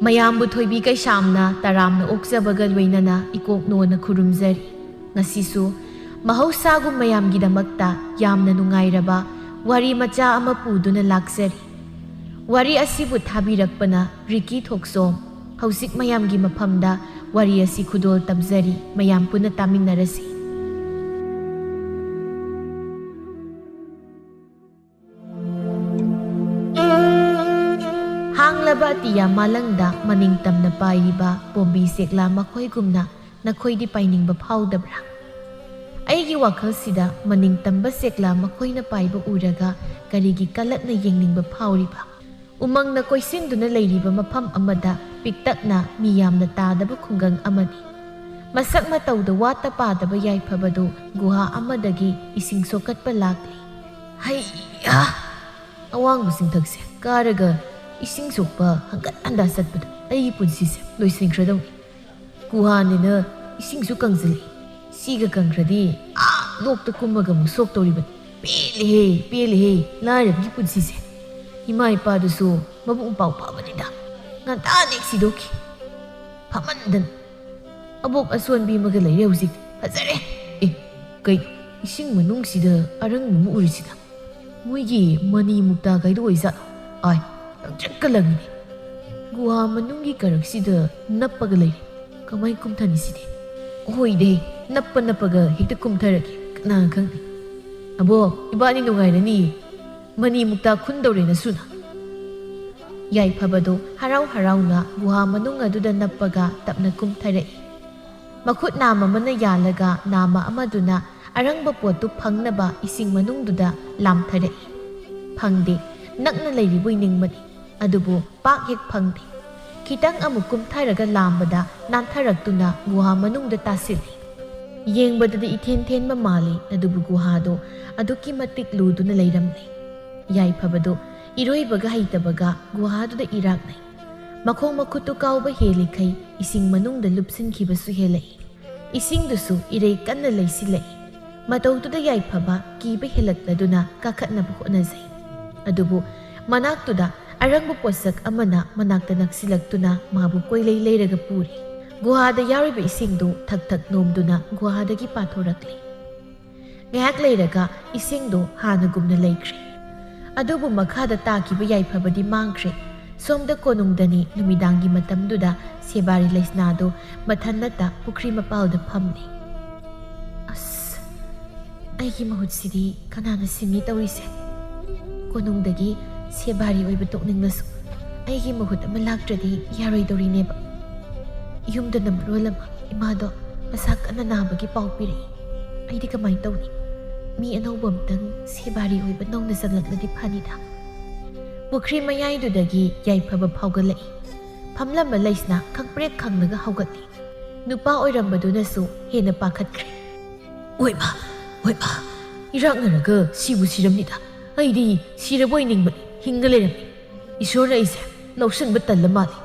ꯃꯌꯥꯝꯕꯨ ꯊꯣꯏꯕꯤ ꯀꯩꯁꯥꯝꯅ ꯇꯔꯥꯝꯅ ꯑꯣꯛꯆꯕꯒ ꯂꯣꯏꯅꯅ ꯏꯀꯣꯛꯅꯣꯅ ꯈꯨꯔꯨꯝꯖꯔꯤ꯫ ꯉꯁꯤꯁꯨ ꯃꯍꯧꯁꯥꯒꯨꯝ ꯃꯌꯥꯝꯒꯤꯗꯃꯛꯇ ꯌꯥꯝꯅ ꯅꯨꯡꯉꯥꯏꯔꯕ ꯋꯥꯔꯤ ꯃꯆꯥ ꯑꯃ ꯄꯨꯗꯨꯅ ꯂꯥꯛꯆꯔꯤ꯫ ꯋꯥꯔꯤ ꯑꯁꯤꯕꯨ ꯊꯥꯕꯤꯔꯛꯄꯅ ꯔꯤꯀꯤ ꯊꯣꯛꯁꯣꯝ꯫ ꯍꯧꯖꯤꯛ ꯃꯌꯥꯝꯒꯤ ꯃꯐꯝꯗ ꯋꯥꯔꯤ ꯑꯁꯤ ꯈꯨꯗꯣꯜ ꯇꯝꯖꯔꯤ, ꯃꯌꯥꯝ ꯄꯨꯟꯅ ꯇꯥꯃꯤꯟꯅꯔꯁꯤ꯫ ꯍꯥꯡꯂꯕ ꯑꯇꯤꯌꯥ ꯃꯥꯂꯪꯗ ꯃꯅꯤꯡꯇꯝꯅ ꯄꯥꯏꯔꯤꯕ ꯄꯣꯝꯕꯤ ꯁꯦꯛꯂꯥ ꯃꯈꯣꯏꯒꯨꯝꯅ ꯅꯈꯣꯏꯗꯤ ꯄꯥꯏꯅꯤꯡꯕ ꯐꯥꯎꯗꯕ꯭ꯔꯥ? ꯑꯩꯒꯤ ꯋꯥꯈꯜꯁꯤꯗ ꯃꯅꯤꯡꯇꯝꯕ ꯁꯦꯛꯂꯥ ꯃꯈꯣꯏꯅ ꯄꯥꯏꯕ ꯎꯔꯒ ꯀꯔꯤꯒꯤ ꯀꯂꯠꯅ ꯌꯦꯡꯅꯤꯡꯕ ꯐꯥꯎꯔꯤꯕ? ꯎꯃꯪꯅ ꯀꯣꯏꯁꯤꯟꯗꯨꯅ ꯂꯩꯔꯤꯕ ꯃꯐꯝ ꯑꯃꯗ ꯄꯤꯛꯇꯛꯅ ꯃꯤ ꯌꯥꯝꯅ ꯇꯥꯗꯕ ꯈꯨꯡꯒꯪ ꯑꯃꯅꯤ꯫ ꯃꯁꯛ ꯃꯇꯧꯗ ꯋꯥꯠꯇ ꯄꯥꯗꯕ ꯌꯥꯏꯐꯕꯗꯨ ꯒꯨꯍꯥ ꯑꯃꯗꯒꯤ ꯏꯁꯤꯡ ꯁꯣꯛꯀꯠꯄ ꯂꯥꯛꯂꯤ꯫ ꯍꯩꯌꯥ! ꯑꯋꯥꯡꯕ ꯆꯤꯡꯊꯛꯁꯦ ꯀꯥꯔꯒ ꯏꯁꯤꯡ ꯁꯣꯛꯄ ꯍꯪꯒꯠ ꯍꯟꯗꯥ ꯆꯠꯄꯗ ꯑꯩꯒꯤ ꯄꯨꯟꯁꯤꯁꯦ ꯂꯣꯏꯁꯤꯟꯈ꯭ꯔꯗꯧꯅꯤ꯫ ꯒꯨꯍꯥꯅꯤꯅ ꯏꯁꯤꯡꯁꯨ ꯀꯪꯁꯤꯜꯂꯤ꯫ ꯁꯤꯒ ꯀꯪꯈ꯭ꯔꯗꯤ ꯂꯣꯛꯇ ꯀꯨꯝꯃꯒ ꯑꯃꯨꯛ ꯁꯣꯛꯇꯧꯔꯤꯕꯅꯤ꯫ ꯄꯦꯜꯂꯦꯍꯦ ꯄꯦꯜꯂꯦꯍꯦ ꯂꯥꯏꯔꯕꯒꯤ ꯄꯨꯟꯁꯤꯁꯦ꯫ ꯏꯃꯥ ꯏꯄꯥꯗꯨꯁꯨ ꯃꯕꯨꯡ ꯃꯧꯄꯥ ꯐꯕꯅꯤꯗ ꯉꯟꯇꯥꯅ ꯁꯤꯗꯣꯛꯈꯤ꯫ ꯐꯃꯟꯗꯅ ꯑꯕꯣꯛ ꯑꯁꯣꯟꯕꯤ ꯑꯃꯒ ꯂꯩꯔꯦ ꯍꯧꯖꯤꯛ꯫ ꯐꯖꯔꯦ! ꯀꯩꯅꯣ ꯏꯁꯤꯡ ꯃꯅꯨꯡꯁꯤꯗ ꯑꯔꯪꯕ ꯑꯃ ꯎꯔꯤꯁꯤꯅ? ꯃꯣꯏꯒꯤ ꯃꯅꯤ ꯃꯨꯛꯇꯥ ꯀꯥꯏꯗꯣ ꯑꯣꯏꯖꯥꯠꯂꯣ? ꯂꯪꯇ꯭ꯔꯤꯛꯀ ꯂꯪꯉꯤꯅꯦ꯫ ꯒꯨꯍꯥ ꯃꯅꯨꯡꯒꯤ ꯀꯔꯛꯁꯤꯗ ꯅꯞꯄꯒ ꯂꯩꯔꯦ꯫ ꯀꯃꯥꯏ ꯀꯨꯝꯊꯅꯤ ꯁꯤꯗꯤ? ꯍꯣꯏꯗꯦ, ꯅꯞꯄꯒ ꯍꯦꯛꯇ ꯀꯨꯝꯊꯔꯒꯦ, ꯀꯅꯥ ꯈꯪꯅꯤ? ꯑꯕꯣꯛ, ꯏꯕꯥꯅꯤ ꯅꯨꯡꯉꯥꯏꯔꯅꯤ꯫ ꯃꯅꯤ ꯃꯨꯛꯇꯥ ꯈꯨꯟꯗꯧꯔꯦ ꯅꯁꯨꯅ꯫ ꯌꯥꯏꯐꯕꯗꯣ ꯍꯔꯥꯎ ꯍꯔꯥꯎꯅ ꯒꯨꯍꯥ ꯃꯅꯨꯡ ꯑꯗꯨꯗ ꯅꯞꯄꯒ ꯇꯞꯅ ꯀꯨꯝꯊꯔꯛꯏ꯫ ꯃꯈꯨꯠ ꯅꯥꯝ ꯑꯃꯅ ꯌꯥꯜꯂꯒ ꯅꯥꯝꯃ ꯑꯃꯗꯨꯅ ꯑꯔꯪꯕ ꯄꯣꯠꯇꯨ ꯐꯪꯅꯕ ꯏꯁꯤꯡ ꯃꯅꯨꯡꯗꯨꯗ ꯂꯥꯝꯊꯔꯛꯏ꯫ ꯐꯪꯗꯦ, ꯅꯛꯅ ꯂꯩꯔꯤꯕꯣꯏ ꯅꯤꯡꯕꯅꯤ, ꯑꯗꯨꯕꯨ ꯄꯥꯛ ꯍꯦꯛ ꯐꯪꯗꯦ꯫ ꯈꯤꯇꯪ ꯑꯃꯨꯛ ꯀꯨꯝꯊꯔꯒ ꯂꯥꯝꯕꯗ ꯅꯥꯟꯊꯔꯛꯇꯨꯅ ꯒꯨꯍꯥ ꯃꯅꯨꯡꯗ ꯇꯥꯁꯤꯜꯂꯤ꯫ ꯌꯦꯡꯕꯗꯗꯤ ꯏꯊꯦꯟ ꯊꯦꯟꯕ ꯃꯥꯜꯂꯤ, ꯑꯗꯨꯕꯨ ꯒꯨꯍꯥꯗꯣ ꯑꯗꯨꯛꯀꯤ ꯃꯇꯤꯛ ꯂꯨꯗꯨꯅ ꯂꯩꯔꯝꯂꯦ꯫ ꯌꯥꯏꯐꯕꯗꯣ ꯏꯔꯣꯏꯕꯒ ꯍꯩꯇꯕꯒ ꯒꯨꯍꯥꯗꯨꯗ ꯏꯔꯥꯛꯅꯩ꯫ ꯃꯈꯣꯡ ꯃꯈꯨꯠꯇꯨ ꯀꯥꯎꯕ ꯍꯦꯜꯂꯤꯈꯩ ꯏꯁꯤꯡ ꯃꯅꯨꯡꯗ ꯂꯨꯞꯁꯤꯟꯈꯤꯕꯁꯨ ꯍꯦꯜꯂꯛꯏ꯫ ꯏꯁꯤꯡꯗꯨꯁꯨ ꯏꯔꯩ ꯀꯟꯅ ꯂꯩꯁꯤꯜꯂꯛꯏ꯫ ꯃꯇꯧꯗꯨꯗ ꯌꯥꯏꯐꯕ ꯀꯤꯕ ꯍꯦꯜꯂꯛꯂꯗꯨꯅ ꯀꯥꯈꯠꯅꯕ ꯍꯣꯠꯅꯖꯩ꯫ ꯑꯗꯨꯕꯨ ꯃꯅꯥꯛꯇꯨꯗ ꯑꯔꯪꯕ ꯄꯣꯠꯁꯛ ꯑꯃꯅ ꯃꯅꯥꯛꯇ ꯅꯛꯁꯤꯜꯂꯛꯇꯨꯅ ꯃꯥꯕꯨ ꯀꯣꯏꯂꯩ ꯂꯩꯔꯒ ꯄꯨꯔꯤ꯫ ꯒꯨꯍꯥꯗ ꯌꯥꯎꯔꯤꯕ ꯏꯁꯤꯡꯗꯨ ꯊꯛ ꯊꯛ ꯅꯣꯝꯗꯨꯅ ꯒꯨꯍꯥꯗꯒꯤ ꯄꯥꯊꯣꯔꯛꯂꯤ꯫ ꯉꯥꯏꯍꯥꯛ ꯂꯩꯔꯒ ꯏꯁꯤꯡꯗꯨ ꯍꯥꯟꯅꯒꯨꯝꯅ ꯂꯩꯈ꯭ꯔꯦ꯫ ꯑꯗꯨꯕꯨ ꯃꯈꯥꯗ ꯇꯥꯈꯤꯕ ꯌꯥꯏꯐꯕꯗꯤ ꯃꯥꯡꯈ꯭ꯔꯦ꯫ ꯁꯣꯝꯗ ꯀꯣꯅꯨꯡꯗꯅꯤ ꯅꯨꯃꯤꯗꯥꯡꯒꯤ ꯃꯇꯝꯗꯨꯗ ꯁꯦꯕꯥꯔꯤ ꯂꯩꯁꯅꯥꯗꯣ ꯃꯊꯟꯅꯇ ꯄꯨꯈ꯭ꯔꯤ ꯃꯄꯥꯜꯗ ꯐꯝꯂꯤ꯫ ꯑꯁ, ꯑꯩꯒꯤ ꯃꯍꯨꯠꯁꯤꯗꯤ ꯀꯅꯥꯅ ꯁꯤꯟꯅꯤ ꯇꯧꯔꯤꯁꯦ? ꯀꯣꯅꯨꯡꯗꯒꯤ ꯁꯦꯕꯥꯔꯤ ꯑꯣꯏꯕ ꯇꯣꯛꯅꯤꯡꯂꯁꯨ ꯑꯩꯒꯤ ꯃꯍꯨꯠ ꯑꯃ ꯂꯥꯛꯇ꯭ꯔꯗꯤ ꯌꯥꯔꯣꯏꯗꯧꯔꯤꯅꯦꯕ꯫ ꯌꯨꯝꯗꯅ ꯃꯔꯣꯜ ꯑꯃ ꯏꯃꯥꯗꯣ ꯃꯁꯥ ꯀꯟꯅ ꯅꯥꯕꯒꯤ ꯄꯥꯎ ꯄꯤꯔꯛꯏ꯫ ꯑꯩꯗꯤ ꯀꯃꯥꯏꯅ ꯇꯧꯅꯤ? ꯃꯤ ꯑꯅꯧꯕ ꯑꯃꯇꯪ ꯁꯦꯕꯥꯔꯤ ꯑꯣꯏꯕ ꯅꯧꯅ ꯆꯪꯂꯛꯂꯗꯤ ꯐꯅꯤꯗ꯫ ꯄꯨꯈ꯭ꯔꯤ ꯃꯌꯥꯏꯗꯨꯗꯒꯤ ꯌꯥꯏꯐꯕ ꯐꯥꯎꯒꯠꯂꯛꯏ꯫ ꯐꯝꯂꯝꯕ ꯂꯩꯁꯅꯥ ꯈꯪꯄ꯭ꯔꯦꯛ ꯈꯪꯂꯒ ꯍꯧꯒꯠꯂꯤ꯫ ꯅꯨꯄꯥ ꯑꯣꯏꯔꯝꯕꯗꯨꯅꯁꯨ ꯍꯦꯟꯅ ꯄꯥꯈꯠꯈ꯭ꯔꯦ꯫ ꯍꯣꯏꯃ, ꯏꯔꯥꯛꯅꯔꯒ ꯁꯤꯕꯨ ꯁꯤꯔꯝꯅꯤꯗ꯫ ꯑꯩꯗꯤ ꯁꯤꯔꯕꯣꯏ ꯅꯤꯡꯕꯅꯤ, ꯍꯤꯡꯒ ꯂꯩꯔꯝꯃꯤ꯫ ꯏꯁꯣꯔꯅ ꯑꯩꯁꯦ ꯂꯧꯁꯟꯕ ꯇꯜꯂ ꯃꯥꯜꯂꯤ꯫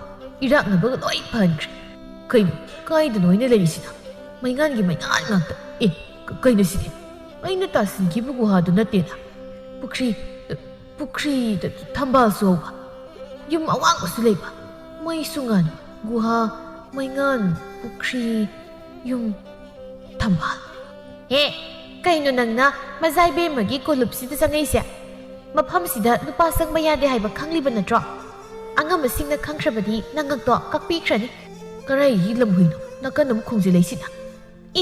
ꯏꯔꯥꯛꯅꯕꯒ ꯂꯣꯏ ꯐꯍꯟꯈ꯭ꯔꯦ꯫ ꯀꯩꯅꯣ ꯀꯥꯏꯗꯅꯣ ꯑꯩꯅ ꯂꯩꯔꯤꯁꯤꯅ? ꯃꯩꯉꯥꯟꯒꯤ ꯃꯩꯉꯥꯟ ꯉꯥꯛꯇ꯫ ꯀꯩꯅꯣ ꯁꯤꯗꯤ? ꯑꯩꯅ ꯇꯥꯁꯤꯟꯈꯤꯕ ꯒꯨꯍꯥꯗꯨ ꯅꯠꯇꯦꯅ꯫ ꯄꯨꯈ꯭ꯔꯤꯗ ꯊꯝꯕꯥꯜꯁꯨ ꯍꯧꯕ, ꯌꯨꯝ ꯑꯋꯥꯡꯕꯁꯨ ꯂꯩꯕ, ꯃꯩꯁꯨ ꯉꯥꯟꯕ, ꯒꯨꯍꯥ, ꯃꯩꯉꯥꯟ, ꯄꯨꯈ꯭ꯔꯤ, ꯌꯨꯝ, ꯊꯝꯕꯥꯜ꯫ ꯀꯩꯅꯣ ꯅꯪꯅ ꯃꯖꯥꯏꯕꯦꯝꯃꯒꯤ ꯀꯣꯂꯨꯞꯁꯤꯗ ꯆꯪꯉꯛꯏꯁꯦ? ꯃꯐꯝꯁꯤꯗ ꯅꯨꯄꯥ ꯆꯪꯕ ꯌꯥꯗꯦ ꯍꯥꯏꯕ ꯈꯪꯂꯤꯕ ꯅꯠꯇ꯭ꯔꯣ? ꯑꯉꯝꯕꯁꯤꯡꯅ ꯈꯪꯈ꯭ꯔꯕꯗꯤ ꯅꯪ ꯉꯛꯇꯣ ꯀꯛꯄꯤꯈ꯭ꯔꯅꯤ꯫ ꯀꯔꯥꯏꯒꯤ ꯂꯝꯍꯨꯏꯅꯣ ꯅꯥꯀꯟ ꯑꯃꯨꯛ ꯈꯣꯡꯖꯤꯜꯂꯛꯏꯁꯤꯅ?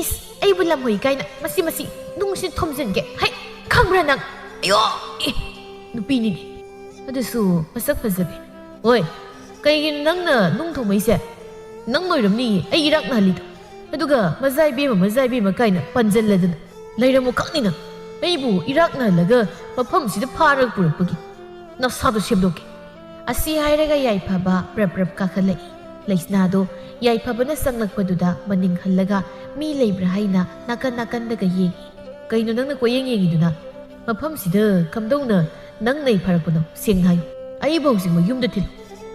ꯏꯁ, ꯑꯩꯕꯨ ꯂꯝꯍꯨꯏ ꯀꯥꯏꯅ ꯃꯁꯤ ꯅꯨꯡꯁꯤ ꯊꯣꯝꯖꯤꯟꯒꯦ꯫ ꯍꯩ, ꯈꯪꯕ꯭ꯔꯥ ꯅꯪ? ꯑꯌꯣ! ꯅꯨꯄꯤꯅꯤꯅꯦ, ꯑꯗꯨꯁꯨ ꯃꯁꯛ ꯐꯖꯕꯤ꯫ ꯍꯣꯏ, ꯀꯩꯒꯤꯅꯣ ꯅꯪꯅ ꯅꯨꯡ ꯊꯣꯝꯃꯛꯏꯁꯦ? ꯅꯪ ꯑꯣꯏꯔꯝꯅꯤꯌꯦ ꯑꯩ ꯏꯔꯥꯛꯅꯍꯜꯂꯤꯗꯣ꯫ ꯑꯗꯨꯒ ꯃꯖꯥꯏꯕꯦꯝꯃ ꯀꯥꯏꯅ ꯄꯟꯖꯜꯂꯗꯅ ꯂꯩꯔꯝꯃꯣ ꯈꯪꯅꯤ ꯅꯪ꯫ ꯑꯩꯕꯨ ꯏꯔꯥꯛꯅꯍꯜꯂꯒ ꯃꯐꯝꯁꯤꯗ ꯐꯥꯔꯒ ꯄꯨꯔꯛꯄꯒꯤ ꯅꯁꯥꯗꯣ ꯁꯦꯝꯗꯣꯛꯀꯦ꯫ ꯑꯁꯤ ꯍꯥꯏꯔꯒ ꯌꯥꯏꯐꯕ ꯄ꯭ꯔꯞ ꯀꯥꯈꯠꯂꯛꯏ꯫ ꯂꯩꯁꯅꯥꯗꯣ ꯌꯥꯏꯐꯕꯅ ꯆꯪꯂꯛꯄꯗꯨꯗ ꯃꯅꯤꯡ ꯍꯜꯂꯒ ꯃꯤ ꯂꯩꯕ꯭ꯔꯥ ꯍꯥꯏꯅ ꯅꯥꯀꯟ ꯅꯥꯀꯟꯗꯒ ꯌꯦꯡꯏ꯫ ꯀꯩꯅꯣ ꯅꯪꯅ ꯀꯣꯏꯌꯦꯡ ꯌꯦꯡꯉꯤꯗꯨꯅ? ꯃꯐꯝꯁꯤꯗ ꯀꯝꯗꯧꯅ ꯅꯪ ꯅꯩ ꯐꯔꯛꯄꯅꯣ ꯁꯦꯡꯅ ꯍꯥꯏꯌꯨ꯫ ꯑꯩꯕꯨ ꯍꯧꯖꯤꯛ ꯃꯌꯨꯝꯗ ꯊꯤꯜꯂꯨ꯫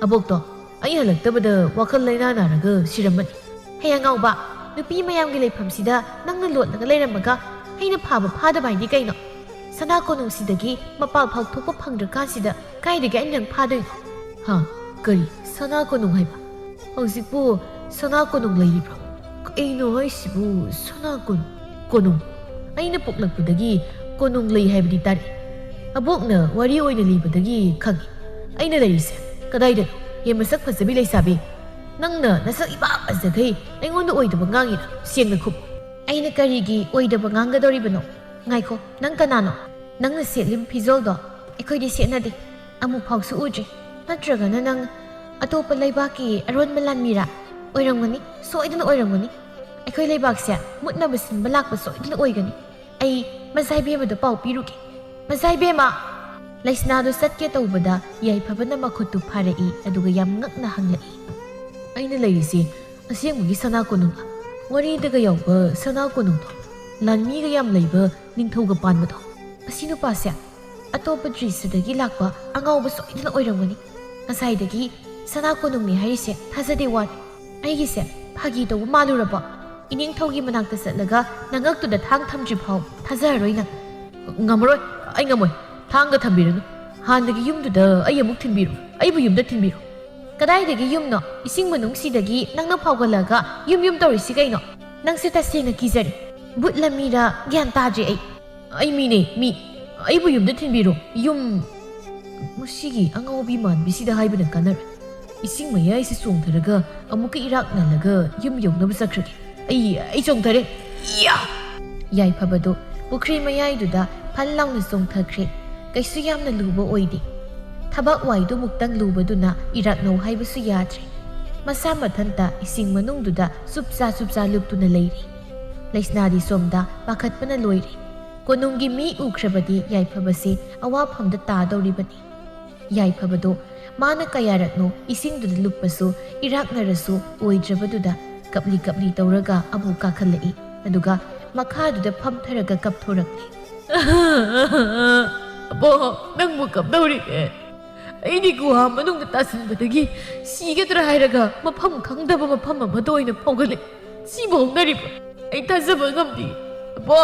ꯑꯕꯣꯛꯇꯣ ꯑꯩ ꯍꯜꯂꯛꯇꯕꯗ ꯋꯥꯈꯜ ꯂꯩꯅꯥ ꯅꯥꯔꯒ ꯁꯤꯔꯝꯃꯅꯤ꯫ ꯍꯩ ꯑꯉꯥꯎꯕ, nupi mayamgi leifamsida nangna lotnaga leiramaga aina phaba phadaba haidi kaino sana konungsidagi mapal phau thokpa phangdrakansida kaidagi aina phadoi ha kari sana konung haiba hausipu sana konung leiribro kaino haisibu sana konung aina poklakpudagi konung lei haibadi tari abokna wari oina libadagi khangi aina lerise kadaida yemasak phasabi leisabi nangna nasak iba azagai aingonda oidaba ngangina siengna khup aina karigi oidaba ngangadoribano ngaiko nang kanano nangna setlim phizoldo ekhoi setnadi amu phausu ujri natragana nang atopa leibaki aron malan mira oiramgani soidana oiramgani ekhoi leibakse mutna basin balak ba soidana oigani ai mazai bema da pau piruki mazai bema laisnado satke tawbada yai phabana makhutu pharai aduga yam ngakna hanglai aina leirisi asengmugi sana konung ngori daga yawba sana konung do lanmi ga yam leiba ningthauga panba do asinu pasya atopa drisadagi lakpa angawba soidana oiramgani asaidagi sana konung ni harise thazade wat aigi se phagi do maluraba ining thaugi manakta satlaga nangak tu da thang thamji phau thazaroi na ngamroi ai ngamoi thangga thambiranu handagi yumdu da ai amuk thinbiru ai bu yumda thinbiru kadai yumno ising manungsidagi nangna phawgalaga yum torisi kaino nangse tasengna kizari butlamira gyan taje ai mine mi ai bu yumda thinbiru yum musigi angobi man bisida haibana kanar ising maya isi songtharaga amuka irak nalaga yum yongna basakragi ai songthare ya yai phabado pukri mayai duda phallaungna songthakre kaisu yamna luba oidi thabak waidu muktang lubaduna irak no haibasu yadre masa mathanta ising manungduda supsa luptuna leiri laisnadi somda pakhatpana loire konunggi mi ukhrabadi yaiphabasi awaphamda tadoribani yaiphabado mana kayarakno isingduda luppasu irak narasu oidrabaduda kapli tawraga abu kakhalai aduga makhaduda phamtharaga kapthorakni abo nangmu kapdori aini guha manung tasinbadagi sigadra hairaga mafam khangdaba mafam amado oina phawgale sibongnariba ai thazaba ngamdi abo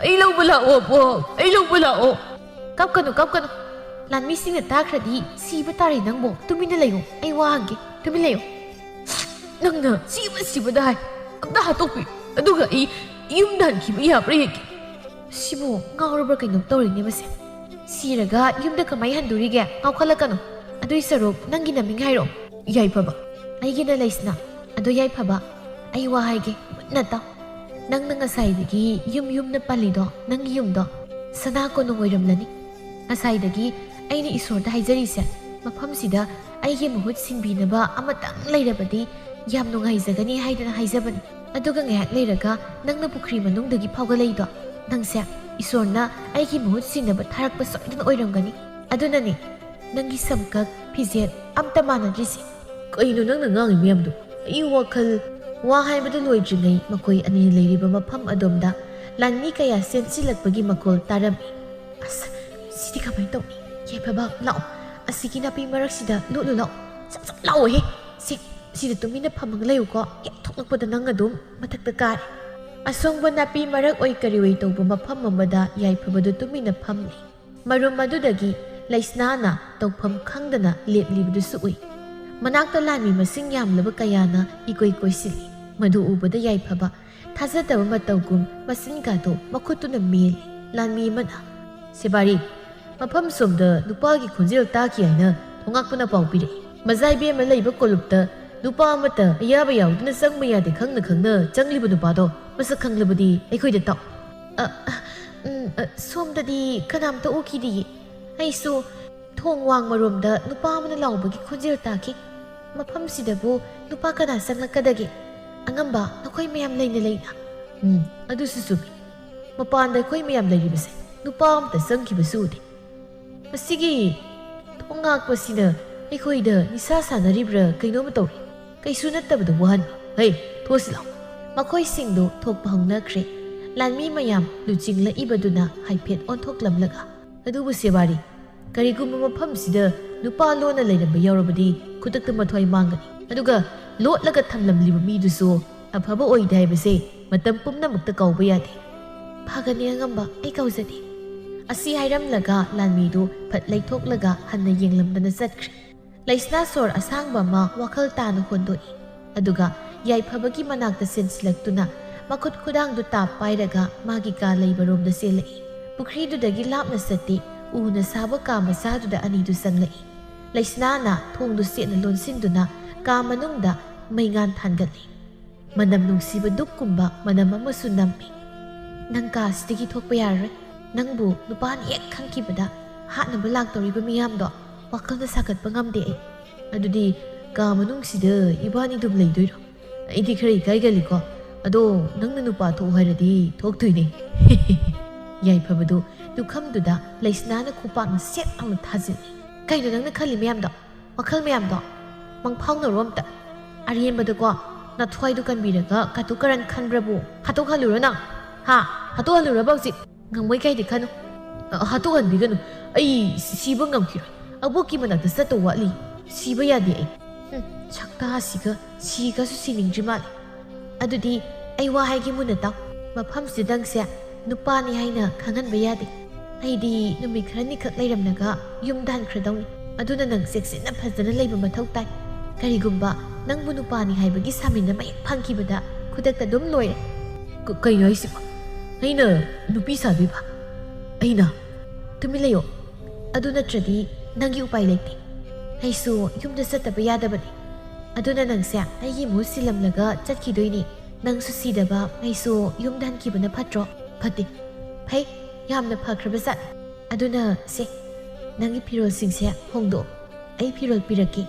ai lawba lao kapkanu lanmi singna takhradi siba tare nangbo tumina layo ai wahange tumi layo nangna siba dai amda hatopi aduga ai yumdan khiba yabra yeki sibo ngawrabra kainam tawrini base siraga yumda kamai handurige ngawkhalakano adui saruk nangi naming hairo yai phaba aigina laisna adu yai phaba ai wa haige nata nangna ngasaidagi yumna palido nangi yumdo sana ko nungoiramlani ngasaidagi aini isorda haijarise mafamsida aige muhut sinbinaba amatang leirabadi yam nungaijagani haidana haijabani aduga ngahak leiraga nangna pukri manungdagi phawgaleido nangse isorna aigi muhut sinaba tharakpa soidana oiramgani adunani nangi samkak phijet amta manadrisi kaino nangna ngangi miyamdu ai wakhal wa haibadu loidringai makoi ani leiriba mafam adomda lanmi kaya sensilakpagi makol tarami as sidi kamai tawni yephaba lao asigi napi maraksida lulu lao sap lao he sida tumina phamang leyu ko yak thoklakpada nang adum mathakta kare asongba napi marak oi kariwei tawba mafam amada yaiphabadu tumina phamni marum madudagi laisnana tawpham khangdana leplibdusu ui manakta lanmi masing yamlaba kayana ikoi koisili madu ubada yaiphaba thazadaba matawgum masingato makhutuna meli lanmi mana sebari mafam somda nupagi khunjel taki aina thongakpana pawpire mazaibe ma leiba kolupta nupa amata ayaba yauduna sangma yade khangna changliba nupado masak khanglabadi aikhoida taw somdadi kanamta ukidi aisu thong wang maromda nupa amana laubagi khunjel taki mafamsidabu nupa kana sanglakadagi angamba nakoi mayam leina adusu sumi mapanda koi mayam leiribase nupa amta sangkibasu de masigi thongakpasina aikhoida nisa sanaribra kainoma tawri kaisu nattabada wahan hey thosila makoi singdo thokpa hongnakre lanmi mayam luchingla ibaduna haiphet onthoklamlaga adubu sebari kariguma mafamsida nupa lona leiramba yaurabadi khutakta mathoi mangani aduga lotlaga thamlamliba midusu ꯑꯐꯕ ꯑꯣꯏꯗꯦ ꯍꯥꯏꯕꯁꯦ ꯃꯇꯝ ꯄꯨꯝꯅꯃꯛꯇ ꯀꯧꯕ ꯌꯥꯗꯦ꯫ ꯐꯒꯅꯤ ꯑꯉꯝꯕ, ꯑꯩ ꯀꯧꯖꯗꯦ꯫ ꯑꯁꯤ ꯍꯥꯏꯔꯝꯂꯒ ꯂꯥꯟꯃꯤꯗꯨ ꯐꯠ ꯂꯩꯊꯣꯛꯂꯒ ꯍꯟꯅ ꯌꯦꯡꯂꯝꯗꯅ ꯆꯠꯈ꯭ꯔꯦ꯫ ꯂꯩꯁꯅꯥ ꯁꯣꯔ ꯑꯁꯥꯡꯕ ꯑꯃ ꯋꯥꯈꯜ ꯇꯥꯅ ꯍꯣꯟꯗꯣꯛꯏ꯫ ꯑꯗꯨꯒ ꯌꯥꯏꯐꯕꯒꯤ ꯃꯅꯥꯛꯇ ꯆꯦꯟꯁꯤꯜꯂꯛꯇꯨꯅ ꯃꯈꯨꯠ ꯈꯨꯗꯥꯡꯗꯨ ꯇꯥꯞ ꯄꯥꯏꯔꯒ ꯃꯥꯒꯤ ꯀꯥ ꯂꯩꯕꯔꯣꯝꯗ ꯆꯦꯜꯂꯛꯏ꯫ ꯄꯨꯈ꯭ꯔꯤꯗꯨꯗꯒꯤ ꯂꯥꯞꯅ ꯆꯠꯇꯦ ꯎꯅ ꯁꯥꯕ ꯀꯥ ꯃꯆꯥꯗꯨꯗ ꯑꯅꯤꯗꯨ ꯆꯪꯂꯛꯏ꯫ ꯂꯩꯁꯅꯥꯅ ꯊꯣꯡꯗꯨ ꯆꯦꯠꯅ ꯂꯣꯟꯁꯤꯟꯗꯨꯅ ꯀꯥ ꯃꯅꯨꯡꯗ ꯃꯩꯉꯥꯟ ꯊꯥꯟꯒꯠꯂꯤ꯫ ꯃꯅꯝ ꯅꯨꯡꯁꯤꯕ ꯗꯨꯛꯀꯨꯝꯕ ꯃꯅꯝ ꯑꯃꯁꯨ ꯅꯝꯃꯤ꯫ ꯅꯪ ꯀꯥꯁꯤꯗꯒꯤ ꯊꯣꯛꯄ ꯌꯥꯔꯔꯣꯏ꯫ ꯅꯪꯕꯨ ꯅꯨꯄꯥꯅ ꯍꯦꯛ ꯈꯪꯈꯤꯕꯗ ꯍꯥꯠꯅꯕ ꯂꯥꯛꯇꯧꯔꯤꯕ ꯃꯤꯌꯥꯝꯗꯣ ꯋꯥꯈꯜꯗ ꯁꯥꯒꯠꯄ ꯉꯝꯗꯦ ꯑꯩ꯫ ꯑꯗꯨꯗꯤ ꯀꯥ ꯃꯅꯨꯡꯁꯤꯗ ꯏꯕꯥꯅꯤꯗꯨꯝ ꯂꯩꯗꯣꯏꯔꯣ? ꯑꯩꯗꯤ ꯈꯔ ꯏꯀꯥꯏꯒꯜꯂꯤꯀꯣ꯫ ꯑꯗꯣ ꯅꯪꯅ ꯅꯨꯄꯥ ꯊꯣꯛꯎ ꯍꯥꯏꯔꯗꯤ ꯊꯣꯛꯇꯣꯏꯅꯦ꯫ ꯌꯥꯏꯐꯕꯗꯨ ꯂꯨꯈꯝꯗꯨꯗ ꯂꯩꯁꯅꯥꯅ ꯈꯨꯄꯥꯛꯅ ꯁꯦꯠ ꯂꯥꯎꯅ ꯊꯥꯖꯤꯜꯂꯤ꯫ ꯀꯩꯅꯣ ꯅꯪꯅ ꯈꯜꯂꯤ ꯃꯌꯥꯝꯗꯣ? ꯋꯥꯈꯜ ꯃꯌꯥꯝꯗꯣ ꯃꯪꯐꯥꯎꯅꯔꯣ ꯑꯝꯇ꯫ ꯑꯔꯦꯝꯕꯗꯀꯣ ꯅꯊ꯭ꯋꯥꯏꯗꯨ ꯀꯟꯕꯤꯔꯒ ꯀꯇꯨ ꯀꯔꯟ ꯈꯟꯕ꯭ꯔꯕꯨ ꯍꯥꯠꯇꯣꯛꯍꯜꯂꯨꯔꯣ ꯅꯪ? ꯍꯥꯠꯇꯣꯛꯍꯜꯂꯨꯔꯕ ꯍꯧꯖꯤꯛ? ꯉꯝꯃꯣꯏ ꯀꯩꯗꯤ ꯈꯟꯅꯨ꯫ ꯍꯥꯠꯇꯣꯛꯍꯟꯕꯤꯒꯅꯨ꯫ ꯑꯩ ꯁꯤꯕ ꯉꯝꯈꯤꯔꯣꯏ꯫ ꯑꯕꯣꯛꯀꯤ ꯃꯅꯥꯛꯇ ꯆꯠꯇꯧ ꯋꯥꯠꯂꯤ꯫ ꯁꯤꯕ ꯌꯥꯗꯦ ꯑꯩ꯫ ꯁꯛꯇꯥꯁꯤꯒ ꯁꯤꯒꯁꯨ ꯁꯤꯅꯤꯡꯗ꯭ꯔꯤ ꯃꯥꯜꯂꯦ꯫ ꯑꯗꯨꯗꯤ ꯑꯩ ꯋꯥ ꯍꯥꯏꯒꯦ ꯃꯨꯟꯅ ꯇꯥꯎ꯫ ꯃꯐꯝꯁꯤꯗꯪꯁꯦ ꯅꯨꯄꯥꯅꯤ ꯍꯥꯏꯅ ꯈꯪꯍꯟꯕ ꯌꯥꯗꯦ꯫ ꯑꯩꯗꯤ ꯅꯨꯃꯤꯠ ꯈꯔꯅꯤꯈꯛ ꯂꯩꯔꯝꯂꯒ ꯌꯨꯝꯗ ꯍꯟꯈ꯭ꯔꯗꯧꯅꯤ꯫ ꯑꯗꯨꯅ ꯅꯪ ꯆꯦꯛꯁꯤꯟꯅ ꯐꯖꯅ ꯂꯩꯕ ꯃꯊꯧ ꯇꯥꯏ꯫ ꯀꯔꯤꯒꯨꯝꯕ ꯅꯪꯕꯨ ꯅꯨꯄꯥꯅꯤ ꯍꯥꯏꯕꯒꯤ ꯁꯥꯃꯤꯟ ꯑꯃ ꯍꯦꯛ ꯐꯪꯈꯤꯕꯗ ꯈꯨꯗꯛꯇ ꯑꯗꯨꯝ ꯂꯣꯏꯔꯦ꯫ ꯀꯩꯅꯣ ꯍꯥꯏꯁꯤꯕꯣ? ꯑꯩꯅ ꯅꯨꯄꯤ ꯁꯥꯗꯣꯏꯕ? ꯑꯩꯅ? ꯇꯨꯃꯤꯟ ꯂꯩꯌꯣ꯫ ꯑꯗꯨ ꯅꯠꯇ꯭ꯔꯗꯤ ꯅꯪꯒꯤ ꯎꯄꯥꯏ ꯂꯩꯇꯦ꯫ ꯑꯩꯁꯨ ꯌꯨꯝꯗ ꯆꯠꯇꯕ ꯌꯥꯗꯕꯅꯤ꯫ ꯑꯗꯨꯅ ꯅꯪꯁꯦ ꯑꯩꯒꯤ ꯃꯍꯨꯠ ꯁꯤꯜꯂꯝꯂꯒ ꯆꯠꯈꯤꯗꯣꯏꯅꯤ꯫ ꯅꯪꯁꯨ ꯁꯤꯗꯕ ꯑꯩꯁꯨ ꯌꯨꯝꯗ ꯍꯟꯈꯤꯕꯅ ꯐꯠꯇ꯭ꯔꯣ? ꯐꯠꯇꯦ꯫ ꯐꯩ, ꯌꯥꯝꯅ ꯐꯈ꯭ꯔꯕꯖꯥꯠꯅꯤ꯫ ꯑꯗꯨꯅ ꯁꯦ ꯅꯪꯒꯤ ꯐꯤꯔꯣꯜꯁꯤꯡꯁꯦ ꯍꯣꯡꯗꯣꯛꯑꯣ꯫ ꯑꯩ ꯐꯤꯔꯣꯜ ꯄꯤꯔꯛꯀꯦ꯫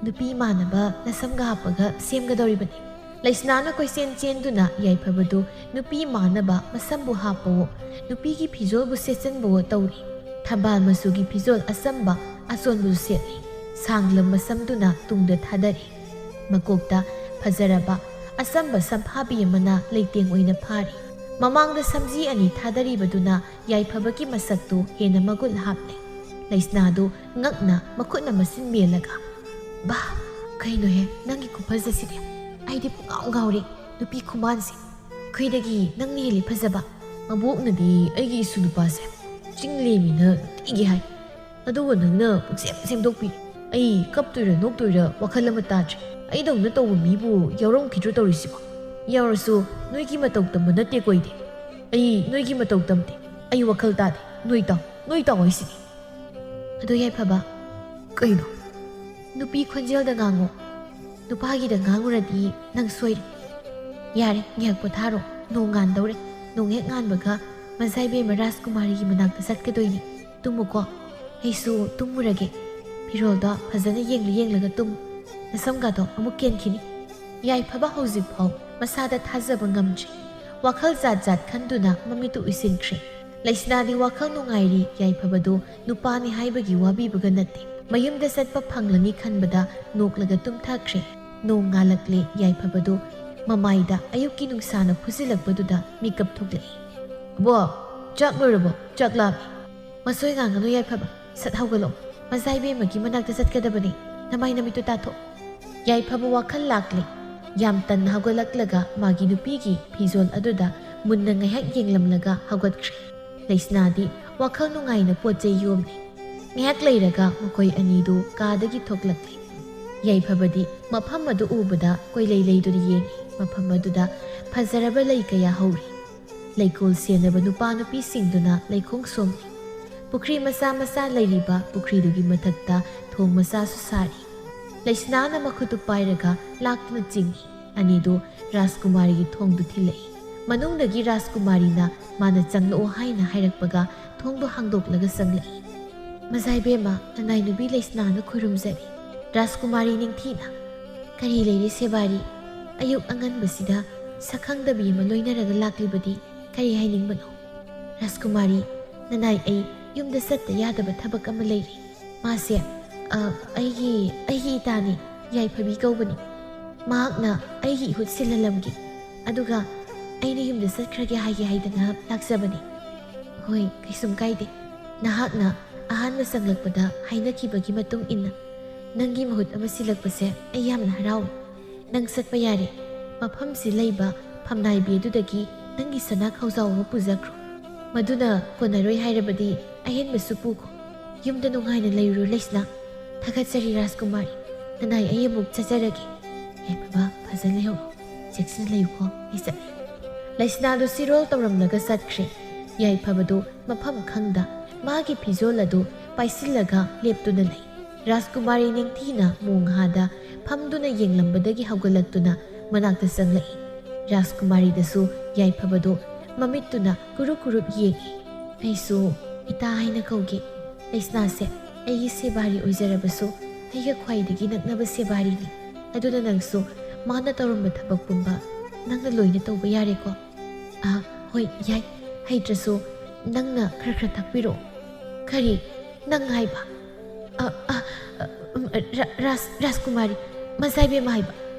ꯅꯨꯄꯤ ꯃꯥꯟꯅꯕ ꯅꯁꯝꯒ ꯍꯥꯞꯄꯒ ꯁꯦꯝꯒꯗꯧꯔꯤꯕꯅꯤ꯫ ꯂꯩꯁꯅꯥꯅ ꯀꯣꯏꯆꯦꯟ ꯆꯦꯟꯗꯨꯅ ꯌꯥꯏꯐꯕꯗꯨ ꯅꯨꯄꯤ ꯃꯥꯟꯅꯕ ꯃꯁꯝꯕꯨ ꯍꯥꯞꯄꯋꯣ ꯅꯨꯄꯤꯒꯤ ꯐꯤꯖꯣꯜꯕꯨ ꯁꯦꯠꯆꯟꯕꯋꯣ ꯇꯧꯔꯤ꯫ ꯊꯝꯕꯥꯜ ꯃꯆꯨꯒꯤ ꯐꯤꯖꯣꯜ ꯑꯆꯝꯕ ꯑꯆꯣꯟꯕꯁꯨ ꯁꯦꯠꯂꯤ꯫ ꯁꯥꯡꯂꯝ ꯃꯁꯝꯗꯨꯅ ꯇꯨꯡꯗ ꯊꯥꯗꯔꯤ꯫ ꯃꯀꯣꯛꯇ ꯐꯖꯔꯕ ꯑꯆꯝꯕ ꯁꯝꯐꯥꯕꯤ ꯑꯃꯅ ꯂꯩꯇꯦꯡ ꯑꯣꯏꯅ ꯐꯥꯔꯤ꯫ ꯃꯃꯥꯡꯗ ꯁꯝꯖꯤ ꯑꯅꯤ ꯊꯥꯗꯔꯤꯕꯗꯨꯅ ꯌꯥꯏꯐꯕꯒꯤ ꯃꯁꯛꯇꯨ ꯍꯦꯟꯅ ꯃꯒꯨꯟ ꯍꯥꯞꯂꯦ꯫ ꯂꯩꯁꯅꯥꯗꯨ ꯉꯛꯅ ꯃꯈꯨꯠꯅ ꯃꯆꯤꯟ ꯃꯦꯜꯂꯒ ꯕꯥ, ꯀꯩꯅꯣꯍꯦ ꯅꯪꯒꯤ ꯈꯨꯐꯖꯁꯤꯗꯤ! ꯑꯩꯗꯤ ꯄꯨꯡꯉꯥꯎ ꯉꯥꯎꯔꯦ꯫ ꯅꯨꯄꯤ ꯈꯨꯃꯥꯟꯁꯦ ꯑꯩꯈꯣꯏꯗꯒꯤ ꯅꯪꯅ ꯍꯦꯜꯂꯤ ꯐꯖꯕ꯫ ꯃꯕꯣꯛꯅꯗꯤ ꯑꯩꯒꯤ ꯏꯁꯨ ꯅꯨꯄꯥꯁꯦ ꯆꯤꯡꯂꯦꯝꯃꯤꯅ ꯅꯨꯡꯇꯤꯒꯤ ꯍꯥꯏ꯫ ꯑꯗꯨꯒ ꯅꯪꯅ ꯄꯨꯡꯁꯦꯝ ꯁꯦꯝꯗꯣꯛꯄꯤꯔꯤ꯫ ꯑꯩ ꯀꯞꯇꯣꯏꯔ ꯅꯣꯛꯇꯣꯏꯔ ꯋꯥꯈꯜ ꯑꯃ ꯇꯥꯗ꯭ꯔꯦ꯫ ꯑꯩꯗꯧꯅ ꯇꯧꯕ ꯃꯤꯕꯨ ꯌꯥꯎꯔꯝꯈꯤꯗ꯭ꯔꯣ ꯇꯧꯔꯤꯁꯤꯕꯣ? ꯌꯥꯎꯔꯁꯨ ꯅꯣꯏꯒꯤ ꯃꯇꯧ ꯇꯝꯕ ꯅꯠꯇꯦꯀꯣ ꯑꯩꯗꯤ꯫ ꯑꯩ ꯅꯣꯏꯒꯤ ꯃꯇꯧ ꯇꯝꯗꯦ꯫ ꯑꯩ ꯋꯥꯈꯜ ꯇꯥꯗꯦ꯫ ꯅꯣꯏ ꯇꯥꯎ ꯍꯥꯏꯁꯤꯅꯤ꯫ ꯑꯗꯣ ꯌꯥꯏꯐꯕ, ꯀꯩꯅꯣ? ꯅꯨꯄꯤ ꯈꯣꯟꯖꯦꯜꯗ ꯉꯥꯡꯉꯣ꯫ ꯅꯨꯄꯥꯒꯤꯗ ꯉꯥꯡꯉꯨꯔꯗꯤ ꯅꯪ ꯁꯣꯏꯔꯦ꯫ ꯌꯥꯔꯦ, ꯉꯥꯏꯍꯥꯛ ꯄꯣꯊꯥꯔꯣ꯫ ꯅꯣꯡ ꯉꯥꯟꯗꯧꯔꯦ꯫ ꯅꯣꯡ ꯍꯦꯛ ꯉꯥꯟꯕꯒ ꯃꯖꯥꯏꯕꯦꯝꯃ ꯔꯥꯖꯀꯨꯃꯥꯔꯤꯒꯤ ꯃꯅꯥꯛꯇ ꯆꯠꯀꯗꯣꯏꯅꯤ꯫ ꯇꯨꯝꯃꯨꯀꯣ꯫ ꯑꯩꯁꯨ ꯇꯨꯝꯃꯨꯔꯒꯦ꯫ ꯐꯤꯔꯣꯜꯗꯣ ꯐꯖꯅ ꯌꯦꯡꯂꯒ ꯇꯨꯝꯃꯨ꯫ ꯅꯁꯝꯒꯗꯣ ꯑꯃꯨꯛ ꯀꯦꯟꯈꯤꯅꯤ꯫ ꯌꯥꯏꯐꯕ ꯍꯧꯖꯤꯛꯐꯥꯎ ꯃꯁꯥꯗ ꯊꯥꯖꯕ ꯉꯝꯗ꯭ꯔꯤ꯫ ꯋꯥꯈꯜ ꯖꯥꯠ ꯖꯥꯠ ꯈꯟꯗꯨꯅ ꯃꯃꯤꯠꯇꯨ ꯎꯏꯁꯤꯟꯈ꯭ꯔꯦ꯫ ꯂꯩꯁꯅꯥꯗꯤ ꯋꯥꯈꯜ ꯅꯨꯡꯉꯥꯏꯔꯤ ꯌꯥꯏꯐꯕꯗꯨ ꯅꯨꯄꯥꯅꯤ ꯍꯥꯏꯕꯒꯤ ꯋꯥꯕꯤꯕꯒ ꯅꯠꯇꯦ꯫ ꯃꯌꯨꯝꯗ ꯆꯠꯄ ꯐꯪꯂꯅꯤ ꯈꯟꯕꯗ ꯅꯣꯛꯂꯒ ꯇꯨꯝꯊꯈ꯭ꯔꯦ꯫ ꯅꯣꯡ ꯉꯥꯜꯂꯛꯂꯦ꯫ ꯌꯥꯏꯐꯕꯗꯨ ꯃꯃꯥꯏꯗ ꯑꯌꯨꯛꯀꯤ ꯅꯨꯡꯁꯥꯅ ꯐꯨꯖꯤꯜꯂꯛꯄꯗꯨꯗ ꯃꯤꯀꯞ ꯊꯣꯛꯂꯛꯏ꯫ ꯑꯕꯣ, ꯆꯥꯛ ꯂꯣꯏꯔꯕꯣ? ꯆꯥꯛ ꯂꯥꯝꯃꯤ꯫ ꯃꯁꯣꯏ ꯉꯥꯡꯒꯅꯨ ꯌꯥꯏꯐꯕ, ꯁꯠ ꯍꯧꯒꯠꯂꯣ꯫ ꯃꯖꯥꯏꯕꯦꯝꯃꯒꯤ ꯃꯅꯥꯛꯇ ꯆꯠꯀꯗꯕꯅꯤ꯫ ꯅꯃꯥꯏ ꯅꯃꯤꯠꯇꯨ ꯇꯥꯊꯣꯛ꯫ ꯌꯥꯏꯐꯕ ꯋꯥꯈꯜ ꯂꯥꯛꯂꯦ꯫ ꯌꯥꯝ ꯇꯟꯅ ꯍꯧꯒꯠꯂꯛꯂꯒ ꯃꯥꯒꯤ ꯅꯨꯄꯤꯒꯤ ꯐꯤꯖꯣꯜ ꯑꯗꯨꯗ ꯃꯨꯟꯅ ꯉꯥꯏꯍꯥꯛ ꯌꯦꯡꯂꯝꯂꯒ ꯍꯧꯒꯠꯈ꯭ꯔꯦ꯫ ꯂꯩꯁꯅꯥꯗꯤ ꯋꯥꯈꯜ ꯅꯨꯡꯉꯥꯏꯅ ꯄꯣꯠꯆꯩ ꯌꯣꯝꯂꯤ꯫ ꯉꯥꯏꯍꯥꯛ ꯂꯩꯔꯒ ꯃꯈꯣꯏ ꯑꯅꯤꯗꯨ ꯀꯥꯗꯒꯤ ꯊꯣꯛꯂꯛꯂꯤ꯫ ꯌꯥꯏꯐꯕꯗꯤ ꯃꯐꯝ ꯑꯗꯨ ꯎꯕꯗ ꯀꯣꯏꯂꯩ ꯂꯩꯗꯨꯅ ꯌꯦꯡꯉꯤ꯫ ꯃꯐꯝ ꯑꯗꯨꯗ ꯐꯖꯔꯕ ꯂꯩ ꯀꯌꯥ ꯍꯧꯔꯤ꯫ ꯂꯩꯀꯣꯜ ꯁꯦꯟꯅꯕ ꯅꯨꯄꯥ ꯅꯨꯄꯤꯁꯤꯡꯗꯨꯅ ꯂꯩꯈꯣꯡ ꯁꯣꯝꯂꯤ꯫ ꯄꯨꯈ꯭ꯔꯤ ꯃꯆꯥ ꯃꯆꯥ ꯂꯩꯔꯤꯕ ꯄꯨꯈ꯭ꯔꯤꯗꯨꯒꯤ ꯃꯊꯛꯇ ꯊꯣꯡ ꯃꯆꯥꯁꯨ ꯁꯥꯔꯤ꯫ ꯂꯩꯁꯅꯥꯅ ꯃꯈꯨꯠꯇꯨ ꯄꯥꯏꯔꯒ ꯂꯥꯛꯇꯨꯅ ꯆꯤꯡꯏ꯫ ꯑꯅꯤꯗꯨ ꯔꯥꯖꯀꯨꯃꯥꯔꯤꯒꯤ ꯊꯣꯡꯗꯨ ꯊꯤꯜꯂꯛꯏ꯫ ꯃꯅꯨꯡꯗꯒꯤ ꯔꯥꯖꯀꯨꯃꯥꯔꯤꯅ ꯃꯥꯅ ꯆꯪꯂꯛꯑꯣ ꯍꯥꯏꯅ ꯍꯥꯏꯔꯛꯄꯒ ꯊꯣꯡꯗꯨ ꯍꯥꯡꯗꯣꯛꯂꯒ ꯆꯪꯂꯛꯏ꯫ ꯃꯖꯥꯏꯕꯦꯝꯃ, ꯅꯅꯥꯏꯅꯨꯕꯤ ꯂꯩꯁꯅꯥꯅ ꯈꯨꯔꯨꯝꯖꯔꯤ꯫ ꯔꯥꯖꯀꯨꯃꯥꯔꯤ ꯅꯤꯡꯊꯤꯅ ꯀꯔꯤ ꯂꯩꯔꯦ ꯁꯦꯕꯥꯔꯤ? ꯑꯌꯨꯛ ꯑꯉꯟꯕꯁꯤꯗ ꯁꯛꯈꯪꯗꯕꯤ ꯑꯃ ꯂꯣꯏꯅꯔꯒ ꯂꯥꯛꯂꯤꯕꯗꯤ ꯀꯔꯤ ꯍꯥꯏꯅꯤꯡꯕꯅꯣ? ꯔꯥꯖꯀꯨꯃꯥꯔꯤ, ꯅꯅꯥꯏ ꯑꯩ ꯌꯨꯝꯗ ꯆꯠꯇ ꯌꯥꯗꯕ ꯊꯕꯛ ꯑꯃ ꯂꯩꯔꯤ꯫ ꯃꯥꯁꯦ ꯑꯩꯒꯤ ꯏꯇꯥꯅꯤ꯫ ꯌꯥꯏꯐꯕꯤ ꯀꯧꯕꯅꯤ꯫ ꯃꯍꯥꯛꯅ ꯑꯩꯒꯤ ꯏꯍꯨꯠ ꯁꯤꯜꯍꯜꯂꯝꯒꯦ꯫ ꯑꯗꯨꯒ ꯑꯩꯅ ꯌꯨꯝꯗ ꯆꯠꯈ꯭ꯔꯒꯦ ꯍꯥꯏꯒꯦ ꯍꯥꯏꯗꯅ ꯂꯥꯛꯆꯕꯅꯤ꯫ ꯍꯣꯏ, ꯀꯩꯁꯨꯝ ꯀꯥꯏꯗꯦ꯫ ꯅꯍꯥꯛꯅ ꯑꯍꯥꯟꯕ ꯆꯪꯂꯛꯄꯗ ꯍꯥꯏꯅꯈꯤꯕꯒꯤ ꯃꯇꯨꯡ ꯏꯟꯅ ꯅꯪꯒꯤ ꯃꯍꯨꯠ ꯑꯃ ꯁꯤꯜꯂꯛꯄꯁꯦ ꯑꯩ ꯌꯥꯝꯅ ꯍꯔꯥꯎꯏ꯫ ꯅꯪ ꯆꯠꯄ ꯌꯥꯔꯦ꯫ ꯃꯐꯝꯁꯤ ꯂꯩꯕ ꯐꯝꯅꯥꯏꯕꯤ ꯑꯗꯨꯗꯒꯤ ꯅꯪꯒꯤ ꯁꯅꯥ ꯈꯧꯖꯥꯎ ꯑꯃ ꯄꯨꯖꯈ꯭ꯔꯣ ꯃꯗꯨꯅ ꯀꯣꯟꯅꯔꯣꯏ ꯍꯥꯏꯔꯕꯗꯤ ꯑꯍꯦꯟꯕꯁꯨ ꯄꯨꯈꯣ ꯌꯨꯝꯗ ꯅꯨꯡꯉꯥꯏꯅ ꯂꯩꯔꯨꯔꯣ ꯂꯩꯁꯅꯥ ꯊꯥꯒꯠꯆꯔꯤ ꯔꯥꯖꯀꯨꯃꯥꯔꯤ ꯅꯅꯥꯏ ꯑꯩ ꯑꯃꯨꯛ ꯆꯠꯆꯔꯒꯦ ꯌꯥꯏꯐꯕ ꯐꯖꯅ ꯂꯩꯍꯧꯔꯣ ꯆꯦꯛꯁꯤꯟꯅ ꯂꯩꯌꯨꯀꯣ ꯑꯩ ꯆꯠꯂꯦ ꯂꯩꯁꯅꯥꯗꯨ ꯁꯤꯔꯣꯜ ꯇꯧꯔꯝꯂꯒ ꯆꯠꯈ꯭ꯔꯦ ꯌꯥꯏꯐꯕꯗꯨ ꯃꯐꯝ ꯈꯪꯗ ꯃꯥꯒꯤ ꯐꯤꯖꯣꯜ ꯑꯗꯨ ꯄꯥꯏꯁꯤꯜꯂꯒ ꯂꯦꯞꯇꯨꯅ ꯂꯩ ꯔꯥꯖꯀꯨꯃꯥꯔꯤ ꯅꯤꯡꯊꯤꯅ ꯃꯣꯡꯍꯥꯗ ꯐꯝꯗꯨꯅ ꯌꯦꯡꯂꯝꯕꯗꯒꯤ ꯍꯧꯒꯠꯂꯛꯇꯨꯅ ꯃꯅꯥꯛꯇ ꯆꯪꯂꯛꯏ ꯔꯥꯖꯀꯨꯃꯥꯔꯤꯗꯁꯨ ꯌꯥꯏꯐꯕꯗꯨ ꯃꯃꯤꯠꯇꯨꯅ ꯀꯨꯔꯨꯞ ꯀꯨꯔꯨꯞ ꯌꯦꯡꯏ ꯑꯩꯁꯨ ꯏꯇꯥ ꯍꯥꯏꯅ ꯀꯧꯒꯦ ꯂꯩꯁꯅꯥꯁꯦ ꯑꯩꯒꯤ ꯁꯦꯕꯥꯔꯤ ꯑꯣꯏꯖꯔꯕꯁꯨ ꯑꯩꯒ ꯈ꯭ꯋꯥꯏꯗꯒꯤ ꯅꯛꯅꯕ ꯁꯦꯕꯥꯔꯤꯅꯤ ꯑꯗꯨꯅ ꯅꯪꯁꯨ ꯃꯥꯅ ꯇꯧꯔꯝꯕ ꯊꯕꯛ ꯄꯨꯝꯕ ꯅꯪꯅ ꯂꯣꯏꯅ ꯇꯧꯕ ꯌꯥꯔꯦꯀꯣ ꯍꯣꯏ ꯌꯥꯏ ꯍꯩꯇ꯭ꯔꯁꯨ ꯅꯪꯅ ꯈꯔ ꯈꯔ ꯇꯥꯛꯄꯤꯔꯛꯑꯣ ꯀꯔꯤ ꯅꯪ ꯍꯥꯏꯕ ꯔꯥꯖꯀꯨꯃꯥꯔꯤ ꯃꯆꯥꯏꯕꯦꯝꯃ ꯍꯥꯏꯕ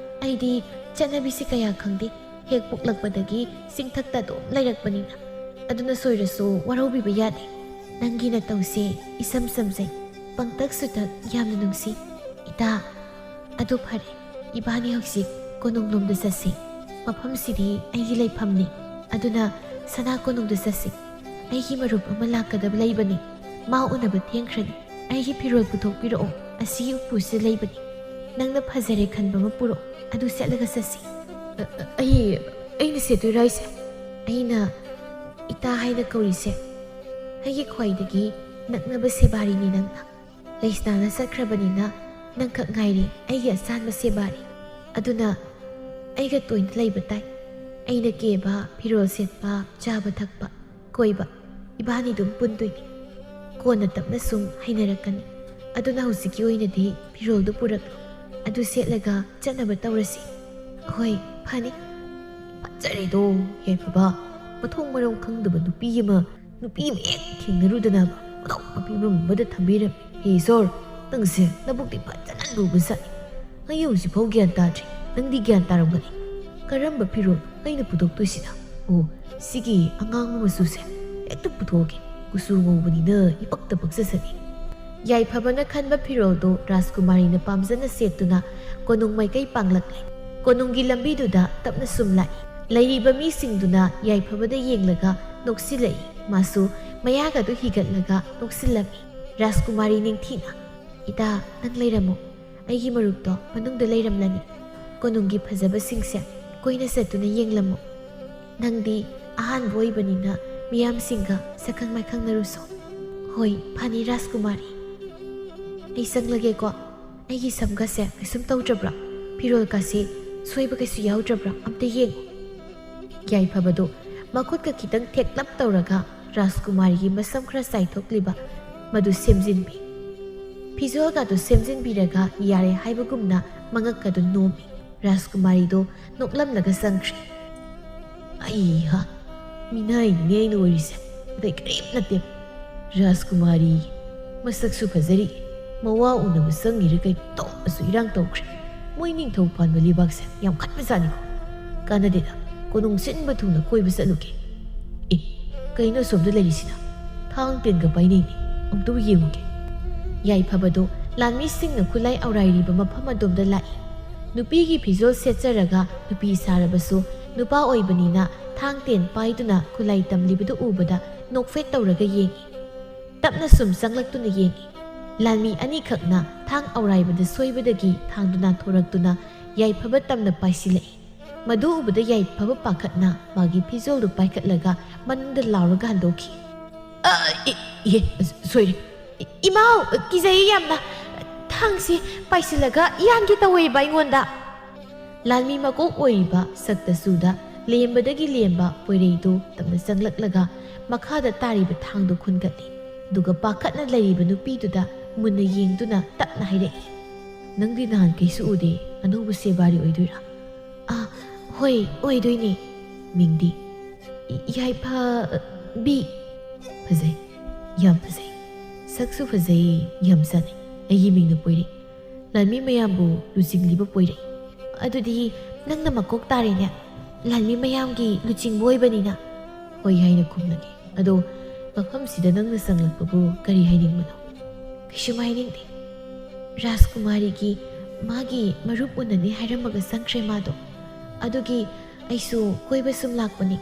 ꯑꯩꯗꯤ ꯆꯠꯅꯕꯤꯁꯤ ꯀꯌꯥ ꯈꯪꯗꯦ ꯍꯦꯛ ꯄꯣꯛꯂꯛꯄꯗꯒꯤ ꯆꯤꯡꯊꯛꯇ ꯑꯗꯨꯝ ꯂꯩꯔꯛꯄꯅꯤꯅ ꯑꯗꯨꯅ ꯁꯣꯏꯔꯁꯨ ꯋꯥꯔꯧꯕꯤꯕ ꯌꯥꯗꯦ ꯅꯪꯒꯤ ꯅꯇꯧꯁꯦ ꯏꯁꯝ ꯁꯝꯖꯩ ꯄꯪꯇꯛ ꯁꯨꯇꯛ ꯌꯥꯝꯅ ꯅꯨꯡꯁꯤ ꯏꯇꯥ ꯑꯗꯨ ꯐꯔꯦ ꯏꯕꯥꯅꯤ ꯍꯧꯖꯤꯛ ꯀꯣꯅꯨꯡꯂꯣꯝꯗ ꯆꯠꯁꯤ ꯃꯐꯝꯁꯤꯗꯤ ꯑꯩꯒꯤ ꯂꯩꯐꯝꯅꯤ ꯑꯗꯨꯅ ꯁꯅꯥ ꯀꯣꯅꯨꯡꯗ ꯆꯠꯁꯤ ꯑꯩꯒꯤ ꯃꯔꯨꯞ ꯑꯃ ꯂꯥꯛꯀꯗꯕ ꯂꯩꯕꯅꯤ ꯃꯥ ꯎꯅꯕ ꯊꯦꯡꯈ꯭ꯔꯅꯤ ꯑꯩꯒꯤ ꯐꯤꯔꯣꯜ ꯄꯨꯊꯣꯛꯄꯤꯔꯛꯑꯣ ꯑꯁꯤꯒꯤ ꯎꯄꯨꯁꯤꯗ ꯂꯩꯕꯅꯤ ꯅꯪꯅ ꯐꯖꯔꯦ ꯈꯟꯕ ꯑꯃ ꯄꯨꯔꯛꯑꯣ ꯑꯗꯨ ꯁꯦꯠꯂꯒ ꯆꯠꯁꯤ ꯑꯩꯅ ꯁꯦꯠꯇꯣꯏꯔꯥ ꯍꯥꯏꯁꯦ ꯑꯩꯅ ꯏꯇꯥ ꯍꯥꯏꯅ ꯀꯧꯔꯤꯁꯦ ꯑꯩꯒꯤ ꯈ꯭ꯋꯥꯏꯗꯒꯤ ꯅꯛꯅꯕ ꯁꯦꯕꯥꯔꯤꯅꯤ ꯅꯪꯅ ꯂꯩꯁꯅꯥꯅ ꯆꯠꯈ꯭ꯔꯕꯅꯤꯅ ꯅꯪꯈꯛ ꯉꯥꯏꯔꯦ ꯑꯩꯒꯤ ꯑꯆꯥꯟꯕ ꯁꯦꯕꯥꯔꯤ ꯑꯗꯨꯅ ꯑꯩꯒ ꯇꯣꯏꯅ ꯂꯩꯕ ꯇꯥꯏ ꯑꯩꯅ ꯀꯦꯕ ꯐꯤꯔꯣꯜ ꯁꯦꯠꯄ ꯆꯥꯕ ꯊꯛꯄ ꯀꯣꯏꯕ ꯏꯕꯥꯅꯤ ꯑꯗꯨꯝ ꯄꯨꯟꯗꯣꯏꯅꯤ ꯀꯣꯟꯅ ꯇꯞꯅ ꯁꯨꯝ ꯍꯩꯅꯔꯛꯀꯅꯤ ꯑꯗꯨꯅ ꯍꯧꯖꯤꯛꯀꯤ ꯑꯣꯏꯅꯗꯤ ꯐꯤꯔꯣꯜꯗꯨ ꯄꯨꯔꯛꯂꯣ ꯑꯗꯨ ꯁꯦꯠꯂꯒ ꯆꯠꯅꯕ ꯇꯧꯔꯁꯤ ꯍꯣꯏ ꯐꯅꯤ ꯐꯖꯔꯦꯗꯣ ꯌꯥꯏꯐꯕ ꯃꯊꯣꯡ ꯃꯔꯝ ꯈꯪꯗꯕ ꯅꯨꯄꯤ ꯑꯃ ꯍꯦꯛ ꯊꯦꯡꯅꯔꯨꯗꯅꯕ ꯃꯊꯧ ꯃꯄꯤꯕ ꯑꯃꯗ ꯊꯝꯕꯤꯔꯝꯃꯤ ꯍꯦ ꯁꯣꯔ ꯅꯪꯁꯦ ꯅꯕꯨꯛꯇꯤ ꯐꯖꯅ ꯂꯨꯕ ꯆꯠꯅꯤ ꯑꯩ ꯍꯧꯖꯤꯛꯐꯥꯎ ꯒ꯭ꯌꯥꯟ ꯇꯥꯗ꯭ꯔꯤ ꯅꯪꯗꯤ ꯒ꯭ꯌꯥꯟ ꯇꯥꯔꯝꯒꯅꯤ ꯀꯔꯝꯕ ꯐꯤꯔꯣꯜ ꯑꯩꯅ ꯄꯨꯊꯣꯛꯇꯣꯏꯁꯤꯅ ꯑꯣ ꯁꯤꯒꯤ ꯑꯉꯥꯡꯕ ꯃꯆꯨꯁꯦ ꯍꯦꯛꯇ ꯄꯨꯊꯣꯛꯑꯒꯦ ꯀꯨꯆꯨ ꯉꯧꯕꯅꯤꯅ ꯏꯄꯛꯇ ꯄꯛꯆꯁꯅꯤ ꯌꯥꯏꯐꯕꯅ ꯈꯟꯕ ꯐꯤꯔꯣꯜꯗꯨ ꯔꯥꯖꯀꯨꯃꯥꯔꯤꯅ ꯄꯥꯝꯖꯅ ꯁꯦꯠꯇꯨꯅ ꯀꯣꯅꯨꯡ ꯃꯥꯏꯀꯩ ꯄꯥꯡꯂꯛꯂꯦ ꯀꯣꯅꯨꯡꯒꯤ ꯂꯝꯕꯤꯗꯨꯗ ꯇꯞꯅ ꯁꯨꯝ ꯂꯥꯛꯏ ꯂꯩꯔꯤꯕ ꯃꯤꯁꯤꯡꯗꯨꯅ ꯌꯥꯏꯐꯕꯗ ꯌꯦꯡꯂꯒ ꯅꯣꯛꯁꯤꯜꯂꯛꯏ ꯃꯥꯁꯨ ꯃꯌꯥꯒꯗꯨ ꯍꯤꯒꯠꯂꯒ ꯅꯣꯛꯁꯤꯜꯂꯝꯃꯤ ꯔꯥꯖꯀꯨꯃꯥꯔꯤ ꯅꯤꯡꯊꯤꯅ ꯏꯇꯥ ꯅꯪ ꯂꯩꯔꯝꯃꯣ ꯑꯩꯒꯤ ꯃꯔꯨꯞꯇꯣ ꯃꯅꯨꯡꯗ ꯂꯩꯔꯝꯂꯅꯤ ꯀꯣꯅꯨꯡꯒꯤ ꯐꯖꯕꯁꯤꯡꯁꯦ ꯀꯣꯏꯅ ꯆꯠꯇꯨꯅ ꯌꯦꯡꯂꯝꯃꯣ ꯅꯪꯗꯤ ꯑꯍꯥꯟꯕ ꯑꯣꯏꯕꯅꯤꯅ ꯃꯤꯌꯥꯝꯁꯤꯡꯒ ꯁꯛꯈꯪ ꯃꯥꯏꯈꯪꯅꯔꯨꯁꯣ ꯍꯣꯏ ꯐꯅꯤ ꯔꯥꯖꯀꯨꯃꯥꯔꯤ ꯑꯩ ꯆꯪꯂꯒꯦꯀꯣ ꯑꯩꯒꯤ ꯁꯝꯒꯁꯦ ꯀꯩꯁꯨꯝ ꯇꯧꯗ꯭ꯔꯕ꯭ꯔꯥ ꯐꯤꯔꯣꯜꯀꯥꯁꯦ ꯁꯣꯏꯕ ꯀꯩꯁꯨ ꯌꯥꯎꯗ꯭ꯔꯕ꯭ꯔꯥ ꯑꯝꯇ ꯌꯦꯡꯉꯨ ꯌꯥꯏꯐꯕꯗꯣ ꯃꯈꯨꯠꯀ ꯈꯤꯇꯪ ꯊꯦꯛꯂꯞ ꯇꯧꯔꯒ ꯔꯥꯖꯀꯨꯃꯥꯔꯤꯒꯤ ꯃꯁꯝ ꯈꯔ ꯆꯥꯏꯊꯣꯛꯂꯤꯕ ꯃꯗꯨ ꯁꯦꯝꯖꯤꯟꯕꯤ ꯐꯤꯖꯣꯜꯒꯗꯨ ꯁꯦꯝꯖꯤꯟꯕꯤꯔꯒ ꯌꯥꯔꯦ ꯍꯥꯏꯕꯒꯨꯝꯅ ꯃꯉꯛꯀꯗꯨ ꯅꯣꯝꯃꯤ ꯔꯥꯖꯀꯨꯃꯥꯔꯤꯗꯣ ꯅꯣꯛꯂꯝꯂꯒ ꯆꯪꯈ꯭ꯔꯦ ꯑꯩꯍꯥ ꯃꯤꯅꯥꯏꯅꯤꯅꯦ ꯑꯩꯅ ꯑꯣꯏꯔꯤꯁꯦ ꯑꯇꯩ ꯀꯔꯤꯝ ꯅꯠꯇꯦ ꯔꯥꯖꯀꯨꯃꯥꯔꯤ ꯃꯁꯛꯁꯨ ꯐꯖꯔꯤ ꯃꯋꯥ ꯎꯅꯕ ꯆꯪꯉꯤꯔ ꯀꯩ ꯇꯧꯕꯁꯨ ꯏꯔꯥꯡ ꯇꯧꯈ꯭ꯔꯦ ꯃꯣꯏ ꯅꯤꯡꯊꯧ ꯄꯥꯟꯕ ꯂꯩꯕꯥꯛꯁꯦ ꯌꯥꯝ ꯈꯠꯄꯖꯥꯠꯅꯤꯀꯣ ꯀꯥꯟꯅꯗꯦꯗ ꯀꯣꯅꯨꯡ ꯁꯤꯟꯕ ꯊꯨꯡꯅ ꯀꯣꯏꯕ ꯆꯠꯂꯨꯒꯦ ꯀꯩꯅꯣ ꯑꯁꯣꯝꯗ ꯂꯩꯔꯤꯁꯤꯅ ꯊꯥꯡ ꯇꯦꯟꯒ ꯄꯥꯏꯅꯩꯅꯤ ꯑꯝꯇꯕꯨ ꯌꯦꯡꯉꯨꯒꯦ ꯌꯥꯏꯐꯕꯗꯣ ꯂꯥꯟꯃꯤꯁꯤꯡꯅ ꯈꯨꯠꯂꯥꯏ ꯑꯧꯔꯥꯏꯔꯤꯕ ꯃꯐꯝ ꯑꯗꯣꯝꯗ ꯂꯥꯛꯏ ꯅꯨꯄꯤꯒꯤ ꯐꯤꯖꯣꯜ ꯁꯦꯠꯆꯔꯒ ꯅꯨꯄꯤ ꯁꯥꯔꯕꯁꯨ ꯅꯨꯄꯥ ꯑꯣꯏꯕꯅꯤꯅ ꯊꯥꯡ ꯇꯦꯟ ꯄꯥꯏꯗꯨꯅ ꯈꯨꯠꯂꯥꯏ ꯇꯝꯂꯤꯕꯗꯨ ꯎꯕꯗ ꯅꯣꯛꯐꯦꯠ ꯇꯧꯔꯒ ꯌꯦꯡꯏ ꯇꯞꯅ ꯁꯨꯝ ꯆꯪꯂꯛꯇꯨꯅ ꯌꯦꯡꯏ ꯂꯥꯟꯃꯤ ꯑꯅꯤꯈꯛꯅ ꯊꯥꯡ ꯑꯧꯔꯥꯏꯕꯗ ꯁꯣꯏꯕꯗꯒꯤ ꯊꯥꯡꯗꯨ ꯅꯥꯟꯊꯣꯔꯛꯇꯨꯅ ꯌꯥꯏꯐꯕ ꯇꯝꯅ ꯄꯥꯏꯁꯤꯜꯂꯛꯏ ꯃꯗꯨ ꯎꯕꯗ ꯌꯥꯏꯐꯕ ꯄꯥꯈꯠꯅ ꯃꯥꯒꯤ ꯐꯤꯖꯣꯜꯗꯨ ꯄꯥꯏꯈꯠꯂꯒ ꯃꯅꯨꯡꯗ ꯂꯥꯎꯔꯒ ꯍꯟꯗꯣꯛꯈꯤ ꯁꯣꯏꯔꯦ ꯏꯃꯥꯎ ꯀꯤꯖꯩ ꯌꯥꯝꯅ ꯊꯥꯡꯁꯤ ꯄꯥꯏꯁꯤꯜꯂꯒ ꯌꯥꯟꯒꯦ ꯇꯧꯋꯦꯕ ꯑꯩꯉꯣꯟꯗ ꯂꯥꯟꯃꯤ ꯃꯀꯣꯛ ꯑꯣꯏꯔꯤꯕ ꯁꯛꯇꯁꯨꯗ ꯂꯦꯝꯕꯗꯒꯤ ꯂꯦꯝꯕ ꯄꯣꯏꯔꯩꯗꯨ ꯇꯞꯅ ꯆꯪꯂꯛꯂꯒ ꯃꯈꯥꯗ ꯇꯥꯔꯤꯕ ꯊꯥꯡꯗꯨ ꯈꯨꯟꯒꯠꯂꯤ ꯑꯗꯨꯒ ꯄꯥꯈꯠꯅ ꯂꯩꯔꯤꯕ ꯅꯨꯄꯤꯗꯨꯗ ꯃꯨꯟꯅ ꯌꯦꯡꯗꯨꯅ ꯇꯞꯅ ꯍꯥꯏꯔꯛꯏ ꯅꯪꯗꯤ ꯅꯍꯥꯟ ꯀꯩꯁꯨ ꯎꯗꯦ ꯑꯅꯧꯕ ꯁꯦꯕꯥꯔꯤ ꯑꯣꯏꯗꯣꯏꯔꯥ ꯍꯣꯏ ꯑꯣꯏꯗꯣꯏꯅꯤ ꯃꯤꯡꯗꯤ ꯌꯥꯏꯐꯕꯤ ꯐꯖꯩ ꯌꯥꯝ ꯐꯖꯩ ꯁꯛꯁꯨ ꯐꯖꯩ ꯌꯥꯝ ꯆꯥꯅꯩ ꯑꯩꯒꯤ ꯃꯤꯡꯅ ꯄꯣꯏꯔꯩ ꯂꯥꯟꯃꯤ ꯃꯌꯥꯝꯕꯨ ꯂꯨꯆꯤꯡꯂꯤꯕ ꯄꯣꯏꯔꯩ ꯑꯗꯨꯗꯤ ꯅꯪꯅ ꯃꯀꯣꯛ ꯇꯥꯔꯦꯅꯦ ꯂꯥꯟꯃꯤ ꯃꯌꯥꯝꯒꯤ ꯂꯨꯆꯤꯡꯕ ꯑꯣꯏꯕꯅꯤꯅ ꯍꯣꯏ ꯍꯥꯏꯅ ꯈꯨꯝꯂꯒꯦ ꯑꯗꯣ ꯃꯐꯝꯁꯤꯗ ꯅꯪꯅ ꯆꯪꯂꯛꯄꯕꯨ ꯀꯔꯤ ꯍꯥꯏꯅꯤꯡꯕꯅꯣ ꯀꯩꯁꯨꯝ ꯍꯥꯏꯅꯤꯡꯗꯦ ꯔꯥꯖꯀꯨꯃꯥꯔꯤꯒꯤ ꯃꯥꯒꯤ ꯃꯔꯨꯞ ꯎꯅꯅꯤ ꯍꯥꯏꯔꯝꯃꯒ ꯆꯪꯈ꯭ꯔꯦ ꯃꯥꯗꯣ ꯑꯗꯨꯒꯤ ꯑꯩꯁꯨ ꯀꯣꯏꯕ ꯁꯨꯝ ꯂꯥꯛꯄꯅꯤ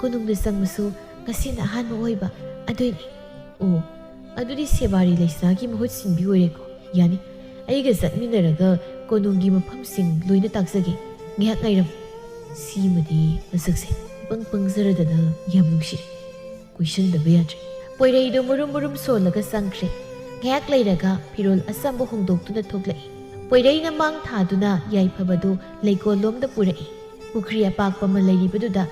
ꯀꯣꯅꯨꯡꯗ ꯆꯪꯕꯁꯨ ꯉꯁꯤꯅ ꯑꯍꯥꯟꯕ ꯑꯣꯏꯕ ꯑꯗꯨꯏꯅꯤ ꯑꯣ ꯑꯗꯨꯗꯤ ꯁꯦꯕꯥꯔꯤ ꯂꯩꯁꯅꯥꯒꯤ ꯃꯍꯨꯠ ꯁꯤꯟꯕꯤ ꯑꯣꯏꯔꯦꯀꯣ ꯌꯥꯅꯤ ꯑꯩꯒ ꯆꯠꯃꯤꯟꯅꯔꯒ ꯀꯣꯅꯨꯡꯒꯤ ꯃꯐꯝꯁꯤꯡ ꯂꯣꯏꯅ ꯇꯥꯛꯆꯒꯦ ꯉꯥꯏꯍꯥꯛ ꯉꯥꯏꯔꯝꯃꯨ ꯁꯤꯃꯗꯤ ꯃꯁꯛꯁꯦ ꯄꯪ ꯄꯪꯖꯔꯗꯅ ꯌꯥꯝ ꯅꯨꯡꯁꯤꯔꯦ ꯀꯣꯏꯁꯟꯗꯕ ꯌꯥꯗ꯭ꯔꯦ ꯄꯣꯏꯔꯩꯗꯣ ꯃꯔꯨꯝ ꯃꯔꯨꯝ ꯁꯣꯜꯂꯒ ꯆꯪꯈ꯭ꯔꯦ ꯉꯥꯏꯍꯥꯛ ꯂꯩꯔꯒ ꯐꯤꯔꯣꯜ ꯑꯆꯝꯕ ꯍꯣꯡꯗꯣꯛꯇꯨꯅ ꯊꯣꯛꯂꯛꯏ ꯄꯣꯏꯔꯩꯅ ꯃꯥꯡ ꯊꯥꯗꯨꯅ ꯌꯥꯏꯐꯕꯗꯨ ꯂꯩꯀꯣꯜꯂꯣꯝꯗ ꯄꯨꯔꯛꯏ ꯄꯨꯈ꯭ꯔꯤ ꯑꯄꯥꯛꯄ ꯑꯃ ꯂꯩꯔꯤꯕꯗꯨꯗ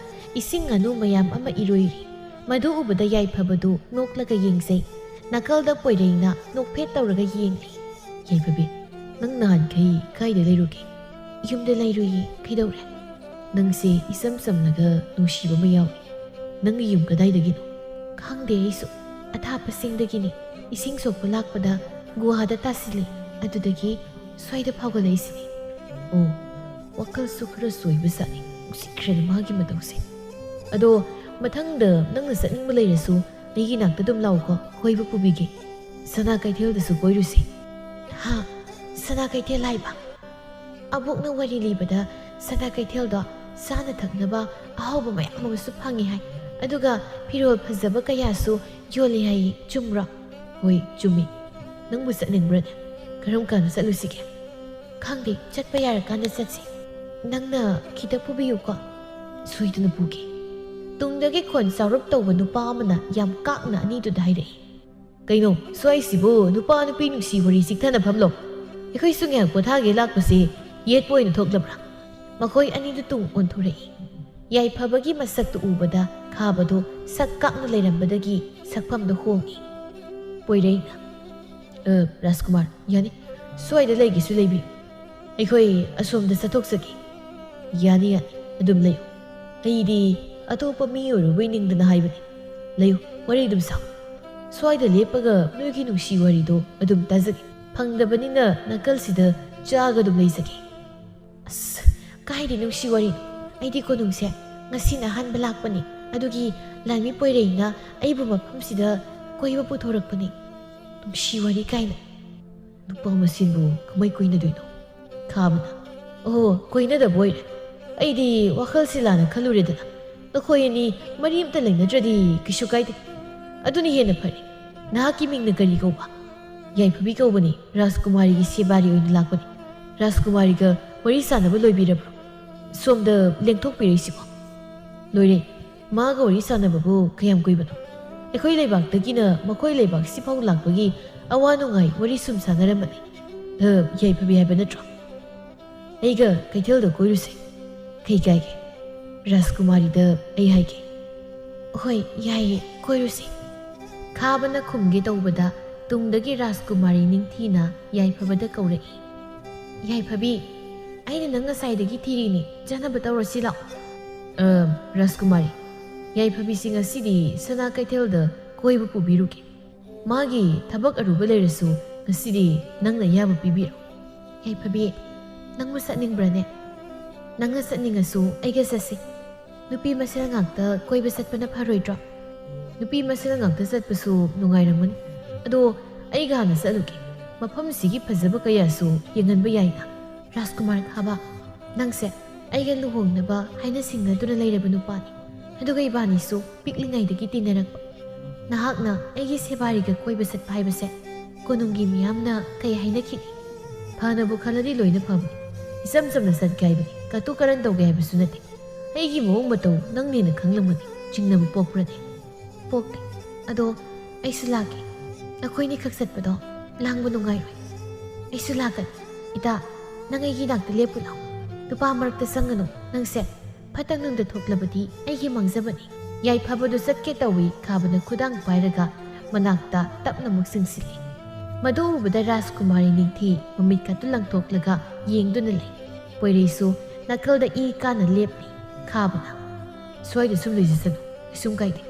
ꯏꯁꯤꯡ ꯉꯥꯅꯨ ꯃꯌꯥꯝ ꯑꯃ ꯏꯔꯣꯏꯔꯤ ꯃꯗꯨ ꯎꯕꯗ ꯌꯥꯏꯐꯕꯗꯨ ꯅꯣꯛꯂꯒ ꯌꯦꯡꯖꯩ ꯅꯥꯀꯜꯗ ꯄꯣꯏꯔꯩꯅ ꯅꯣꯛꯐꯦꯠ ꯇꯧꯔꯒ ꯌꯦꯡꯂꯤ ꯌꯥꯏꯐꯕꯤ ꯅꯪ ꯅꯍꯥꯟꯈꯩ ꯀꯥꯏꯗ ꯂꯩꯔꯨꯒꯦ ꯌꯨꯝꯗ ꯂꯩꯔꯨꯏꯌꯦ ꯀꯩꯗꯧꯔꯦ ꯅꯪꯁꯦ ꯏꯆꯝ ꯆꯝꯂꯒ ꯅꯨꯡꯁꯤꯕ ꯑꯃ ꯌꯥꯎꯏ ꯅꯪꯒꯤ ꯌꯨꯝ ꯀꯗꯥꯏꯗꯒꯤꯅꯣ ꯈꯪꯗꯦ ꯑꯩꯁꯨ ꯑꯊꯥꯞꯄꯁꯤꯡꯗꯒꯤꯅꯤ ꯏꯁꯤꯡ ꯁꯣꯛꯄ ꯂꯥꯛꯄꯗ ꯒꯨꯍꯥꯗ ꯇꯥꯁꯤꯜꯂꯤ ꯑꯗꯨꯗꯒꯤ ꯁ꯭ꯋꯥꯏꯗ ꯐꯥꯎꯒꯠꯂꯛꯏꯁꯤꯅꯤ ꯑꯣ ꯋꯥꯈꯜꯁꯨ ꯈꯔ ꯆꯣꯏꯕ ꯖꯥꯠꯅꯤ ꯅꯨꯡꯁꯤꯈ꯭ꯔꯦꯅ ꯃꯥꯒꯤ ꯃꯇꯧꯁꯦ ꯑꯗꯣ ꯃꯊꯪꯗ ꯅꯪꯅ ꯆꯠꯅꯤꯡꯕ ꯂꯩꯔꯁꯨ ꯑꯩꯒꯤ ꯅꯥꯛꯇ ꯑꯗꯨꯝ ꯂꯥꯛꯎꯀꯣ ꯀꯣꯏꯕ ꯄꯨꯕꯤꯒꯦ ꯁꯅꯥ ꯀꯩꯊꯦꯜꯗꯁꯨ ꯀꯣꯏꯔꯨꯁꯤ ꯍꯥ ꯁꯅꯥ ꯀꯩꯊꯦꯜ ꯍꯥꯏꯕ ꯑꯕꯣꯛꯅ ꯋꯥꯔꯤ ꯂꯤꯕꯗ ꯁꯅꯥ ꯀꯩꯊꯦꯜꯗꯣ ꯆꯥꯅ ꯊꯛꯅꯕ ꯑꯍꯥꯎꯕ ꯃꯌꯥꯝ ꯑꯃꯁꯨ ꯐꯪꯉꯤ ꯍꯥꯏ ꯑꯗꯨꯒ ꯐꯤꯔꯣꯜ ꯐꯖꯕ ꯀꯌꯥꯁꯨ ꯌꯣꯜꯂꯤ ꯍꯥꯏꯌꯦ ꯆꯨꯝꯕ꯭ꯔꯣ ꯍꯣꯏ ꯆꯨꯝꯃꯤ ꯅꯪꯕꯨ ꯆꯠꯅꯤꯡꯕ꯭ꯔꯅꯦ ꯀꯔꯝ ꯀꯥꯟꯗ ꯆꯠꯂꯨꯁꯤꯒꯦ ꯈꯪꯗꯦ ꯆꯠꯄ ꯌꯥꯔꯀꯥꯟꯗ ꯆꯠꯁꯤ ꯅꯪꯅ ꯈꯤꯇ ꯄꯨꯕꯤꯌꯨꯀꯣ ꯁꯣꯏꯗꯅ ꯄꯨꯒꯦ ꯇꯨꯡꯗꯒꯤ ꯈꯣꯟ ꯆꯥꯎꯔꯞ ꯇꯧꯕ ꯅꯨꯄꯥ ꯑꯃꯅ ꯌꯥꯝ ꯀꯥꯛꯅ ꯑꯅꯤꯗꯨꯗ ꯍꯥꯏꯔꯛꯏ ꯀꯩꯅꯣ ꯁ꯭ꯋꯥꯏꯁꯤꯕꯨ ꯅꯨꯄꯥ ꯅꯨꯄꯤ ꯅꯨꯡꯁꯤ ꯋꯥꯔꯤ ꯆꯤꯛꯊꯅꯐꯝꯂꯣ ꯑꯩꯈꯣꯏꯁꯨ ꯉꯥꯏꯍꯥꯛ ꯄꯣꯊꯥꯒꯦ ꯂꯥꯛꯄꯁꯦ ꯌꯦꯠꯄ ꯑꯣꯏꯅ ꯊꯣꯛꯂꯕ꯭ꯔꯥ ꯃꯈꯣꯏ ꯑꯅꯤꯗꯨ ꯇꯨꯡ ꯑꯣꯟꯊꯣꯔꯛꯏ ꯌꯥꯏꯐꯕꯒꯤ ꯃꯁꯛꯇꯨ ꯎꯕꯗ ꯈꯥꯕꯗꯣ ꯁꯛ ꯀꯥꯛꯅ ꯂꯩꯔꯝꯕꯗꯒꯤ ꯁꯛꯐꯝꯗꯣ ꯍꯣꯡꯉꯤ ꯄꯣꯏꯔꯩꯅ ꯔꯥꯖꯀꯨꯃꯥꯔ ꯌꯥꯅꯤ ꯁ꯭ꯋꯥꯏꯗ ꯂꯩꯒꯦꯁꯨ ꯂꯩꯕꯤꯌꯨ ꯑꯩꯈꯣꯏ ꯑꯁꯣꯝꯗ ꯆꯠꯊꯣꯛꯆꯒꯦ ꯌꯥꯅꯤ ꯌꯥꯅꯤ ꯑꯗꯨꯝ ꯂꯩꯌꯨ ꯑꯩꯗꯤ ꯑꯇꯣꯞꯄ ꯃꯤ ꯑꯣꯏꯔꯨꯕꯩ ꯅꯤꯡꯗꯅ ꯍꯥꯏꯕꯅꯤ ꯂꯩꯌꯨ ꯋꯥꯔꯤ ꯑꯗꯨꯝ ꯁꯥꯎ ꯁ꯭ꯋꯥꯏꯗ ꯂꯦꯞꯄꯒ ꯅꯣꯏꯒꯤ ꯅꯨꯡꯁꯤ ꯋꯥꯔꯤꯗꯣ ꯑꯗꯨꯝ ꯇꯥꯖꯒꯦ ꯐꯪꯗꯕꯅꯤꯅ ꯅꯥꯀꯜꯁꯤꯗ ꯆꯥꯒ ꯑꯗꯨꯝ ꯂꯩꯖꯒꯦ ꯑꯁ ꯀꯥꯏꯗꯤ ꯅꯨꯡꯁꯤ ꯋꯥꯔꯤꯅꯣ ꯑꯩꯗꯤ ꯀꯣꯅꯨꯡꯁꯦ ꯉꯁꯤꯅ ꯑꯍꯥꯟꯕ ꯂꯥꯛꯄꯅꯤ ꯑꯗꯨꯒꯤ ꯂꯥꯟꯃꯤ ꯄꯣꯏꯔꯩꯅ ꯑꯩꯕꯨ ꯃꯐꯝꯁꯤꯗ ꯀꯣꯏꯕ ꯄꯨꯊꯣꯔꯛꯄꯅꯤ ꯅꯨꯡꯁꯤ ꯋꯥꯔꯤ ꯀꯥꯏꯅ ꯅꯨꯄꯥ ꯃꯁꯦꯟꯕꯨ ꯀꯃꯥꯏ ꯀꯣꯏꯅꯗꯣꯏꯅꯣ ꯈꯥꯕꯅ ꯑꯣ ꯀꯣꯏꯅꯗꯕ ꯑꯣꯏꯔꯦ ꯑꯩꯗꯤ ꯋꯥꯈꯜꯁꯦ ꯂꯥꯟꯅ ꯈꯜꯂꯨꯔꯦꯗꯅ ꯅꯈꯣꯏ ꯑꯅꯤ ꯃꯔꯤ ꯑꯝꯇ ꯂꯩꯅꯗ꯭ꯔꯗꯤ ꯀꯩꯁꯨ ꯀꯥꯏꯗꯦ ꯑꯗꯨꯅ ꯍꯦꯟꯅ ꯐꯔꯦ ꯅꯍꯥꯛꯀꯤ ꯃꯤꯡꯅ ꯀꯔꯤ ꯀꯧꯕ ꯌꯥꯏꯐꯕꯤ ꯀꯧꯕꯅꯤ ꯔꯥꯖꯀꯨꯃꯥꯔꯤꯒꯤ ꯁꯦꯕꯥꯔꯤ ꯑꯣꯏꯅ ꯂꯥꯛꯄꯅꯤ ꯔꯥꯖꯀꯨꯃꯥꯔꯤꯒ ꯋꯥꯔꯤ ꯁꯥꯟꯅꯕ ꯂꯣꯏꯕꯤꯔꯕ꯭ꯔꯣ ꯁꯣꯝꯗ ꯂꯦꯡꯊꯣꯛꯄꯤꯔꯛꯏꯁꯤꯕꯣ ꯂꯣꯏꯔꯦ ꯃꯥꯒ ꯋꯥꯔꯤ ꯁꯥꯟꯅꯕꯕꯨ ꯀꯌꯥꯝ ꯀꯨꯏꯕꯅꯣ ꯑꯩꯈꯣꯏ ꯂꯩꯕꯥꯛꯇꯒꯤꯅ ꯃꯈꯣꯏ ꯂꯩꯕꯥꯛꯁꯤꯐꯥꯎ ꯂꯥꯛꯄꯒꯤ ꯑꯋꯥ ꯅꯨꯡꯉꯥꯏ ꯋꯥꯔꯤ ꯁꯨꯝ ꯁꯥꯟꯅꯔꯝꯕꯅꯤ ꯌꯥꯏꯐꯕꯤ ꯍꯥꯏꯕ ꯅꯠꯇ꯭ꯔꯣ ꯑꯩꯒ ꯀꯩꯊꯦꯜꯗ ꯀꯣꯏꯔꯨꯁꯦ ꯀꯩ ꯀꯥꯏꯒꯦ ꯔꯥꯖꯀꯨꯃꯥꯔꯤꯗ ꯑꯩ ꯍꯥꯏꯒꯦ ꯍꯣꯏ ꯌꯥꯏꯌꯦ ꯀꯣꯏꯔꯨꯁꯤ ꯈꯥꯕꯅ ꯈꯨꯝꯒꯦ ꯇꯧꯕꯗ ꯇꯨꯡꯗꯒꯤ ꯔꯥꯖꯀꯨꯃꯥꯔꯤ ꯅꯤꯡꯊꯤꯅ ꯌꯥꯏꯐꯕꯗ ꯀꯧꯔꯛꯏ ꯌꯥꯏꯐꯕꯤ ꯑꯩꯅ ꯅꯪ ꯉꯁꯥꯏꯗꯒꯤ ꯊꯤꯔꯤꯅꯤ ꯆꯠꯅꯕ ꯇꯧꯔꯁꯤ ꯂꯥꯛꯑꯣ ꯔꯥꯖꯀꯨꯃꯥꯔꯤ ꯌꯥꯏꯐꯕꯤꯁꯤ ꯉꯁꯤꯗꯤ ꯁꯅꯥ ꯀꯩꯊꯦꯜꯗ ꯀꯣꯏꯕ ꯄꯨꯕꯤꯔꯨꯒꯦ ꯃꯥꯒꯤ ꯊꯕꯛ ꯑꯔꯨꯕ ꯂꯩꯔꯁꯨ ꯉꯁꯤꯗꯤ ꯅꯪꯅ ꯑꯌꯥꯕ ꯄꯤꯕꯤꯔꯣ ꯌꯥꯏꯐꯕꯤ ꯅꯪꯕꯨ ꯆꯠꯅꯤꯡꯕ꯭ꯔꯅꯦ ꯅꯪꯅ ꯆꯠꯅꯤꯡꯉꯁꯨ ꯑꯩꯒ ꯆꯠꯁꯤ ꯅꯨꯄꯤ ꯃꯁꯦꯜ ꯉꯥꯛꯇ ꯀꯣꯏꯕ ꯆꯠꯄꯅ ꯐꯔꯣꯏꯗ꯭ꯔꯣ ꯅꯨꯄꯤ ꯃꯁꯦꯜ ꯉꯥꯛꯇ ꯆꯠꯄꯁꯨ ꯅꯨꯡꯉꯥꯏꯔꯝꯒꯅꯤ ꯑꯗꯣ ꯑꯩꯒ ꯍꯥꯟꯅ ꯆꯠꯂꯨꯒꯦ ꯃꯐꯝꯁꯤꯒꯤ ꯐꯖꯕ ꯀꯌꯥꯁꯨ ꯌꯦꯡꯍꯟꯕ ꯌꯥꯏꯅ ꯔꯥꯖꯀꯨꯃꯥꯔ ꯈꯥꯕ ꯅꯪꯁꯦ ꯑꯩꯒ ꯂꯨꯍꯣꯡꯅꯕ ꯍꯥꯏꯅ ꯁꯤꯡꯅꯗꯨꯅ ꯂꯩꯔꯕ ꯅꯨꯄꯥꯅꯤ ꯑꯗꯨꯒ ꯏꯕꯥꯅꯤꯁꯨ ꯄꯤꯛꯂꯤꯉꯩꯗꯒꯤ ꯇꯤꯟꯅꯔꯛꯄ ꯅꯍꯥꯛꯅ ꯑꯩꯒꯤ ꯁꯦꯕꯥꯔꯤꯒ ꯀꯣꯏꯕ ꯆꯠꯄ ꯍꯥꯏꯕꯁꯦ ꯀꯣꯅꯨꯡꯒꯤ ꯃꯤꯌꯥꯝꯅ ꯀꯩ ꯍꯥꯏꯅꯈꯤꯅꯤ ꯐꯅꯕꯨ ꯈꯜꯂꯗꯤ ꯂꯣꯏꯅ ꯐꯕꯅꯤ ꯏꯆꯝ ꯆꯝꯅ ꯆꯠꯀꯦ ꯍꯥꯏꯕꯅꯤ ꯀꯇꯨ ꯀꯔꯟ ꯇꯧꯒꯦ ꯍꯥꯏꯕꯁꯨ ꯅꯠꯇꯦ ꯑꯩꯒꯤ ꯃꯑꯣꯡ ꯃꯇꯧ ꯅꯪꯅꯦꯅ ꯈꯪꯂꯝꯒꯅꯤ ꯆꯤꯡꯅꯕ ꯄꯣꯛꯄ꯭ꯔꯅꯦ ꯄꯣꯛꯇꯦ ꯑꯗꯣ ꯑꯩꯁꯨ ꯂꯥꯛꯀꯦ ꯑꯩꯈꯣꯏꯅꯤ ꯈꯛ ꯆꯠꯄꯗꯣ ꯂꯥꯡꯕ ꯅꯨꯡꯉꯥꯏꯔꯣꯏ ꯑꯩꯁꯨ ꯂꯥꯛꯀꯅꯤ ꯏꯇꯥ ꯅꯪ ꯑꯩꯒꯤ ꯅꯥꯛꯇ ꯂꯦꯞꯄꯨ ꯂꯥꯎ ꯅꯨꯄꯥ ꯃꯔꯛꯇ ꯆꯪꯒꯅꯨ ꯅꯪꯁꯦ ꯐꯠꯇꯪ ꯊꯣꯛꯂꯕꯗꯤ ꯑꯩꯒꯤ ꯃꯥꯡꯖꯕꯅꯤ ꯌꯥꯏꯐꯕꯗꯨ ꯆꯠꯀꯦ ꯇꯧꯏ ꯈꯥꯕꯅ ꯈꯨꯗꯥꯡ ꯄꯥꯏꯔꯒ ꯃꯅꯥꯛꯇ ꯇꯞꯅꯃꯨꯛ ꯆꯪꯁꯤꯜꯂꯤ ꯃꯗꯨ ꯎꯕꯗ ꯔꯥꯖꯀꯨꯃꯥꯔꯤ ꯅꯤꯡꯊꯤ ꯃꯃꯤꯠ ꯀꯥꯇꯨ ꯂꯪꯊꯣꯛꯂꯒ ꯌꯦꯡꯗꯨꯅ ꯂꯩ ꯄꯣꯏꯔꯩꯁꯨ ꯅꯥꯀꯜꯗ ꯏ ꯀꯥꯅ ꯂꯦꯞꯂꯤ ꯈꯥꯕꯅ ꯁ꯭ꯋꯥꯏꯗ ꯁꯨꯝ ꯂꯩꯖꯁꯅꯨ ꯀꯩꯁꯨꯝ ꯀꯥꯏꯗꯦ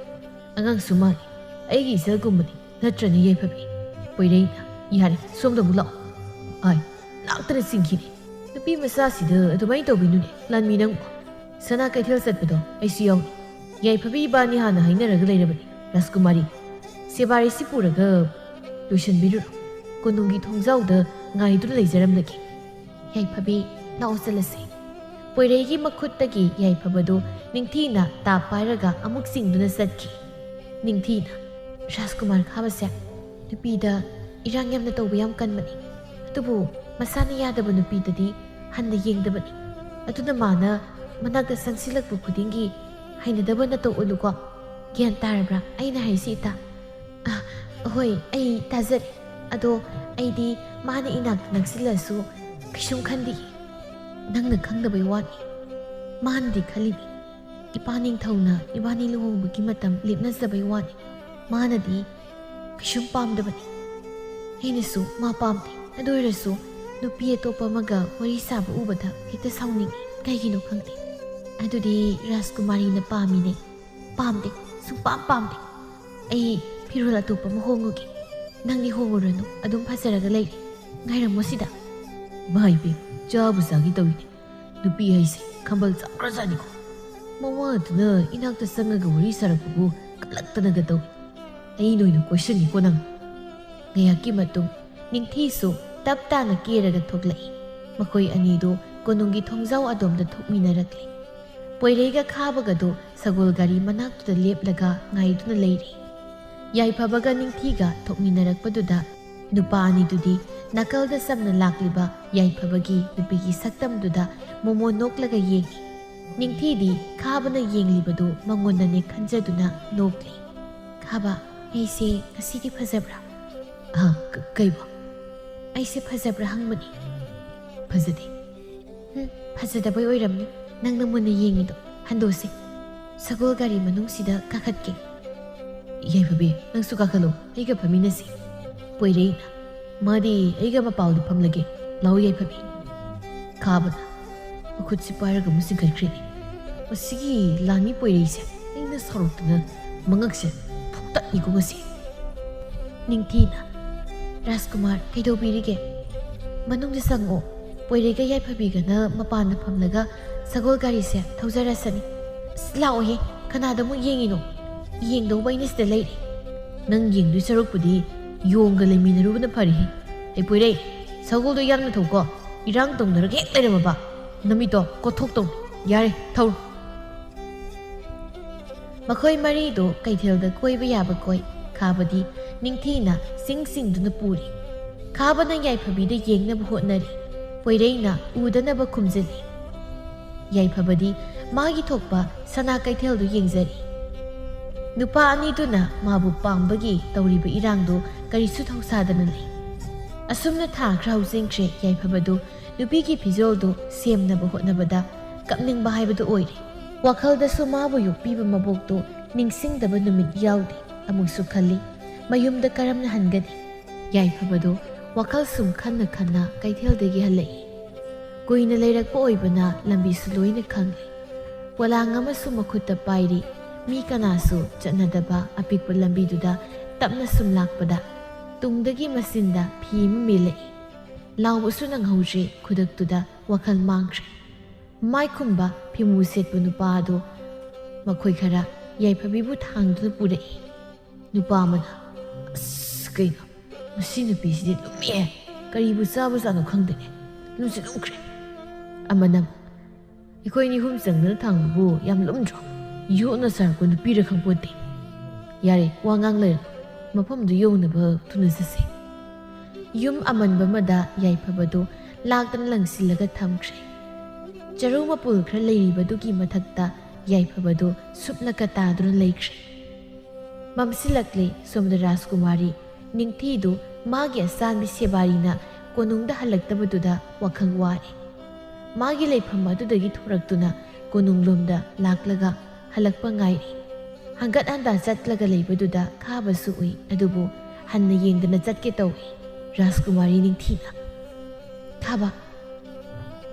ꯑꯉꯥꯡꯁꯨ ꯃꯥꯜꯂꯤ ꯑꯩꯒꯤ ꯏꯆꯜꯒꯨꯝꯕꯅꯤ ꯅꯠꯇ꯭ꯔꯅꯤ ꯌꯥꯏꯐꯕꯤ ꯄꯣꯏꯔꯩꯅ ꯌꯥꯔꯦ ꯁꯣꯝꯗ ꯑꯃꯨꯛ ꯂꯥꯛꯑꯣ ꯑꯥꯏ ꯂꯥꯛꯇꯅ ꯆꯤꯡꯈꯤꯅꯤ ꯅꯨꯄꯤ ꯃꯆꯥꯁꯤꯗ ꯑꯗꯨꯃꯥꯏꯅ ꯇꯧꯕꯤꯅꯨꯅꯦ ꯂꯥꯟꯃꯤ ꯅꯪꯕꯨ ꯁꯅꯥ ꯀꯩꯊꯦꯜ ꯆꯠꯄꯗꯣ ꯑꯩꯁꯨ ꯌꯥꯎꯅꯤ ꯌꯥꯏꯐꯕꯤ ꯏꯕꯥꯅꯤ ꯍꯥꯟꯅ ꯍꯥꯏꯅꯔꯒ ꯂꯩꯔꯕꯅꯤ ꯔꯥꯖꯀꯨꯃꯥꯔꯤ ꯁꯦꯕꯥꯔꯤꯁꯤ ꯄꯨꯔꯒ ꯂꯣꯏꯁꯤꯟꯕꯤꯔꯨꯔꯣ ꯀꯣꯅꯨꯡꯒꯤ ꯊꯣꯡꯖꯥꯎꯗ ꯉꯥꯏꯗꯨꯅ ꯂꯩꯖꯔꯝꯂꯒꯦ ꯌꯥꯏꯐꯕꯤ ꯂꯥꯛꯑꯣ ꯆꯠꯂꯁꯤ ꯄꯣꯏꯔꯩꯒꯤ ꯃꯈꯨꯠꯇꯒꯤ ꯌꯥꯏꯐꯕꯗꯨ ꯅꯤꯡꯊꯤꯅ ꯇꯥ ꯄꯥꯏꯔꯒ ꯑꯃꯨꯛ ꯆꯤꯡꯗꯨꯅ ꯆꯠꯈꯤ꯫ ꯅꯤꯡꯊꯤꯅ ꯔꯥꯖꯀꯨꯃꯥꯔ ꯈꯥꯕꯁꯦ ꯅꯨꯄꯤꯗ ꯏꯔꯥꯡ ꯌꯥꯝꯅ ꯇꯧꯕ ꯌꯥꯝ ꯀꯟꯕꯅꯤ, ꯑꯗꯨꯕꯨ ꯃꯁꯥꯅ ꯌꯥꯗꯕ ꯅꯨꯄꯤꯗꯗꯤ ꯍꯟꯅ ꯌꯦꯡꯗꯕꯅꯤ, ꯑꯗꯨꯅ ꯃꯥꯅ ꯃꯅꯥꯛꯇ ꯆꯪꯁꯤꯜꯂꯛꯄ ꯈꯨꯗꯤꯡꯒꯤ ꯍꯩꯅꯗꯕ ꯅꯇꯧ ꯎꯠꯂꯨꯀꯣ꯫ ꯒ꯭ꯌꯥꯟ ꯇꯥꯔꯕ꯭ꯔꯥ ꯑꯩꯅ ꯍꯥꯏꯁꯤ ꯏꯇꯥ? ꯍꯣꯏ ꯑꯩ ꯇꯥꯖꯔꯦ, ꯑꯗꯣ ꯑꯩꯗꯤ ꯃꯥꯅ ꯏꯅꯥꯛꯇ ꯅꯛꯁꯤꯜꯂꯁꯨ ꯀꯩꯁꯨꯝ ꯈꯟꯗꯦ꯫ ꯅꯪꯅ ꯈꯪꯗꯕꯩ ꯋꯥꯅꯤ, ꯃꯥꯅꯗꯤ ꯈꯜꯂꯤꯅꯤ ꯏꯄꯥ ꯅꯤꯡꯊꯧꯅ ꯏꯕꯥꯅꯤ ꯂꯨꯍꯣꯡꯕꯒꯤ ꯃꯇꯝ ꯂꯦꯞꯅꯖꯕꯩ ꯋꯥꯅꯤ, ꯃꯥꯅꯗꯤ ꯀꯩꯁꯨꯝ ꯄꯥꯝꯗꯕꯅꯤ꯫ ꯑꯩꯅꯁꯨ ꯃꯥ ꯄꯥꯝꯗꯦ, ꯑꯗꯨ ꯑꯣꯏꯔꯁꯨ ꯅꯨꯄꯤ ꯑꯇꯣꯞꯄ ꯑꯃꯒ ꯋꯥꯔꯤ ꯁꯥꯕ ꯎꯕꯗ ꯍꯦꯛꯇ ꯁꯥꯎꯅꯤꯡꯉꯤ, ꯀꯩꯒꯤꯅꯣ ꯈꯪꯗꯦ꯫ ꯑꯗꯨꯗꯤ ꯔꯥꯖꯀꯨꯃꯥꯔꯤꯅ ꯄꯥꯝꯃꯤꯅꯦ? ꯄꯥꯝꯗꯦ, ꯁꯨꯡꯄꯥꯝ ꯄꯥꯝꯗꯦ꯫ ꯑꯩ ꯐꯤꯔꯣꯜ ꯑꯇꯣꯞꯄ ꯑꯃ ꯍꯣꯡꯉꯨꯒꯦ, ꯅꯪꯗꯤ ꯍꯣꯡꯉꯨꯔꯅꯨ, ꯑꯗꯨꯝ ꯐꯖꯔꯒ ꯂꯩꯔꯦ, ꯉꯥꯏꯔꯝꯃꯣ ꯁꯤꯗ꯫ ꯃꯥꯏꯕꯤ ꯆꯥꯕ ꯆꯥꯒꯤ ꯇꯧꯏꯅꯦ, ꯅꯨꯄꯤ ꯍꯥꯏꯁꯦ ꯈꯝꯕꯜ ꯆꯥꯎꯈ꯭ꯔꯖꯥꯠꯅꯤꯀꯣ꯫ ꯃꯋꯥꯗꯨꯅ ꯏꯅꯥꯛꯇ ꯆꯪꯉꯒ ꯋꯥꯔꯤ ꯁꯥꯔꯛꯄꯕꯨ ꯀꯜꯂꯛꯇꯅꯒ ꯇꯧꯏ꯫ ꯑꯩꯅ ꯑꯣꯏꯅ ꯀꯣꯏꯁꯟꯅꯤꯀꯣ ꯅꯪ꯫ ꯉꯥꯏꯍꯥꯛꯀꯤ ꯃꯇꯨꯡ ꯅꯤꯡꯊꯤꯁꯨ ꯇꯞ ꯇꯥꯅ ꯀꯦꯔꯒ ꯊꯣꯛꯂꯛꯏ꯫ ꯃꯈꯣꯏ ꯑꯅꯤꯗꯨ ꯀꯣꯅꯨꯡꯒꯤ ꯊꯣꯡꯖꯥꯎ ꯑꯗꯣꯝꯗ ꯊꯣꯛꯃꯤꯟꯅꯔꯛꯂꯤ꯫ ꯄꯣꯏꯔꯩꯒ ꯈꯥꯕꯒꯗꯨ ꯁꯒꯣꯜ ꯒꯥꯔꯤ ꯃꯅꯥꯛꯇꯨꯗ ꯂꯦꯞꯂꯒ ꯉꯥꯏꯗꯨꯅ ꯂꯩꯔꯤ꯫ ꯌꯥꯏꯐꯕꯒ ꯅꯤꯡꯊꯤꯒ ꯊꯣꯛꯃꯤꯟꯅꯔꯛꯄꯗꯨꯗ ꯅꯨꯄꯥ ꯑꯅꯤꯗꯨꯗꯤ ꯅꯥꯀꯜꯗ ꯆꯝꯅ ꯂꯥꯛꯂꯤꯕ ꯌꯥꯏꯐꯕꯒꯤ ꯅꯨꯄꯤꯒꯤ ꯁꯛꯇꯝꯗꯨꯗ ꯃꯣꯃꯣ ꯅꯣꯛꯂꯒ ꯌꯦꯡꯉꯤ꯫ ꯅꯤꯡꯊꯤꯗꯤ ꯈꯥꯕꯅ ꯌꯦꯡꯂꯤꯕꯗꯨ ꯃꯉꯣꯟꯗꯅꯦ ꯈꯟꯖꯗꯨꯅ ꯅꯣꯛꯂꯤ꯫ ꯈꯥꯕ, ꯑꯩꯁꯦ ꯉꯁꯤꯗꯤ ꯐꯖꯕ꯭ꯔꯥ? ꯀꯩꯕꯣ? ꯑꯩꯁꯦ ꯐꯖꯕ꯭ꯔꯥ ꯍꯪꯕꯅꯤ꯫ ꯐꯖꯗꯦ꯫ ꯐꯖꯗꯕꯩ ꯑꯣꯏꯔꯝꯅꯤ, ꯅꯪꯅ ꯃꯨꯟꯅ ꯌꯦꯡꯉꯤꯗꯣ꯫ ꯍꯟꯗꯣꯛꯁꯦ, ꯁꯒꯣꯜ ꯒꯥꯔꯤ ꯃꯅꯨꯡꯁꯤꯗ ꯀꯥꯈꯠꯀꯦ꯫ ꯌꯥꯏꯐꯕꯤ ꯅꯪꯁꯨ ꯀꯥꯈꯠꯂꯣ, ꯑꯩꯒ ꯐꯝꯃꯤꯟꯅꯁꯤ꯫ ꯄꯣꯏꯔꯩꯅ ꯃꯥꯗꯤ ꯑꯩꯒ ꯃꯄꯥꯎꯗ ꯐꯝꯂꯒꯦ, ꯂꯥꯛꯑꯣ ꯌꯥꯏꯐꯕꯤ꯫ ꯈꯥꯕꯅ ꯃꯈꯨꯠꯁꯤ ꯄꯥꯏꯔꯒ ꯑꯃꯨꯛ ꯆꯤꯡꯈꯠꯈ꯭ꯔꯦꯅꯦ꯫ ꯃꯁꯤꯒꯤ ꯂꯥꯟꯃꯤ ꯄꯣꯏꯔꯩꯁꯦ ꯑꯩꯅ ꯁꯥꯎꯔꯛꯇꯅ ꯃꯉꯛꯁꯦ ꯐꯨꯛꯇꯠꯅꯤꯀꯣ ꯉꯁꯤ꯫ ꯅꯤꯡꯊꯤꯅ ꯔꯥꯖꯀꯨꯃꯥꯔ ꯀꯩꯗꯧꯕꯤꯔꯤꯒꯦ? ꯃꯅꯨꯡꯗ ꯆꯪꯉꯛꯑꯣ, ꯄꯣꯏꯔꯩꯒ ꯌꯥꯏꯐꯕꯤꯒꯅ ꯃꯄꯥꯟꯗ ꯐꯝꯂꯒ ꯁꯒꯣꯜ ꯒꯥꯔꯤꯁꯦ ꯊꯧꯖꯔꯁꯅꯤ꯫ ꯂꯥꯛꯑꯣꯍꯦ, ꯀꯅꯥꯗ ꯑꯃꯨꯛ ꯌꯦꯡꯉꯤꯅꯣ? ꯌꯦꯡꯗꯧꯕ ꯑꯩꯅ ꯁꯤꯗ ꯂꯩꯔꯤ꯫ ꯅꯪ ꯌꯦꯡꯗꯣꯏ ꯁꯔꯨꯛꯄꯨꯗꯤ ꯌꯣꯡꯒ ꯂꯩꯃꯤꯟꯅꯔꯨꯕꯅ ꯐꯔꯤꯍꯦ꯫ ꯑꯩ ꯄꯣꯏꯔꯩ, ꯁꯒꯣꯜꯗꯣ ꯌꯥꯡꯅ ꯊꯧꯀꯣ, ꯏꯔꯥꯡ ꯇꯧꯅꯔꯒ ꯍꯦꯛ ꯂꯩꯔꯝꯃꯕ ꯅꯃꯤꯠꯇꯣ ꯀꯣꯠꯊꯣꯛꯇꯧꯅꯤ꯫ ꯌꯥꯔꯦ ꯊꯧꯔꯣ꯫ ꯃꯈꯣꯏ ꯃꯔꯤꯗꯨ ꯀꯩꯊꯦꯜꯗ ꯀꯣꯏꯕ ꯌꯥꯕ ꯀꯣꯏ꯫ ꯈꯥꯕꯗꯤ ꯅꯤꯡꯊꯤꯅ ꯆꯤꯡꯗꯨꯅ ꯄꯨꯔꯤ꯫ ꯈꯥꯕꯅ ꯌꯥꯏꯐꯕꯤꯗ ꯌꯦꯡꯅꯕ ꯍꯣꯠꯅꯔꯤ, ꯄꯣꯏꯔꯩꯅ ꯎꯗꯅꯕ ꯈꯨꯝꯖꯤꯜꯂꯤ꯫ ꯌꯥꯏꯐꯕꯗꯤ ꯃꯥꯒꯤ ꯊꯣꯛꯄ ꯁꯅꯥ ꯀꯩꯊꯦꯜꯗꯨ ꯌꯦꯡꯖꯔꯤ꯫ ꯅꯨꯄꯥ ꯑꯅꯤꯗꯨꯅ ꯃꯥꯕꯨ ꯄꯥꯝꯕꯒꯤ ꯇꯧꯔꯤꯕ ꯏꯔꯥꯡꯗꯨ ꯀꯔꯤꯁꯨ ꯊꯧꯁꯥꯗꯅ ꯂꯩ꯫ ꯑꯁꯨꯝꯅ ꯊꯥ ꯈꯔ ꯍꯧꯖꯤꯟꯈ꯭ꯔꯦ꯫ ꯌꯥꯏꯐꯕꯗꯨ ꯅꯨꯄꯤꯒꯤ ꯐꯤꯖꯣꯜꯗꯨ ꯁꯦꯝꯅꯕ ꯍꯣꯠꯅꯕꯗ ꯀꯞꯅꯤꯡꯕ ꯍꯥꯏꯕꯗꯨ ꯑꯣꯏꯔꯦ꯫ ꯋꯥꯈꯜꯗꯁꯨ ꯃꯥꯕꯨ ꯌꯣꯛꯄꯤꯕ ꯃꯕꯣꯛꯇꯨ ꯅꯤꯡꯁꯤꯡꯗꯕ ꯅꯨꯃꯤꯠ ꯌꯥꯎꯗꯦ꯫ ꯑꯃꯨꯛꯁꯨ ꯈꯜꯂꯤ, ꯃꯌꯨꯝꯗ ꯀꯔꯝꯅ ꯍꯟꯒꯅꯤ? ꯌꯥꯏꯐꯕꯗꯨ ꯋꯥꯈꯜ ꯁꯨꯝ ꯈꯟꯅ ꯈꯟꯅ ꯀꯩꯊꯦꯜꯗꯒꯤ ꯍꯜꯂꯛꯏ꯫ ꯀꯨꯏꯅ ꯂꯩꯔꯛꯄ ꯑꯣꯏꯕꯅ ꯂꯝꯕꯤꯁꯨ ꯂꯣꯏꯅ ꯈꯪꯏ꯫ ꯄꯣꯂꯥꯡ ꯑꯃꯁꯨ ꯃꯈꯨꯠꯇ ꯄꯥꯏꯔꯤ꯫ ꯃꯤ ꯀꯅꯥꯁꯨ ꯆꯠꯅꯗꯕ ꯑꯄꯤꯛꯄ ꯂꯝꯕꯤꯗꯨꯗ ꯇꯞꯅ ꯁꯨꯝ ꯂꯥꯛꯄꯗ ꯇꯨꯡꯗꯒꯤ ꯃꯆꯤꯟꯗ ꯐꯤ ꯑꯃ ꯃꯦꯜꯂꯛꯏ꯫ ꯂꯥꯎꯕꯁꯨ ꯅꯪꯍꯧꯗ꯭ꯔꯦ, ꯈꯨꯗꯛꯇꯨꯗ ꯋꯥꯈꯜ ꯃꯥꯡꯈ꯭ꯔꯦ꯫ ꯃꯥꯏꯈꯨꯝꯕ ꯐꯤꯃꯨ ꯁꯦꯠꯄ ꯅꯨꯄꯥ ꯑꯗꯨ ꯃꯈꯣꯏ ꯈꯔ ꯌꯥꯏꯐꯕꯤꯕꯨ ꯊꯥꯡꯗꯨꯅ ꯄꯨꯔꯛꯏ꯫ ꯅꯨꯄꯥ ꯑꯃꯅ ꯑꯁ ꯀꯩꯅꯣ ꯃꯁꯤ ꯅꯨꯄꯤꯁꯤꯗꯤ ꯂꯨꯝꯃꯤꯍꯦ, ꯀꯔꯤꯕꯨ ꯆꯥꯕꯖꯥꯠꯅꯣ ꯈꯪꯗꯦꯅꯦ, ꯂꯨꯝꯁꯨ ꯂꯨꯝꯈ꯭ꯔꯦ꯫ ꯑꯃꯅ ꯑꯩꯈꯣꯏ ꯑꯅꯤ ꯑꯍꯨꯝ ꯆꯪꯗꯅ ꯊꯥꯡꯕꯕꯨ ꯌꯥꯝ ꯂꯨꯝꯗ꯭ꯔꯣ? ꯌꯣꯠꯅ ꯁꯥꯔꯛꯄ ꯅꯨꯄꯤꯔ ꯈꯪꯄꯣꯟꯇꯦ꯫ ꯌꯥꯔꯦ ꯋꯥ ꯉꯥꯡ ꯂꯩꯔꯅꯨ, ꯃꯐꯝꯗꯨ ꯌꯧꯅꯕ ꯊꯨꯅ ꯆꯠꯁꯤ꯫ ꯌꯨꯝ ꯑꯃꯟꯕ ꯑꯃꯗ ꯌꯥꯏꯐꯕꯗꯨ ꯂꯥꯛꯇꯅ ꯂꯪꯁꯤꯜꯂꯒ ꯊꯝꯈ꯭ꯔꯦ꯫ ꯆꯔꯨ ꯃꯄꯨꯜ ꯈꯔ ꯂꯩꯔꯤꯕꯗꯨꯒꯤ ꯃꯊꯛꯇ ꯌꯥꯏꯐꯕꯗꯨ ꯁꯨꯞꯅꯒ ꯇꯥꯗꯨꯅ ꯂꯩꯈ꯭ꯔꯦ꯫ ꯃꯝꯁꯤꯜꯂꯛꯂꯤ꯫ ꯁꯣꯝꯗ ꯔꯥꯖꯀꯨꯃꯥꯔꯤ ꯅꯤꯡꯊꯤꯗꯨ ꯃꯥꯒꯤ ꯑꯆꯥꯟꯕꯤ ꯁꯦꯕꯥꯔꯤꯅ ꯀꯣꯅꯨꯡꯗ ꯍꯜꯂꯛꯇꯕꯗꯨꯗ ꯋꯥꯈꯜ ꯋꯥꯔꯤ꯫ ꯃꯥꯒꯤ ꯂꯩꯐꯝ ꯑꯗꯨꯗꯒꯤ ꯊꯣꯔꯛꯇꯨꯅ ꯀꯣꯅꯨꯡꯂꯣꯝꯗ ꯂꯥꯛꯂꯒ ꯍꯜꯂꯛꯄ ꯉꯥꯏꯔꯤ꯫ ꯍꯪꯒꯠ ꯍꯟꯗꯥ ꯆꯠꯂꯒ ꯂꯩꯕꯗꯨꯗ ꯈꯥꯕꯁꯨ ꯎꯏ, ꯑꯗꯨꯕꯨ ꯍꯟꯅ ꯌꯦꯡꯗꯅ ꯆꯠꯀꯦ ꯇꯧꯏ꯫ ꯔꯥꯖꯀꯨꯃꯥꯔꯤ ꯅꯤꯡꯊꯤꯅ ꯈꯥꯕ,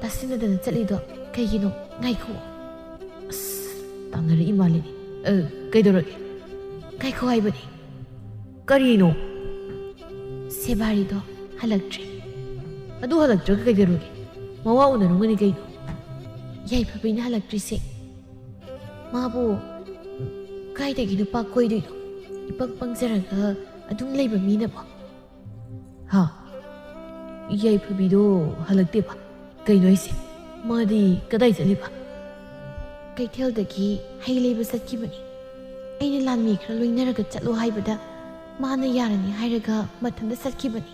ꯇꯥꯁꯤꯟꯅꯗꯅ ꯆꯠꯂꯤꯗꯣ ꯀꯩꯒꯤꯅꯣ? ꯉꯥꯏꯈꯣ꯫ ꯑꯁ ꯇꯥꯟꯅꯔꯛꯏ ꯃꯥꯜꯂꯤꯅꯦ꯫ ꯀꯩꯗꯧꯔꯒꯦ? ꯉꯥꯏꯈꯣ ꯍꯥꯏꯕꯅꯤ꯫ ꯀꯔꯤꯅꯣ? ꯁꯦꯕꯥꯔꯤꯗꯣ ꯍꯜꯂꯛꯇ꯭ꯔꯦ꯫ ꯑꯗꯨ ꯍꯜꯂꯛꯇ꯭ꯔꯒ ꯀꯩꯗꯧꯔꯒꯦ? ꯃꯋꯥ ꯎꯅꯔꯝꯒꯅꯤ ꯀꯩꯅꯣ? ꯌꯥꯏꯐꯕꯤꯅ ꯍꯜꯂꯛꯇ꯭ꯔꯤꯁꯦ ꯃꯥꯕꯨ ꯀꯥꯏꯗꯒꯤ ꯅꯨꯄꯥ ꯀꯣꯏꯗꯣꯏꯅꯣ? ꯏꯄꯪ ꯄꯪꯖꯔꯒ ꯑꯗꯨꯝ ꯂꯩꯕ ꯃꯤꯅꯕꯣ? ꯌꯥꯏꯐꯕꯤꯗꯣ ꯍꯜꯂꯛꯇꯦꯕ? ꯀꯩꯅꯣ ꯍꯥꯏꯁꯦ? ꯃꯥꯗꯤ ꯀꯗꯥꯏ ꯆꯠꯂꯤꯕ? ꯀꯩꯊꯦꯜꯗꯒꯤ ꯍꯩ ꯂꯩꯕ ꯆꯠꯈꯤꯕꯅꯤ. ꯑꯩꯅ ꯂꯥꯟꯃꯤ ꯈꯔ ꯂꯣꯏꯅꯔꯒ ꯆꯠꯂꯣ ꯍꯥꯏꯕꯗ ꯃꯥꯅ ꯌꯥꯔꯅꯤ ꯍꯥꯏꯔꯒ ꯃꯊꯟꯇ ꯆꯠꯈꯤꯕꯅꯤ.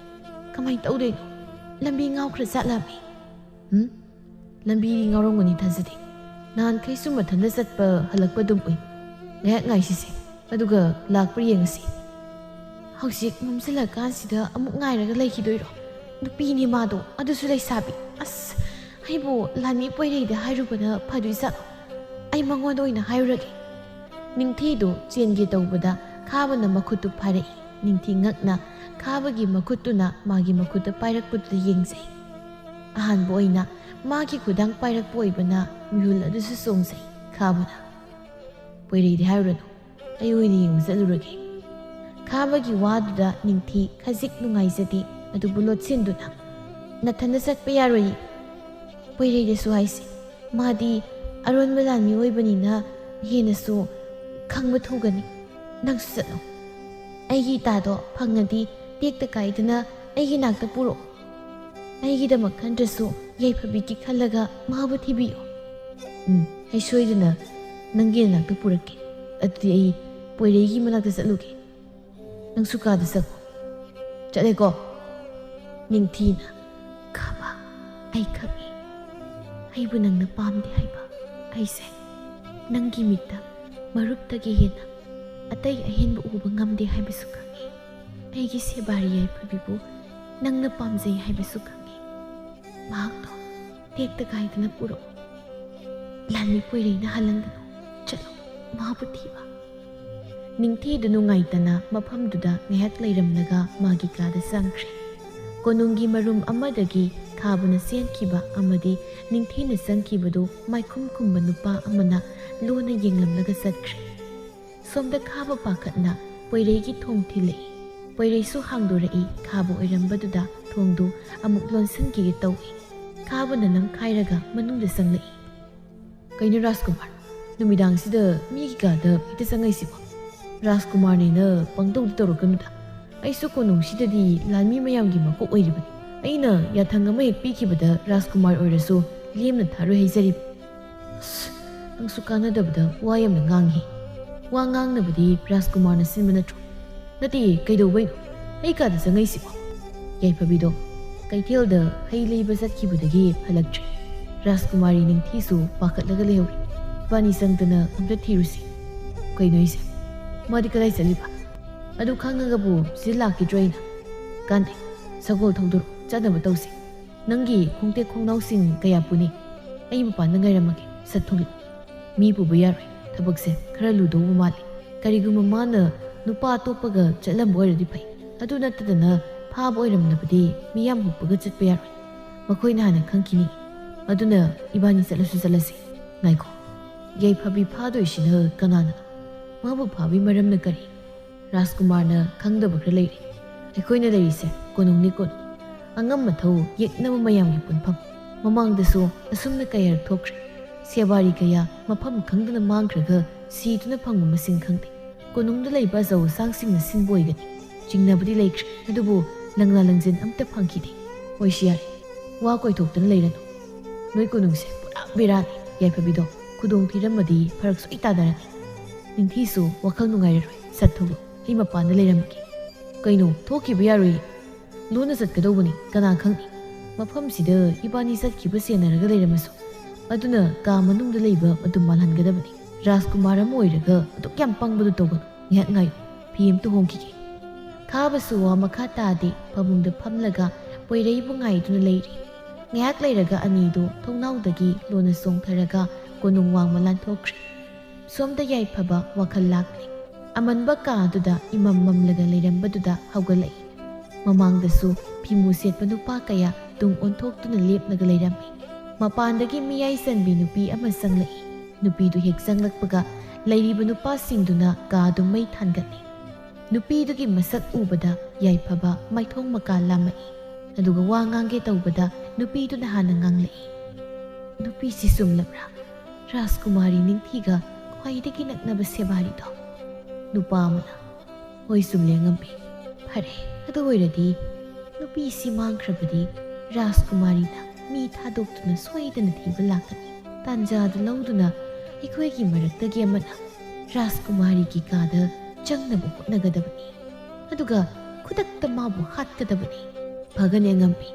ꯀꯃꯥꯏꯅ ꯇꯧꯗꯣꯏꯅꯣ? ꯂꯝꯕꯤ ꯉꯥꯎꯈ꯭ꯔ ꯆꯠꯂꯝꯃꯤ. ꯂꯝꯕꯤꯗꯤ ꯉꯥꯎꯔꯝꯒꯅꯤ ꯊꯥꯖꯗꯦ. ꯅꯍꯥꯟꯈꯩꯁꯨ ꯃꯊꯟꯇ ꯆꯠꯄ ꯍꯜꯂꯛꯄ ꯑꯗꯨꯝ ꯎꯏ. ꯉꯥꯏꯍꯥꯛ ꯉꯥꯏꯁꯤꯁꯦ, ꯑꯗꯨꯒ ꯂꯥꯛꯄ꯭ꯔꯥ ꯌꯦꯡꯉꯁꯤ. ꯍꯧꯖꯤꯛ ꯃꯝꯁꯤꯜꯂꯀꯥꯟꯁꯤꯗ ꯑꯃꯨꯛ ꯉꯥꯏꯔꯒ ꯂꯩꯈꯤꯗꯣꯏꯔꯣ? ꯅꯨꯄꯤꯅꯤ ꯃꯥꯗꯣ, ꯑꯗꯨꯁꯨ ꯂꯩꯁꯥꯕꯤ. ꯑꯁ, ꯑꯩꯕꯨ ꯂꯥꯟꯃꯤ ꯄꯣꯏꯔꯩꯗ ꯍꯥꯏꯔꯨꯕꯅ ꯐꯗꯣꯏꯖꯥꯠꯂꯣ? ꯑꯩ ꯃꯉꯣꯟꯗ ꯑꯣꯏꯅ ꯍꯥꯏꯔꯨꯔꯒꯦ. ꯅꯤꯡꯊꯤꯗꯨ ꯆꯦꯟꯒꯦ ꯇꯧꯕꯗ ꯈꯥꯕꯅ ꯃꯈꯨꯠꯇꯨ ꯐꯥꯔꯛꯏ. ꯅꯤꯡꯊꯤ ꯉꯛꯅ ꯈꯥꯕꯒꯤ ꯃꯈꯨꯠꯇꯨꯅ ꯃꯥꯒꯤ ꯃꯈꯨꯠꯇ ꯄꯥꯏꯔꯛꯄꯗꯨꯗ ꯌꯦꯡꯖꯩ. ꯑꯍꯥꯟꯕ ꯑꯣꯏꯅ ꯃꯥꯒꯤ ꯈꯨꯗꯥꯡ ꯄꯥꯏꯔꯛꯄ ꯑꯣꯏꯕꯅ ꯃꯤꯍꯨꯜ ꯑꯗꯨꯁꯨ ꯆꯣꯡꯖꯩ. ꯈꯥꯕꯅ, ꯄꯣꯏꯔꯩꯗꯤ ꯍꯥꯏꯔꯨꯔꯅꯨ, ꯑꯩ ꯑꯣꯏꯅ ꯌꯦꯡꯕ ꯆꯠꯂꯨꯔꯒꯦ. ꯈꯥꯕꯒꯤ ꯋꯥꯗꯨꯗ ꯅꯤꯡꯊꯤ ꯈꯖꯤꯛ ꯅꯨꯡꯉꯥꯏꯖꯗꯦ. ꯑꯗꯨꯕꯨ ꯂꯣꯠꯁꯤꯟꯗꯨꯅ, ꯅꯊꯟꯗ ꯆꯠꯄ ꯌꯥꯔꯣꯏ. ꯄꯣꯏꯔꯩꯗꯁꯨ ꯍꯥꯏꯁꯤ. ꯃꯥꯗꯤ ꯑꯔꯣꯟꯕ ꯂꯥꯟꯃꯤ ꯑꯣꯏꯕꯅꯤꯅ ꯍꯦꯟꯅꯁꯨ ꯈꯪꯕ ꯊꯨꯒꯅꯤ. ꯅꯪꯁꯨ ꯆꯠꯂꯣ. ꯑꯩꯒꯤ ꯏꯇꯥꯗꯣ ꯐꯪꯉꯗꯤ ꯇꯦꯛꯇ ꯀꯥꯏꯗꯅ ꯑꯩꯒꯤ ꯅꯥꯛꯇ ꯄꯨꯔꯛꯑꯣ. ꯑꯩꯒꯤꯗꯃꯛ ꯈꯟꯗ꯭ꯔꯁꯨ ꯌꯥꯏꯐꯕꯤꯒꯤ ꯈꯜꯂꯒ ꯃꯥꯕꯨ ꯊꯤꯕꯤꯌꯣ. ꯑꯩ ꯁꯣꯏꯗꯅ ꯅꯪꯒꯤ ꯅꯥꯛꯇ ꯄꯨꯔꯛꯀꯦ. ꯑꯗꯨꯗꯤ ꯑꯩ ꯄꯣꯏꯔꯩꯒꯤ ꯃꯅꯥꯛꯇ ꯆꯠꯂꯨꯒꯦ. ꯅꯪꯁꯨ ꯀꯥꯗ ꯆꯪꯉꯣ. ꯆꯠꯂꯦꯀꯣ? ꯅꯤꯡꯊꯤꯅ, ꯈꯥꯕ, ꯑꯩ ꯈꯪꯏ. ꯑꯩꯕꯨ ꯅꯪꯅ ꯄꯥꯝꯗꯦ ꯍꯥꯏꯕ. ꯑꯩꯁꯦ ꯅꯪꯒꯤ ꯃꯤꯠꯇ ꯃꯔꯨꯞꯇꯒꯤ ꯍꯦꯟꯅ ꯑꯇꯩ ꯑꯍꯦꯟꯕ ꯎꯕ ꯉꯝꯗे ꯍꯥꯏꯕꯁꯨ ꯈꯪꯏ. ꯑꯩꯒꯤ ꯁꯦꯕꯥꯔꯤ ꯌꯥꯏꯐꯕꯤꯕꯨ ꯅꯪꯅ ꯄꯥꯝꯖꯩ ꯍꯥꯏꯕꯁꯨ ꯈꯪꯏ. ꯃꯍꯥꯛꯇꯣ ꯇꯦꯛꯇ ꯀꯥꯏꯗꯅ ꯄꯨꯔꯛꯑꯣ. ꯂꯥꯟꯃꯤ ꯄꯣꯏꯔꯩꯅ ꯍꯜꯂꯟꯒꯅꯨ. ꯆꯠꯂꯣ, ꯃꯥꯕꯨ ꯊꯤꯕ. ꯅꯤꯡꯊꯤꯗꯨ ꯅꯨꯡꯉꯥꯏꯇꯅ ꯃꯐꯝꯗꯨꯗ ꯉꯥꯏꯍꯥꯛ ꯂꯩꯔꯝꯂꯒ ꯃꯥꯒꯤ ꯀꯥꯗ ꯆꯪꯈ꯭ꯔꯦ. ꯀꯣꯅꯨꯡꯒꯤ ꯃꯔꯨꯝ ꯑꯃꯗꯒꯤ ꯈꯥꯕꯅ ꯆꯦꯟꯈꯤꯕ ꯑꯃꯗꯤ ꯅꯤꯡꯊꯤꯅ ꯆꯪꯈꯤꯕꯗꯨ ꯃꯥꯏꯈꯨꯝ ꯈꯨꯝꯕ ꯅꯨꯄꯥ ꯑꯃꯅ ꯂꯣꯟꯅ ꯌꯦꯡꯂꯝꯂꯒ ꯆꯠꯈ꯭ꯔꯦ. ꯁꯣꯝꯗ ꯈꯥꯕ ꯄꯥꯈꯠꯅ ꯄꯣꯏꯔꯩꯒꯤ ꯊꯣꯡ ꯊꯤꯜꯂꯛꯏ. ꯄꯣꯏꯔꯩꯁꯨ ꯍꯥꯡꯗꯣꯔꯛꯏ. ꯈꯥꯕ ꯑꯣꯏꯔꯝꯕꯗꯨꯗ ꯊꯣꯡꯗꯨ ꯑꯃꯨꯛ ꯂꯣꯟꯁꯤꯟꯈꯤꯒꯦ ꯇꯧꯏ. ꯈꯥꯕꯅ ꯅꯝꯈꯥꯏꯔꯒ ꯃꯅꯨꯡꯗ ꯆꯪꯂꯛꯏ. ꯀꯩꯅꯣ ꯔꯥꯖꯀꯨꯃꯥꯔ, ꯅꯨꯃꯤꯗꯥꯡꯁꯤꯗ ꯃꯤꯒꯤ ꯀꯥꯗ ꯍꯦꯛꯇ ꯆꯪꯉꯛꯏꯁꯤꯕꯣ? ꯔꯥꯖꯀꯨꯃꯥꯔꯅꯦꯅ ꯄꯪꯇꯧꯗꯤ ꯇꯧꯔꯛꯀꯅꯨꯗ. ꯑꯩꯁꯨ ꯀꯣꯅꯨꯡꯁꯤꯗꯗꯤ ꯂꯥꯟꯃꯤ ꯃꯌꯥꯝꯒꯤ ꯃꯀꯣꯛ ꯑꯣꯏꯔꯤꯕꯅꯤ. ꯑꯩꯅ ꯌꯥꯊꯪ ꯑꯃ ꯍꯦꯛ ꯄꯤꯈꯤꯕꯗ ꯔꯥꯖꯀꯨꯃꯥꯔ ꯑꯣꯏꯔꯁꯨ ꯂꯦꯝꯅ ꯊꯥꯔꯣꯏ ꯍꯩꯖꯔꯤꯕ. ꯑꯁ, ꯅꯪꯁꯨ ꯀꯥꯟꯅꯗꯕꯗ ꯋꯥ ꯌꯥꯝꯅ ꯉꯥꯡꯉꯤ. ꯋꯥ ꯉꯥꯡꯅꯕꯗꯤ ꯔꯥꯖꯀꯨꯃꯥꯔꯅ ꯁꯤꯟꯕ ꯅꯠꯇ꯭ꯔꯣ? ꯅꯠꯇꯦ, ꯀꯩꯗꯧꯕꯩꯅꯣ ꯑꯩ ꯀꯥꯗ ꯆꯪꯉꯛꯏꯁꯤꯕꯣ? ꯌꯥꯏꯐꯕꯤꯗꯣ ꯀꯩꯊꯦꯜꯗ ꯍꯩ ꯂꯩꯕ ꯆꯠꯈꯤꯕꯗꯒꯤ ꯍꯜꯂꯛꯇ꯭ꯔꯤ. ꯔꯥꯖꯀꯨꯃꯥꯔꯤ ꯅꯤꯡꯊꯤꯁꯨ ꯄꯥꯈꯠꯂꯒ ꯂꯩꯍꯧꯔꯤ. ꯏꯕꯥꯅꯤ ꯆꯪꯗꯅ ꯑꯝꯇ ꯊꯤꯔꯨꯁꯤ. ꯀꯩꯅꯣ ꯑꯩꯁꯦ? ꯃꯥꯗꯤ ꯀꯗꯥꯏ ꯆꯠꯂꯤꯕ? ꯑꯗꯨ ꯈꯪꯉꯒꯕꯨ ꯁꯤꯗ ꯂꯥꯛꯈꯤꯗ꯭ꯔꯣ ꯑꯩꯅ? ꯀꯥꯟꯗꯦ, ꯁꯒꯣꯜ ꯊꯧꯗꯣꯔꯛꯎ, ꯆꯠꯅꯕ ꯇꯧꯁꯤ. ꯅꯪꯒꯤ ꯈꯣꯡꯇꯦꯛ ꯈꯣꯡꯅꯥꯎꯁꯤꯡ ꯀꯌꯥ ꯄꯨꯅꯤ? ꯑꯩ ꯃꯄꯥꯟꯗ ꯉꯥꯏꯔꯝꯃꯒꯦ. ꯁꯠ ꯊꯣꯛꯂꯛꯎ. ꯃꯤ ꯄꯨꯕ ꯌꯥꯔꯣꯏ. ꯊꯕꯛꯁꯦ ꯈꯔ ꯂꯨꯗꯧꯕ ꯃꯥꯜꯂꯤ. ꯀꯔꯤꯒꯨꯝꯕ ꯃꯥꯅ ꯅꯨꯄꯥ ꯑꯇꯣꯞꯄꯒ ꯆꯠꯂꯝꯕ ꯑꯣꯏꯔꯗꯤ ꯐꯩ. ꯑꯗꯨ ꯅꯠꯇꯗꯅ ꯐꯥꯕ ꯑꯣꯏꯔꯝꯂꯕꯗꯤ ꯃꯤꯌꯥꯝ ꯍꯨꯞꯄꯒ ꯆꯠꯄ ꯌꯥꯔꯣꯏ. ꯃꯈꯣꯏꯅ ꯍꯥꯟꯅ ꯈꯪꯈꯤꯅꯤ. ꯑꯗꯨꯅ ꯏꯕꯥꯅꯤ ꯆꯠꯂꯁꯨ ꯆꯠꯂꯁꯤ. ꯉꯥꯏꯈꯣ, ꯌꯥꯏꯐꯕꯤ ꯐꯥꯗꯣꯏꯁꯤꯅ ꯀꯅꯥꯅꯅꯣ? ꯃꯥꯕꯨ ꯐꯥꯕꯤ ꯃꯔꯝꯅ ꯀꯔꯤ? ꯔꯥꯖꯀꯨꯃꯥꯔꯅ ꯈꯪꯗꯕ ꯈꯔ ꯂꯩꯔꯤ. ꯑꯩꯈꯣꯏꯅ ꯂꯩꯔꯤꯁꯦ ꯀꯣꯅꯨꯡꯅꯤ ꯀꯣꯅꯨꯡ. ꯑꯉꯝ ꯃꯊꯧ ꯌꯦꯛꯅꯕ ꯃꯌꯥꯝꯒꯤ ꯄꯨꯟꯐꯝ. ꯃꯃꯥꯡꯗꯁꯨ ꯑꯁꯨꯝꯅ ꯀꯌꯥꯔꯛ ꯊꯣꯛꯈ꯭ꯔꯦ. ꯁꯦꯕꯥꯔꯤ ꯀꯌꯥ ꯃꯐꯝ ꯈꯪꯗꯅ ꯃꯥꯡꯈ꯭ꯔꯒ ꯁꯤꯗꯨꯅ ꯐꯪꯕ ꯃꯁꯤꯡ ꯈꯪꯗꯦ. ꯀꯣꯅꯨꯡꯗ ꯂꯩꯕ ꯑꯆꯧ ꯑꯁꯥꯡꯁꯤꯡꯅ ꯁꯤꯟꯕ ꯑꯣꯏꯒꯅꯤ. ꯆꯤꯡꯅꯕꯗꯤ ꯂꯩꯈ꯭ꯔꯦ, ꯑꯗꯨꯕꯨ ꯂꯪꯂꯥ ꯂꯪꯖꯤꯟ ꯑꯝꯇ ꯐꯪꯈꯤꯗꯦ. ꯍꯣꯏꯁꯤ ꯌꯥꯔꯦ, ꯋꯥ ꯀꯣꯏꯊꯣꯛꯇꯅ ꯂꯩꯔꯅꯨ. ꯅꯣꯏ ꯀꯣꯅꯨꯡꯁꯦ ꯄꯨꯔꯥ ꯕꯦꯔꯥꯅꯤ. ꯌꯥꯏꯐꯕꯤꯗꯣ ꯈꯨꯗꯣꯡ ꯊꯤꯔꯝꯃꯗꯤ ꯐꯔꯛ ꯁꯣꯏ ꯇꯥꯅꯔꯅꯤ. ꯅꯤꯡꯊꯤꯁꯨ ꯋꯥꯈꯜ ꯅꯨꯡꯉꯥꯏꯔꯔꯣꯏ. ꯁꯠ ꯊꯣꯛꯂꯛꯎ. ꯑꯩ ꯃꯄꯥꯟꯗ ꯂꯩꯔꯝꯃꯒꯦ. ꯀꯩꯅꯣ, ꯊꯣꯛꯈꯤꯕ ꯌꯥꯔꯣꯏ. ꯂꯣꯟꯅ ꯆꯠꯀꯗꯧꯕꯅꯤ. ꯀꯅꯥ ꯈꯪꯅꯤ, ꯃꯐꯝꯁꯤꯗ ꯏꯕꯥꯅꯤ ꯆꯠꯈꯤꯕ ꯁꯦꯟꯅꯔꯒ ꯂꯩꯔꯝꯃꯁꯨ. ꯑꯗꯨꯅ ꯀꯥ ꯃꯅꯨꯡꯗ ꯂꯩꯕ ꯑꯗꯨꯝ ꯃꯥꯜꯍꯟꯒꯗꯕꯅꯤ. ꯔꯥꯖꯀꯨꯃꯥꯔ ꯑꯃ ꯑꯣꯏꯔꯒ ꯑꯗꯨꯛ ꯌꯥꯝ ꯄꯪꯕꯗꯨ ꯇꯧꯒꯅꯨ. ꯉꯥꯏꯍꯥꯛ ꯉꯥꯏꯌꯨ, ꯐꯤ ꯑꯃꯇ ꯍꯣꯡꯈꯤꯒꯦ. ꯈꯥꯕꯁꯨ ꯋꯥ ꯃꯈꯥ ꯇꯥꯗꯦ. ꯐꯃꯨꯡꯗ ꯐꯝꯂꯒ ꯄꯣꯏꯔꯩꯕꯨ ꯉꯥꯏꯗꯨꯅ ꯂꯩꯔꯤ. ꯉꯥꯏꯍꯥꯛ ꯂꯩꯔꯒ ꯑꯅꯤꯗꯨ ꯊꯣꯡꯅꯥꯎꯗꯒꯤ ꯂꯣꯟꯅ ꯆꯣꯡꯊꯔꯒ ꯀꯣꯅꯨꯡ ꯋꯥꯡꯃ ꯂꯥꯟꯊꯣꯛꯈ꯭ꯔꯦ. ꯁꯣꯝꯗ ꯌꯥꯏꯐꯕ ꯋꯥꯈꯜ ꯂꯥꯛꯂꯤ. ꯑꯃꯟꯕ ꯀꯥꯗꯨꯗ ꯏꯃꯝ ꯃꯝꯂꯒ ꯂꯩꯔꯝꯕꯗꯨꯗ ꯍꯧꯒꯠꯂꯛꯏ. ꯃꯃꯥꯡꯗꯁꯨ ꯐꯤꯃꯨ ꯁꯦꯠꯄ ꯅꯨꯄꯥ ꯀꯌꯥ ꯇꯨꯡ ꯑꯣꯟꯊꯣꯛꯇꯨꯅ ꯂꯦꯞꯂꯒ ꯂꯩꯔꯝꯃꯤ. ꯃꯄꯥꯟꯗꯒꯤ ꯃꯤꯌꯥꯏ ꯆꯟꯕꯤ ꯅꯨꯄꯤ ꯑꯃ ꯆꯪꯂꯛꯏ. ꯅꯨꯄꯤꯗꯨ ꯍꯦꯛ ꯆꯪꯂꯛꯄꯒ ꯂꯩꯔꯤꯕ ꯅꯨꯄꯥꯁꯤꯡꯗꯨꯅ ꯀꯥꯗꯨ ꯃꯩ ꯊꯥꯟꯒꯠꯂꯤ. ꯅꯨꯄꯤꯗꯨꯒꯤ ꯃꯁꯛ ꯎꯕꯗ ꯌꯥꯏꯐꯕ ꯃꯥꯏꯊꯣꯡ ꯃꯀꯥ ꯂꯥꯝꯃꯛꯏ. ꯑꯗꯨꯒ ꯋꯥ ꯉꯥꯡꯒꯦ ꯇꯧꯕꯗ ꯅꯨꯄꯤꯗꯨꯅ ꯍꯥꯟꯅ ꯉꯥꯡꯂꯛꯏ. ꯅꯨꯄꯤꯁꯤ ꯆꯨꯝꯂꯕ꯭ꯔꯥ? ꯔꯥꯖꯀꯨꯃꯥꯔꯤ ꯅꯤꯡꯊꯤꯒ ꯈ꯭ꯋꯥꯏꯗꯒꯤ ꯅꯛꯅꯕ ꯁꯦꯕꯥꯔꯤꯗꯣ? ꯅꯨꯄꯥ ꯑꯃꯅ, ꯍꯣꯏ ꯆꯨꯝꯂꯦ ꯑꯉꯝꯕꯤ. ꯐꯔꯦ, ꯑꯗꯨ ꯑꯣꯏꯔꯗꯤ ꯅꯨꯄꯤꯁꯤ ꯃꯥꯡꯈ꯭ꯔꯕꯗꯤ ꯔꯥꯖꯀꯨꯃꯥꯔꯤꯅ ꯃꯤ ꯊꯥꯗꯣꯛꯇꯨꯅ ꯁꯣꯏꯗꯅ ꯊꯤꯕ ꯂꯥꯛꯀꯅꯤ ꯇꯥꯟꯖꯥꯗꯨ ꯂꯧꯗꯨꯅ ꯑꯩꯈꯣꯏꯒꯤ ꯃꯔꯛꯇꯒꯤ ꯑꯃꯅ ꯔꯥꯖꯀꯨꯃꯥꯔꯤꯒꯤ ꯀꯥꯗ ꯆꯪꯅꯕ ꯍꯣꯠꯅꯒꯗꯕꯅꯤ ꯑꯗꯨꯒ ꯈꯨꯗꯛꯇ ꯃꯥꯕꯨ ꯍꯥꯠꯀꯗꯕꯅꯤ ꯐꯒꯅꯤ ꯑꯉꯝꯕꯤ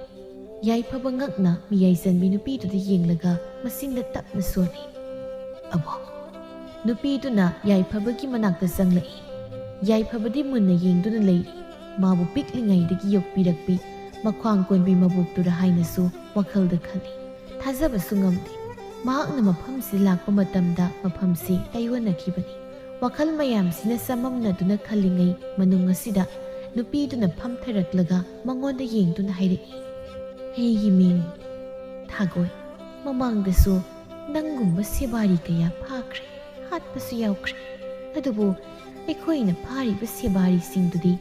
ꯌꯥꯏꯐꯕ ꯉꯛꯅ ꯃꯤꯌꯥꯏꯆꯟꯕꯤ ꯅꯨꯄꯤꯗꯨꯗ ꯌꯦꯡꯂꯒ ꯃꯆꯤꯟꯗ ꯇꯞꯅ ꯁꯣꯜꯂꯤ ꯑꯕꯣ ꯅꯨꯄꯤꯗꯨꯅ ꯌꯥꯏꯐꯕꯒꯤ ꯃꯅꯥꯛꯇ ꯆꯪꯂꯛꯏ ꯌꯥꯏꯐꯕꯗꯤ ꯃꯨꯟꯅ ꯌꯦꯡꯗꯨꯅ ꯂꯩꯔꯤ ꯃꯥꯕꯨ ꯄꯤꯛꯂꯤꯉꯩꯗꯒꯤ ꯌꯣꯛꯄꯤꯔꯛꯄꯤ ꯃꯈ꯭ꯋꯥꯡ ꯀꯣꯟꯕꯤ ꯃꯕꯣꯛꯇꯨꯔ ꯍꯥꯏꯅꯁꯨ ꯋꯥꯈꯜꯗ ꯈꯜꯂꯤ ꯊꯥꯖꯕꯁꯨ ꯉꯝꯗꯦ ꯃꯍꯥꯛꯅ ꯃꯐꯝꯁꯤ ꯂꯥꯛꯄ ꯃꯇꯝꯗ ꯃꯐꯝꯁꯤ ꯇꯩꯋꯅꯈꯤꯕꯅꯤ ꯋꯥꯈꯜ ꯃꯌꯥꯝꯁꯤꯅ ꯆꯃꯝꯅꯗꯨꯅ ꯈꯜꯂꯤꯉꯩ ꯃꯅꯨꯡ ꯑꯁꯤꯗ ꯅꯨꯄꯤꯗꯨꯅ ꯐꯝꯊꯔꯛꯂꯒ ꯃꯉꯣꯟꯗ ꯌꯦꯡꯗꯨꯅ ꯍꯥꯏꯔꯛꯏ ꯑꯩꯒꯤ ꯃꯤꯡ ꯊꯥꯒꯣꯏ ꯃꯃꯥꯡꯗꯁꯨ ꯅꯪꯒꯨꯝꯕ ꯁꯦꯕꯥꯔꯤ ꯀꯌꯥ ꯐꯥꯈ꯭ꯔꯦ ꯍꯥꯠꯄꯁꯨ ꯌꯥꯎꯈ꯭ꯔꯦ ꯑꯗꯨꯕꯨ ꯑꯩꯈꯣꯏꯅ ꯐꯥꯔꯤꯕ ꯁꯦꯕꯥꯔꯤꯁꯤꯡꯗꯨꯗꯤ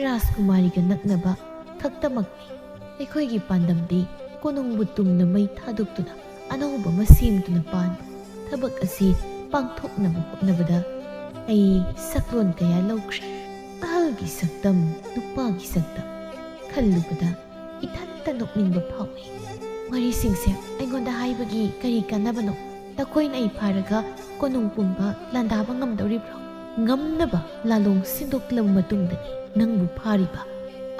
ꯔꯥꯖꯀꯨꯃꯥꯔꯤꯒ ꯅꯛꯅꯕ ꯈꯛꯇꯃꯛꯅꯤ ꯑꯩꯈꯣꯏꯒꯤ ꯄꯥꯟꯗꯝꯗꯤ ꯀꯣꯅꯨꯡꯕꯨ ꯇꯨꯝꯅ ꯃꯩ ꯊꯥꯗꯣꯛꯇꯨꯅ ꯑꯅꯧꯕ ꯑꯃ ꯁꯦꯝꯗꯨꯅ ꯄꯥꯟꯕ ꯊꯕꯛ ꯑꯁꯤ ꯄꯥꯡꯊꯣꯛꯅꯕ ꯍꯣꯠꯅꯕꯗ ꯑꯩ ꯁꯛꯂꯣꯟ ꯀꯌꯥ ꯂꯧꯈ꯭ꯔꯦ ꯑꯍꯜꯒꯤ ꯁꯛꯇꯝ ꯅꯨꯄꯥꯒꯤ ꯁꯛꯇꯝ ꯈꯜꯂꯨꯕꯗ ꯏꯊꯟꯇ ꯅꯣꯛꯅꯤꯡꯕ ꯐꯥꯎꯏ ꯋꯥꯔꯤꯁꯤꯡꯁꯦ ꯑꯩꯉꯣꯟꯗ ꯍꯥꯏꯕꯒꯤ ꯀꯔꯤ ꯀꯥꯟꯅꯕꯅꯣ ꯇꯈꯣꯏꯅ ꯑꯩ ꯐꯥꯔꯒ ꯀꯣꯅꯨꯡ ꯄꯨꯝꯕ ꯂꯥꯟꯗꯥꯕ ꯉꯝꯗꯧꯔꯤꯕ꯭ꯔꯣ ꯉꯝꯅꯕ ꯂꯥꯂꯣꯡ ꯁꯤꯟꯗꯣꯛꯂꯕ ꯃꯇꯨꯡꯗꯅꯤ ꯅꯪꯕꯨ ꯐꯥꯔꯤꯕ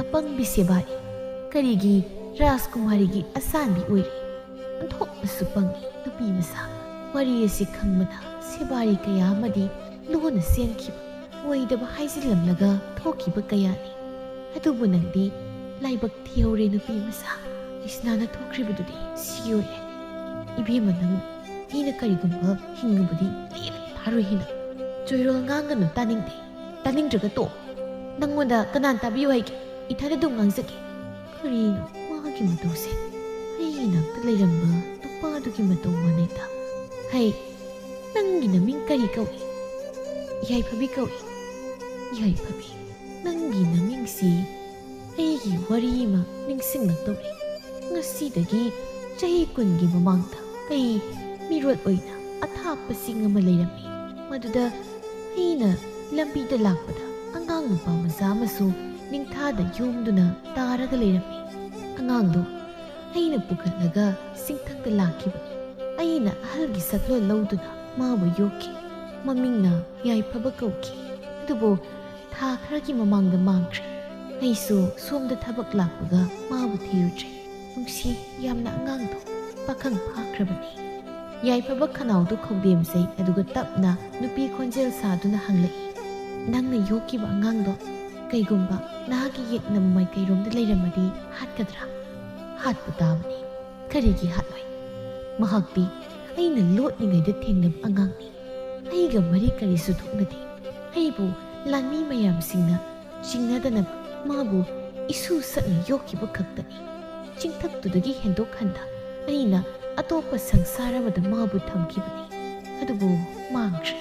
ꯑꯄꯪꯕꯤ ꯁꯦꯕꯥꯔꯤ ꯀꯔꯤꯒꯤ ꯔꯥꯖꯀꯨꯃꯥꯔꯤꯒꯤ ꯑꯁꯥꯟꯕꯤ ꯑꯣꯏꯔꯤ ꯑꯣꯟꯊꯣꯛꯅꯁꯨ ꯄꯪꯉꯤ ꯅꯨꯄꯤ ꯃꯆꯥ ꯋꯥꯔꯤ ꯑꯁꯤ ꯈꯪꯕꯗ ꯁꯦꯕꯥꯔꯤ ꯀꯌꯥ ꯑꯃꯗꯤ ꯂꯣꯟꯅ ꯆꯦꯟꯈꯤꯕ ꯑꯣꯏꯗꯕ ꯍꯥꯏꯖꯤꯜꯂꯝꯂꯒ ꯊꯣꯛꯈꯤꯕ ꯀꯌꯥꯅꯤ ꯑꯗꯨꯕꯨ ꯅꯪꯗꯤ ꯂꯥꯏꯕꯛ ꯊꯤꯍꯧꯔꯦ ꯅꯨꯄꯤ ꯃꯆꯥ ꯏꯁꯅꯥꯅ ꯊꯣꯛꯈ꯭ꯔꯤꯕꯗꯨꯗꯤ ꯁꯤ ꯑꯣꯏꯔꯦ ꯏꯕꯦꯝꯃ ꯅꯪ ꯑꯩꯅ ꯀꯔꯤꯒꯨꯝꯕ ꯍꯤꯡꯉꯕꯗꯤ ꯂꯦꯝꯅ ꯊꯥꯔꯣꯏ ꯍꯦꯟꯅ ꯆꯣꯏꯔꯣꯜ ꯉꯥꯡꯒꯅꯨ ꯇꯥꯅꯤꯡꯗꯦ ꯇꯥꯅꯤꯡꯗ꯭ꯔꯒ ꯇꯣꯛ ꯅꯪꯉꯣꯟꯗ ꯀꯅꯥ ꯇꯥꯕꯤꯌꯨ ꯍꯥꯏꯒꯦ ꯏꯊꯟꯗ ꯑꯗꯨꯝ ꯉꯥꯡꯖꯒꯦ ꯀꯔꯤꯅꯣ ꯃꯥꯒꯤ ꯃꯇꯧꯁꯦ ꯑꯩꯒꯤ ꯅꯥꯛꯇ ꯂꯩꯔꯝꯕ ꯅꯨꯄꯥꯗꯨꯒꯤ ꯃꯇꯧ ꯃꯥꯟꯅꯩꯗ ꯍꯩ ꯅꯪꯒꯤ ꯅꯃꯤꯡ ꯀꯔꯤ ꯀꯧꯏ ꯌꯥꯏꯐꯕꯤ ꯀꯧꯏ ꯌꯥꯏꯐꯕꯤ ꯅꯪꯒꯤ ꯅꯃꯤꯡꯁꯤ ꯑꯩꯒꯤ ꯋꯥꯔꯤ ꯑꯃ ꯅꯤꯡꯁꯤꯡꯂꯛꯇꯧꯔꯤ ꯉꯁꯤꯗꯒꯤ ꯆꯍꯤ 10ꯒꯤ ꯃꯃꯥꯡꯗ ꯑꯩ ꯃꯤꯔꯣꯠ ꯑꯣꯏꯅ ꯑꯊꯥꯞꯄ ꯆꯤꯡ ꯑꯃ ꯂꯩꯔꯝꯃꯤ ꯃꯗꯨꯗ ꯑꯩꯅ ꯂꯝꯕꯤꯗ ꯂꯥꯛꯄꯗ ꯑꯉꯥꯡ ꯅꯨꯄꯥ ꯃꯆꯥ ꯑꯃꯁꯨ ꯅꯤꯡꯊꯥꯗ ꯌꯣꯝꯗꯨꯅ ꯇꯥꯔꯒ ꯂꯩꯔꯝꯃꯤ ꯑꯉꯥꯡꯗꯣ ꯑꯩꯅ ꯄꯨꯈꯠꯂꯒ ꯆꯤꯡꯊꯛꯇ ꯂꯥꯛꯈꯤꯕꯅꯤ ꯑꯩꯅ ꯑꯍꯜꯒꯤ ꯁꯛꯂꯣꯟ ꯂꯧꯗꯨꯅ ꯃꯥꯕꯨ ꯌꯣꯛꯈꯤ ꯃꯃꯤꯡꯅ ꯌꯥꯏꯐꯕ ꯀꯧꯈꯤ ꯑꯗꯨꯕꯨ ꯊꯥ ꯈꯔꯒꯤ ꯃꯃꯥꯡꯗ ꯃꯥꯡꯈ꯭ꯔꯦ ꯑꯩꯁꯨ ꯁꯣꯝꯗ ꯊꯕꯛ ꯂꯥꯛꯄꯒ ꯃꯥꯕꯨ ꯊꯤꯔꯨꯗ꯭ꯔꯦ ꯅꯨꯡꯁꯤ ꯌꯥꯝꯅ ꯑꯉꯥꯡꯗꯣ ꯄꯥꯈꯪ ꯐꯥꯈ꯭ꯔꯕꯅꯤ ꯌꯥꯏꯐꯕ ꯈꯅꯥꯎꯗꯨ ꯈꯧꯗꯦꯝꯆꯩ ꯑꯗꯨꯒ ꯇꯞꯅ ꯅꯨꯄꯤ ꯈꯣꯟꯖꯦꯜ ꯁꯥꯗꯨꯅ ꯍꯪꯂꯛꯏ ꯅꯪꯅ ꯌꯣꯛꯈꯤꯕ ꯑꯉꯥꯡꯗꯣ ꯀꯩꯒꯨꯝꯕ ꯅꯍꯥꯛꯀꯤ ꯌꯦꯛꯅꯕ ꯃꯥꯏꯀꯩꯔꯣꯝꯗ ꯂꯩꯔꯝꯃꯗꯤ ꯍꯥꯠꯀꯗ꯭ꯔꯥ ꯍꯥꯠꯄ ꯇꯥꯕꯅꯤ ꯀꯔꯤꯒꯤ ꯍꯥꯠꯂꯣꯏ ꯃꯍꯥꯛꯇꯤ ꯑꯩꯅ ꯂꯣꯠꯂꯤꯉꯩꯗ ꯊꯦꯡꯅꯕ ꯑꯉꯥꯡꯅꯤ ꯑꯩꯒ ꯃꯔꯤ ꯀꯔꯤꯁꯨ ꯊꯣꯛꯅꯗꯦ ꯑꯩꯕꯨ ꯂꯥꯟꯃꯤ ꯃꯌꯥꯝꯁꯤꯡꯅ ꯆꯤꯡꯅꯗꯅꯕ ꯃꯥꯕꯨ ꯏꯁꯨ ꯁꯛꯅ ꯌꯣꯛꯈꯤꯕ ꯈꯛꯇꯅꯤ ꯆꯤꯡꯊꯛꯇꯨꯗꯒꯤ ꯍꯦꯟꯗꯣꯛꯍꯟꯗ ꯑꯩꯅ ꯑꯇꯣꯞꯄ ꯁꯪꯁꯥꯔ ꯑꯃꯗ ꯃꯥꯕꯨ ꯊꯝꯈꯤꯕꯅꯤ ꯑꯗꯨꯕꯨ ꯃꯥꯡꯈ꯭ꯔꯦ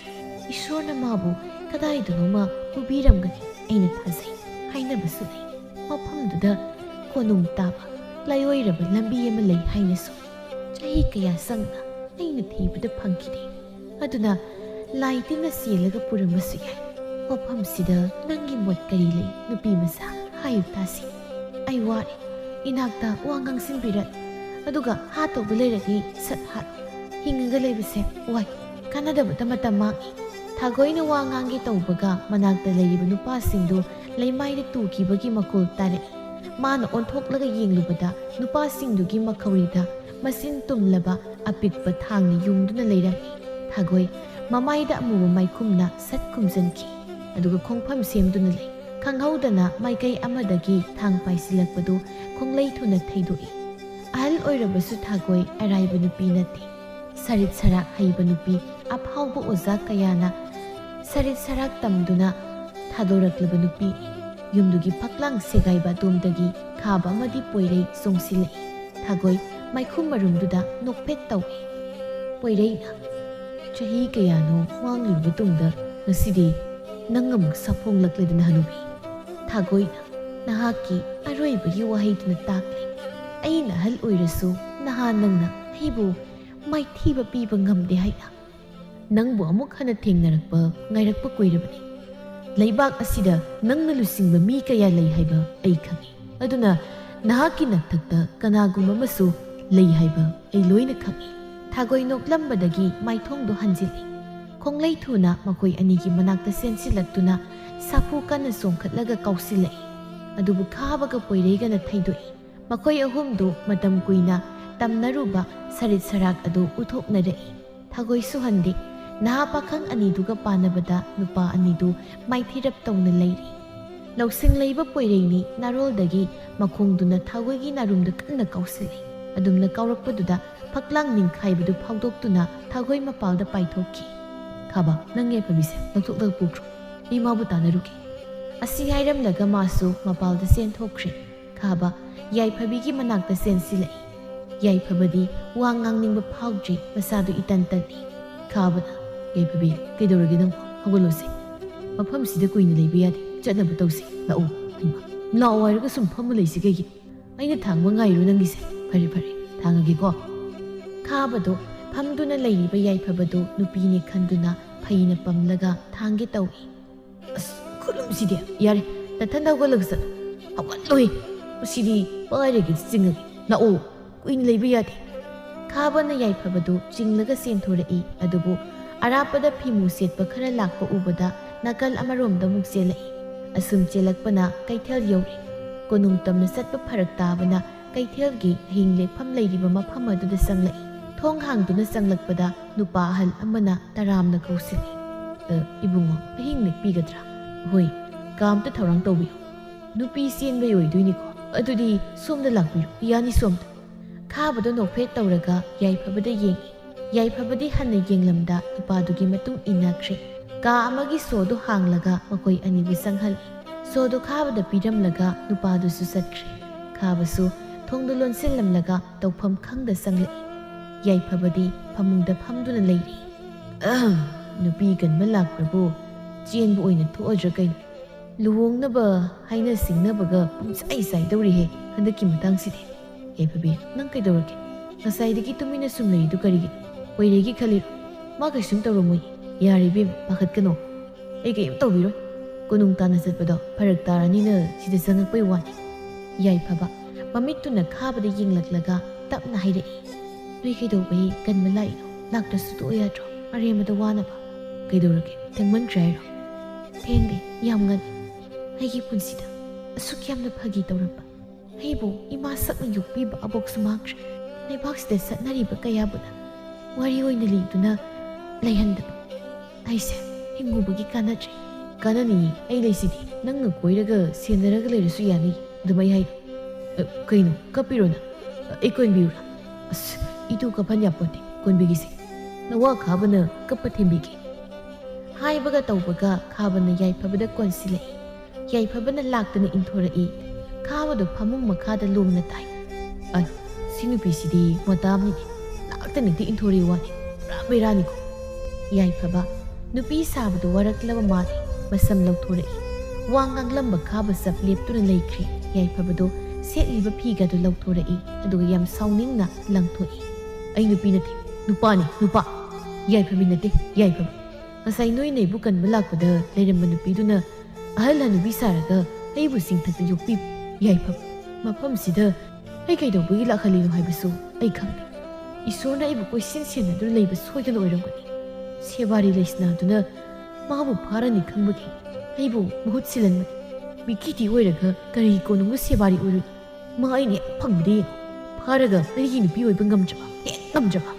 ꯏꯁꯣꯔꯅ ꯃꯥꯕꯨ ꯀꯗꯥꯏꯗꯅꯣꯃ ꯄꯨꯕꯤꯔꯝꯒꯅꯤ ꯑꯩꯅ ꯊꯥꯖꯩ ꯍꯥꯏꯅꯕꯁꯨ ꯂꯩ ꯃꯐꯝꯗꯨꯗ ꯀꯣꯅꯨꯡ ꯇꯥꯕ ꯂꯥꯏꯑꯣꯏꯔꯕ ꯂꯝꯕꯤ ꯑꯃ ꯂꯩ ꯍꯥꯏꯅꯁꯨ ꯆꯍꯤ ꯀꯌꯥ ꯆꯪꯅ ꯑꯩꯅ ꯊꯤꯕꯗ ꯐꯪꯈꯤꯗꯦ ꯑꯗꯨꯅ ꯂꯥꯏ ꯇꯤꯟꯅ ꯆꯦꯜꯂꯒ ꯄꯨꯔꯝꯕꯁꯨ ꯌꯥꯏ ꯃꯐꯝꯁꯤꯗ ꯅꯪꯒꯤ ꯃꯣꯠ ꯀꯔꯤ ꯂꯩ ꯅꯨꯄꯤ ꯃꯆꯥ ꯍꯥꯏꯌꯨ ꯇꯥꯁꯤ ꯑꯩ ꯋꯥꯔꯦ ꯏꯅꯥꯛꯇ ꯋꯥ ꯉꯥꯡꯁꯤꯟꯕꯤꯔꯛ ꯑꯗꯨꯒ ꯍꯥꯠꯇꯧꯕ ꯂꯩꯔꯗꯤ ꯁꯠ ꯍꯥꯠ ꯍꯤꯡꯉꯒ ꯂꯩꯕꯁꯦ ꯋꯥꯏ ꯀꯥꯟꯅꯗꯕꯗ ꯃꯇꯝ ꯃꯥꯡꯏ ꯊꯥꯒꯣꯏꯅ ꯋꯥ ꯉꯥꯡꯒꯦ ꯇꯧꯕꯒ ꯃꯅꯥꯛꯇ ꯂꯩꯔꯤꯕ ꯅꯨꯄꯥꯁꯤꯡꯗꯨ ꯂꯩꯃꯥꯏꯗ ꯇꯨꯈꯤꯕꯒꯤ ꯃꯈꯣꯜ ꯇꯥꯔꯛꯏ ꯃꯥꯅ ꯑꯣꯟꯊꯣꯛꯂꯒ ꯌꯦꯡꯂꯨꯕꯗ ꯅꯨꯄꯥꯁꯤꯡꯗꯨꯒꯤ ꯃꯈꯧꯔꯤꯗ ꯃꯆꯤꯟ ꯇꯨꯝꯂꯕ ꯑꯄꯤꯛꯄ ꯊꯥꯡꯅ ꯌꯨꯡꯗꯨꯅ ꯂꯩꯔꯝꯃꯤ ꯊꯥꯒꯣꯏ ꯃꯃꯥꯏꯗ ꯑꯃꯨꯕ ꯃꯩꯈꯨꯝꯅ ꯁꯠ ꯈꯨꯝꯖꯤꯟꯈꯤ ꯑꯗꯨꯒ ꯈꯣꯡꯐꯝ ꯁꯦꯝꯗꯨꯅ ꯂꯩ ꯈꯪꯍꯧꯗꯅ ꯃꯥꯏꯀꯩ ꯑꯃꯗꯒꯤ ꯊꯥꯡ ꯄꯥꯏꯁꯤꯜꯂꯛꯄꯗꯨ ꯈꯣꯡꯂꯩ ꯊꯨꯅ ꯊꯩꯗꯣꯛꯏ ꯑꯍꯜ ꯑꯣꯏꯔꯕꯁꯨ ꯊꯥꯒꯣꯏ ꯑꯔꯥꯏꯕ ꯅꯨꯄꯤ ꯅꯠꯇꯦ ꯁꯔꯤꯠ ꯁꯔꯥꯛ ꯍꯩꯕ ꯅꯨꯄꯤ ꯑꯐꯥꯎꯕ ꯑꯣꯖꯥ ꯀꯌꯥꯅ ꯁꯔꯤꯠ ꯁꯔꯥꯛ ꯇꯝꯗꯨꯅ ꯊꯥꯗꯣꯔꯛꯂꯕ ꯅꯨꯄꯤꯅꯤ ꯌꯨꯝꯗꯨꯒꯤ ꯐꯛꯂꯥꯡ ꯁꯦꯒꯥꯏꯕ ꯑꯗꯣꯝꯗꯒꯤ ꯈꯥꯕ ꯑꯃꯗꯤ ꯄꯣꯏꯔꯩ ꯆꯣꯡꯁꯤꯜꯂꯛꯏ ꯊꯥꯒꯣꯏ ꯃꯩꯈꯨꯝ ꯃꯔꯨꯝꯗꯨꯗ ꯅꯣꯛꯐꯦꯠ ꯇꯧꯏ ꯄꯣꯏꯔꯩꯅ ꯆꯍꯤ ꯀꯌꯥꯅꯣ ꯃꯥꯡꯂꯨꯔꯕ ꯇꯨꯡꯗ ꯉꯁꯤꯗꯤ ꯅꯪ ꯑꯃꯨꯛ ꯁꯥꯐꯣꯡꯂꯛꯂꯗꯅ ꯍꯅꯨꯕꯤ ꯊꯥꯒꯣꯏꯅ ꯅꯍꯥꯛꯀꯤ ꯑꯔꯣꯏꯕꯒꯤ ꯋꯥꯍꯩꯗꯨꯅ ꯇꯥꯛꯂꯤ ꯑꯩꯅ ꯑꯍꯜ ꯑꯣꯏꯔꯁꯨ ꯅꯍꯥꯟ ꯅꯪꯅ ꯑꯩꯕꯨ ꯃꯥꯏꯊꯤꯕ ꯄꯤꯕ ꯉꯝꯗꯦ ꯍꯥꯏꯅ ꯅꯪꯕꯨ ꯑꯃꯨꯛ ꯍꯟꯅ ꯊꯦꯡꯅꯔꯛꯄ ꯉꯥꯏꯔꯛꯄ ꯀꯨꯏꯔꯕꯅꯤ ꯂꯩꯕꯥꯛ ꯑꯁꯤꯗ ꯅꯪꯅ ꯂꯨꯆꯤꯡꯕ ꯃꯤ ꯀꯌꯥ ꯂꯩ ꯍꯥꯏꯕ ꯑꯩ ꯈꯪꯏ ꯑꯗꯨꯅ ꯅꯍꯥꯛꯀꯤ ꯅꯊꯛꯇ ꯀꯅꯥꯒꯨꯝꯕ ꯑꯃꯁꯨ ꯂꯩ ꯍꯥꯏꯕ ꯑꯩ ꯂꯣꯏꯅ ꯈꯪꯏ ꯊꯥꯒꯣꯏ ꯅꯣꯛꯂꯝꯕꯗꯒꯤ ꯃꯥꯏꯊꯣꯡꯗꯣ ꯍꯟꯖꯤꯜꯂꯤ ꯈꯣꯡꯂꯩ ꯊꯨꯅ ꯃꯈꯣꯏ ꯑꯅꯤꯒꯤ ꯃꯅꯥꯛꯇ ꯆꯦꯟꯁꯤꯜꯂꯛꯇꯨꯅ ꯁꯥꯐꯨ ꯀꯟꯅ ꯆꯣꯡꯈꯠꯂꯒ ꯀꯥꯎꯁꯤꯜꯂꯛꯏ ꯑꯗꯨꯕꯨ ꯈꯥꯕꯒ ꯄꯣꯏꯔꯩꯒꯅ ꯊꯩꯗꯣꯛꯏ ꯃꯈꯣꯏ ꯑꯍꯨꯝꯗꯨ ꯃꯇꯝ ꯀꯨꯏꯅ ꯇꯝꯅꯔꯨꯕ ꯁꯔꯤꯠ ꯁꯔꯥꯛ ꯑꯗꯨ ꯎꯠꯊꯣꯛꯅꯔꯛꯏ ꯊꯥꯒꯣꯏ ꯁꯨꯍꯟꯗꯦ ꯅꯍꯥ ꯄꯥꯈꯪ ꯑꯅꯤꯗꯨꯒ ꯄꯥꯅꯕꯗ ꯅꯨꯄꯥ ꯑꯅꯤꯗꯨ ꯃꯥꯏꯊꯤꯔꯞ ꯇꯧꯅ ꯂꯩꯔꯤ ꯂꯧꯁꯤꯡ ꯂꯩꯕ ꯄꯣꯏꯔꯩꯅꯤ ꯅꯥꯔꯣꯜꯗꯒꯤ ꯃꯈꯣꯡꯗꯨꯅ ꯊꯥꯒꯣꯏꯒꯤ ꯅꯥꯔꯨꯝꯗ ꯀꯟꯅ ꯀꯥꯎꯁꯤꯜꯂꯤ ꯑꯗꯨꯝꯅ ꯀꯥꯎꯔꯛꯄꯗꯨꯗ ꯐꯛꯂꯥꯡ ꯅꯤꯡꯈꯥꯏꯕꯗꯨ ꯐꯥꯎꯗꯣꯛꯇꯨꯅ ꯊꯥꯒꯣꯏ ꯃꯄꯥꯜꯗ ꯄꯥꯏꯊꯣꯛꯈꯤ ꯈꯥꯕ ꯅꯪ ꯌꯥꯏꯐꯕꯤꯁꯦ ꯂꯧꯊꯣꯛꯂꯒ ꯄꯨꯈ꯭ꯔꯣ ꯑꯩ ꯃꯥꯕꯨ ꯇꯥꯟꯅꯔꯨꯒꯦ ꯑꯁꯤ ꯍꯥꯏꯔꯝꯂꯒ ꯃꯥꯁꯨ ꯃꯄꯥꯜꯗ ꯆꯦꯟꯊꯣꯛꯈ꯭ꯔꯦ ꯈꯥꯕ ꯌꯥꯏꯐꯕꯤꯒꯤ ꯃꯅꯥꯛꯇ ꯆꯦꯟꯁꯤꯜꯂꯛꯏ ꯌꯥꯏꯐꯕꯗꯤ ꯋꯥ ꯉꯥꯡꯅꯤꯡꯕ ꯐꯥꯎꯗ꯭ꯔꯤ ꯃꯁꯥꯗꯨ ꯏꯇꯟ ꯇꯟꯅꯤ ꯈꯥꯕꯅ ꯌꯥꯏꯐꯕꯤ ꯀꯩꯗꯧꯔꯒꯦ ꯅꯪ ꯍꯧꯒꯠꯂꯣꯁꯦ ꯃꯐꯝꯁꯤꯗ ꯀꯨꯏꯅ ꯂꯩꯕ ꯌꯥꯗꯦ ꯆꯠꯅꯕ ꯇꯧꯁꯤ ꯂꯥꯛꯑꯣ ꯍꯩꯃꯥ ꯂꯥꯛꯑꯣ ꯍꯥꯏꯔꯒ ꯁꯨꯝ ꯐꯝꯃ ꯂꯩꯁꯤ ꯀꯩꯒꯤ ꯑꯩꯅ ꯊꯥꯡꯕ ꯉꯥꯏꯔꯣ ꯅꯪꯒꯤꯁꯦ ꯐꯔꯦ ꯐꯔꯦ ꯊꯥꯡꯉꯒꯦꯀꯣ ꯈꯥꯕꯗꯣ ꯐꯝꯗꯨꯅ ꯂꯩꯔꯤꯕ ꯌꯥꯏꯐꯕꯗꯣ ꯅꯨꯄꯤꯅꯤ ꯈꯟꯗꯨꯅ ꯐꯩꯅ ꯄꯝꯂꯒ ꯊꯥꯡꯒꯦ ꯇꯧꯏ ꯑꯁ ꯈꯨꯠꯂꯨꯝꯁꯤꯗꯤ ꯌꯥꯔꯦ ꯅꯊꯟꯗ ꯍꯧꯒꯠꯂꯒ ꯆꯠꯂꯣ ꯍꯧꯒꯠꯂꯣꯏ ꯃꯁꯤꯗꯤ ꯄꯥꯏꯔꯒ ꯆꯤꯡꯉꯒꯦ ꯂꯥꯛꯑꯣ ꯀꯨꯏꯅ ꯂꯩꯕ ꯌꯥꯗꯦ ꯈꯥꯕꯅ ꯌꯥꯏꯐꯕꯗꯨ ꯆꯤꯡꯂꯒ ꯆꯦꯟꯊꯣꯔꯛꯏ ꯑꯗꯨꯕꯨ ꯑꯔꯥꯞꯄꯗ ꯐꯤꯃꯨ ꯁꯦꯠꯄ ꯈꯔ ꯂꯥꯛꯄ ꯎꯕꯗ ꯅꯥꯀꯜ ꯑꯃꯔꯣꯝꯗ ꯑꯃꯨꯛ ꯆꯦꯜꯂꯛꯏ ꯑꯁꯨꯝ ꯆꯦꯜꯂꯛꯄꯅ ꯀꯩꯊꯦꯜ ꯌꯧꯔꯤ ꯀꯣꯅꯨꯡ ꯇꯝꯅ ꯆꯠꯄ ꯐꯔꯛ ꯇꯥꯕꯅ ꯀꯩꯊꯦꯜꯒꯤ ꯑꯍꯤꯡ ꯂꯦꯛꯐꯝ ꯂꯩꯔꯤꯕ ꯃꯐꯝ ꯑꯗꯨꯗ ꯆꯪꯂꯛꯏ ꯊꯣꯡ ꯍꯥꯡꯗꯨꯅ ꯆꯪꯂꯛꯄꯗ ꯅꯨꯄꯥ ꯑꯍꯜ ꯑꯃꯅ ꯇꯔꯥꯝꯅ ꯀꯧꯁꯤꯜꯂꯤ ꯏꯕꯨꯡꯉꯣ ꯑꯍꯤꯡ ꯂꯦꯛꯄꯤꯒꯗ꯭ꯔꯥ ꯍꯣꯏ ꯀꯥꯝꯇ ꯊꯧꯔꯥꯡ ꯇꯧꯕꯤꯌꯨ ꯅꯨꯄꯤ ꯆꯦꯟꯕꯩ ꯑꯣꯏꯗꯣꯏꯅꯤꯀꯣ ꯑꯗꯨꯗꯤ ꯁꯣꯝꯗ ꯂꯥꯛꯄꯤꯔꯣ ꯌꯥꯅꯤ ꯁꯣꯝꯗ ꯈꯥꯕꯗꯣ ꯅꯣꯛꯐꯦꯠ ꯇꯧꯔꯒ ꯌꯥꯏꯐꯕꯗ ꯌꯦꯡꯏ ꯌꯥꯏꯐꯕꯗꯤ ꯍꯟꯅ ꯌꯦꯡꯂꯝꯗ ꯅꯨꯄꯥꯗꯨꯒꯤ ꯃꯇꯨꯡ ꯏꯟꯅꯈ꯭ꯔꯦ ꯀꯥ ꯑꯃꯒꯤ ꯁꯣꯗꯨ ꯍꯥꯡꯂꯒ ꯃꯈꯣꯏ ꯑꯅꯤꯕꯨ ꯆꯪꯍꯜꯂꯤ ꯁꯣꯗꯨ ꯈꯥꯕꯗ ꯄꯤꯔꯝꯂꯒ ꯅꯨꯄꯥꯗꯨꯁꯨ ꯆꯠꯈ꯭ꯔꯦ ꯈꯥꯕꯁꯨ ꯊꯣꯡꯗꯨ ꯂꯣꯟꯁꯤꯜꯂꯝꯂꯒ ꯇꯧꯐꯝ ꯈꯪꯗ ꯆꯪꯂꯛꯏ ꯌꯥꯏꯐꯕꯗꯤ ꯐꯃꯨꯡꯗ ꯐꯝꯗꯨꯅ ꯂꯩꯔꯤ ꯅꯨꯄꯤ ꯀꯟꯕ ꯂꯥꯛꯄ꯭ꯔꯕꯨ ꯆꯦꯟꯕ ꯑꯣꯏꯅ ꯊꯣꯛꯑꯗ꯭ꯔꯥ ꯀꯩꯅꯣ ꯂꯨꯍꯣꯡꯅꯕ ꯍꯥꯏꯅ ꯁꯤꯡꯅꯕꯒ ꯄꯨꯡꯆꯥꯏ ꯆꯥꯏꯗꯧꯔꯤꯍꯦ ꯍꯟꯗꯛꯀꯤ ꯃꯇꯥꯡꯁꯤꯗꯤ ꯌꯥꯏꯐꯕꯤ ꯅꯪ ꯀꯩꯗꯧꯔꯒꯦ ꯉꯁꯥꯏꯗꯒꯤ ꯇꯨꯃꯤꯟꯅ ꯁꯨꯝ ꯂꯩꯔꯤꯗꯨ ꯀꯔꯤꯒꯤꯅꯣ ꯄꯣꯏꯔꯩꯒꯤ ꯈꯜꯂꯤꯔꯣ ꯃꯥ ꯀꯩꯁꯨꯝ ꯇꯧꯔꯝꯃꯣꯏ ꯌꯥꯔꯦ ꯏꯕꯦꯝ ꯄꯥꯈꯠꯀꯅꯣ ꯑꯩ ꯀꯩꯝ ꯇꯧꯕꯤꯔꯣꯏ ꯀꯣꯅꯨꯡ ꯇꯥꯟꯅ ꯆꯠꯄꯗꯣ ꯐꯔꯛ ꯇꯥꯔꯅꯤꯅ ꯁꯤꯗ ꯆꯪꯉꯛꯄꯩ ꯋꯥꯅꯤ ꯌꯥꯏꯐꯕ ꯃꯃꯤꯠꯇꯨꯅ ꯈꯥꯕꯗ ꯌꯦꯡꯂꯛꯂꯒ ꯇꯞꯅ ꯍꯥꯏꯔꯛꯏ ꯅꯣꯏ ꯀꯩꯗꯧꯕꯩ ꯀꯟꯕ ꯂꯥꯛꯏꯅꯣ ꯂꯥꯛꯇ꯭ꯔꯁꯨ ꯇꯣꯛꯑꯣ ꯌꯥꯗ꯭ꯔꯣ ꯑꯔꯦꯝꯕꯗ ꯋꯥꯅꯕ ꯀꯩꯗꯧꯔꯒꯦ ꯊꯦꯡꯃꯟꯗ꯭ꯔꯦ ꯍꯥꯏꯔꯣ ꯊꯦꯡꯗꯦ ꯌꯥꯝ ꯉꯜꯂꯤ ꯑꯩꯒꯤ ꯄꯨꯟꯁꯤꯗ ꯑꯁꯨꯛ ꯌꯥꯝꯅ ꯐꯥꯒꯤ ꯇꯧꯔꯝꯕ ꯑꯩꯕꯨ ꯏꯃꯥ ꯁꯛꯅ ꯌꯣꯛꯄꯤꯕ ꯑꯕꯣꯛꯁꯨ ꯃꯥꯡꯈ꯭ꯔꯦ ꯂꯩꯕꯥꯛꯁꯤꯗ ꯆꯠꯅꯔꯤꯕ ꯀꯌꯥꯕꯨꯅ ꯋꯥꯔꯤ ꯑꯣꯏꯅ ꯂꯤꯗꯨꯅ ꯂꯩꯍꯟꯗꯕ ꯑꯩꯁꯦ ꯍꯤꯡꯉꯨꯕꯒꯤ ꯀꯥꯟꯅꯗ꯭ꯔꯦ ꯀꯥꯟꯅꯅꯤꯡꯉꯤ ꯑꯩ ꯂꯩꯁꯤꯗꯤ ꯅꯪꯅ ꯀꯣꯏꯔꯒ ꯁꯦꯟꯅꯔꯒ ꯂꯩꯔꯁꯨ ꯌꯥꯅꯤ ꯑꯗꯨꯃꯥꯏ ꯍꯥꯏ ꯀꯩꯅꯣ ꯀꯞꯄꯤꯔꯣꯅ ꯑꯩ ꯀꯣꯟꯕꯤꯌꯨꯔꯥ ꯑꯁ ꯏꯇꯨ ꯀꯞꯍꯟ ꯌꯥꯄꯣꯟꯇꯦ ꯀꯣꯟꯕꯤꯒꯤꯁꯦ ꯅꯋꯥ ꯈꯥꯕꯅ ꯀꯞꯄ ꯊꯦꯝꯕꯤꯒꯦ ꯍꯥꯏꯕꯒ ꯇꯧꯕꯒ ꯈꯥꯕꯅ ꯌꯥꯏꯐꯕꯗ ꯀꯣꯟꯁꯤꯜꯂꯛꯏ ꯌꯥꯏꯐꯕꯅ ꯂꯥꯛꯇꯨꯅ ꯏꯟꯊꯣꯔꯛꯏ ꯈꯥꯕꯗꯣ ꯐꯃꯨꯡ ꯃꯈꯥꯗ ꯂꯣꯡꯅ ꯇꯥꯏ ꯁꯤ ꯅꯨꯄꯤꯁꯤꯗꯤ ꯃꯇꯥꯝꯅꯤꯅꯦ ꯂꯥꯛꯇ ꯅꯛꯇ ꯏꯟꯊꯣꯔꯛꯏ ꯋꯥꯅꯤ ꯄꯨꯔꯥ ꯕꯦꯔꯥꯅꯤꯀꯣ ꯌꯥꯏꯐꯕ ꯅꯨꯄꯤ ꯁꯥꯕꯗꯣ ꯋꯥꯔꯛꯂꯕ ꯃꯥꯜꯂꯤ ꯃꯁꯝ ꯂꯧꯊꯣꯔꯛꯏ ꯋꯥ ꯉꯥꯡꯂꯝꯕ ꯈꯥꯕ ꯆꯞ ꯂꯦꯞꯇꯨꯅ ꯂꯩꯈ꯭ꯔꯦ ꯌꯥꯏꯐꯕꯗꯣ ꯁꯦꯠꯂꯤꯕ ꯐꯤꯒꯗꯨ ꯂꯧꯊꯣꯔꯛꯏ ꯑꯗꯨꯒ ꯌꯥꯝ ꯁꯥꯎꯅꯤꯡꯅ ꯂꯪꯊꯣꯛꯏ ꯑꯩ ꯅꯨꯄꯤ ꯅꯠꯇꯦ ꯅꯨꯄꯥꯅꯤ ꯅꯨꯄꯥ ꯌꯥꯏꯐꯕꯤ ꯅꯠꯇꯦ ꯌꯥꯏꯐꯕ ꯉꯁꯥꯏ ꯅꯣꯏ ꯅꯩꯕꯨ ꯀꯟꯕ ꯂꯥꯛꯄꯗ ꯂꯩꯔꯝꯕ ꯅꯨꯄꯤꯗꯨꯅ ꯑꯍꯜ ꯍꯅꯨꯕꯤ ꯁꯥꯔꯒ ꯑꯩꯕꯨ ꯆꯤꯡꯊꯛꯇ ꯌꯣꯛꯄꯤꯕ ꯌꯥꯏꯐꯕ ꯃꯐꯝꯁꯤꯗ ꯑꯩ ꯀꯩꯗꯧꯕꯒꯤ ꯂꯥꯛꯍꯜꯂꯤꯅꯣ ꯍꯥꯏꯕꯁꯨ ꯑꯩ ꯈꯪꯗꯦ ꯏꯁꯣꯔꯅ ꯑꯩꯕꯨ ꯀꯣꯏꯁꯦꯟ ꯁꯦꯟꯅꯗꯨꯅ ꯂꯩꯕ ꯁꯣꯏꯗꯅ ꯑꯣꯏꯔꯝꯒꯅꯤ ꯁꯦꯕꯥꯔꯤ ꯂꯩꯁꯅꯥꯗꯨꯅ ꯃꯥꯕꯨ ꯐꯥꯔꯅꯤ ꯈꯪꯕꯒꯤ ꯑꯩꯕꯨ ꯃꯍꯨꯠ ꯁꯤꯜꯍꯟꯕꯅꯤ ꯃꯤꯀꯤꯇꯤ ꯑꯣꯏꯔꯒ ꯀꯔꯤ ꯀꯣꯅꯨꯡꯒ ꯁꯦꯕꯥꯔꯤ ꯑꯣꯏꯔꯨꯅꯤ ꯃꯥ ꯑꯩꯅ ꯍꯦꯛ ꯐꯪꯕꯗ ꯌꯦꯡꯉꯣ ꯐꯥꯔꯒ ꯑꯩꯒꯤ ꯅꯨꯄꯤ ꯑꯣꯏꯕ ꯉꯝꯗ꯭ꯔꯕ ꯍꯦꯛ ꯉꯝꯗ꯭ꯔꯕ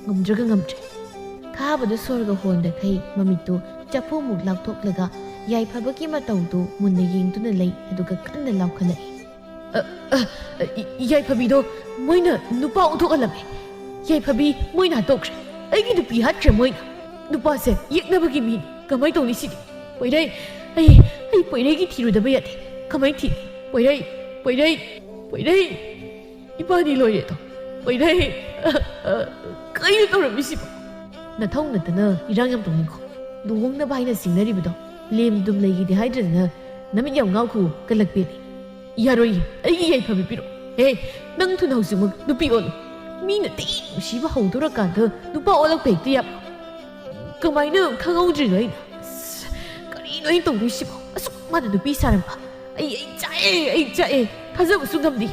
ꯉꯝꯗ꯭ꯔꯒ ꯉꯝꯗ꯭ꯔꯦ ꯈꯥꯕꯗ ꯁꯣꯔꯒ ꯍꯣꯟꯗꯈꯩ ꯃꯃꯤꯠꯇꯨ ꯆꯐꯨꯃꯨꯛ ꯂꯥꯎꯊꯣꯛꯂꯒ ꯌꯥꯏꯐꯕꯒꯤ ꯃꯇꯧꯗꯨ ꯃꯨꯟꯅ ꯌꯦꯡꯗꯨꯅ ꯂꯩ ꯑꯗꯨꯒ ꯀꯟꯅ ꯂꯥꯎꯈꯠꯂꯛꯏ ꯌꯥꯏꯐꯕꯤꯗꯣ ꯃꯣꯏꯅ ꯅꯨꯄꯥ ꯑꯣꯟꯊꯣꯛꯍꯜꯂꯝꯃꯦ ꯌꯥꯏꯐꯕꯤ ꯃꯣꯏꯅ ꯍꯥꯠꯇꯣꯛꯈ꯭ꯔꯦ ꯑꯩꯒꯤ ꯅꯨꯄꯤ ꯍꯥꯠꯈ꯭ꯔꯦ ꯃꯣꯏꯅ ꯅꯨꯄꯥꯁꯦ ꯌꯦꯛꯅꯕꯒꯤ ꯃꯤꯅꯤ ꯀꯃꯥꯏꯅ ꯇꯧꯅꯤ ꯁꯤꯗꯤ ꯄꯣꯏꯔꯩ ꯑꯩ ꯄꯣꯏꯔꯩꯒꯤ ꯊꯤꯔꯨꯗꯕ ꯌꯥꯗꯦ ꯀꯃꯥꯏꯅ ꯊꯤꯅꯤ ꯄꯣꯏꯔꯩ ꯄꯣꯏꯔꯩ ꯄꯣꯏꯔꯩ ꯏꯕꯥꯅꯤ ꯂꯣꯏꯔꯦꯗꯣ ꯄꯣꯏꯔꯩ ꯀꯩꯅꯣ ꯇꯧꯔꯝꯃꯤꯁꯤꯕꯣ ꯅꯊꯧ ꯅꯠꯇꯅ ꯏꯔꯥꯡ ꯌꯥꯝ ꯇꯧꯅꯤꯡꯀꯣ ꯂꯨꯍꯣꯡꯅꯕ ꯍꯥꯏꯅ ꯁꯤꯡꯅꯔꯤꯕꯗꯣ ꯂꯦꯝ ꯗꯨꯝ ꯂꯩꯈꯤꯗꯦ ꯍꯥꯏꯗ꯭ꯔꯗꯅ ꯅꯃꯤꯠ ꯌꯥꯝ ꯉꯥꯎꯈꯨ ꯀꯜꯂꯛꯄꯦꯅꯤ ꯌꯥꯔꯣꯏꯌꯦ ꯑꯩꯒꯤ ꯌꯥꯏꯐꯕꯤ ꯄꯤꯔꯛꯑꯣ ꯅꯪ ꯊꯨꯅ ꯍꯧꯖꯤꯛꯃꯛ ꯅꯨꯄꯤ ꯑꯣꯜꯂꯨ ꯃꯤꯅ ꯇꯤ ꯅꯨꯡꯁꯤꯕ ꯍꯧꯗꯣꯔꯀꯥꯟꯗ ꯅꯨꯄꯥ ꯑꯣꯜꯂꯛꯄ ꯍꯦꯛꯇ ꯌꯥꯕ ꯀꯃꯥꯏꯅ ꯈꯪꯍꯧꯗ꯭ꯔꯤꯅꯣ ꯑꯩꯅ ꯀꯔꯤꯅꯣ ꯑꯩꯅ ꯇꯧꯗꯣꯏꯁꯤꯕꯣ ꯑꯁꯨꯛ ꯃꯥꯅ ꯅꯨꯄꯤ ꯁꯥꯔꯝꯕ ꯑꯩ ꯆꯥꯛꯑꯦ ꯊꯥꯖꯕꯁꯨ ꯉꯝꯗꯦ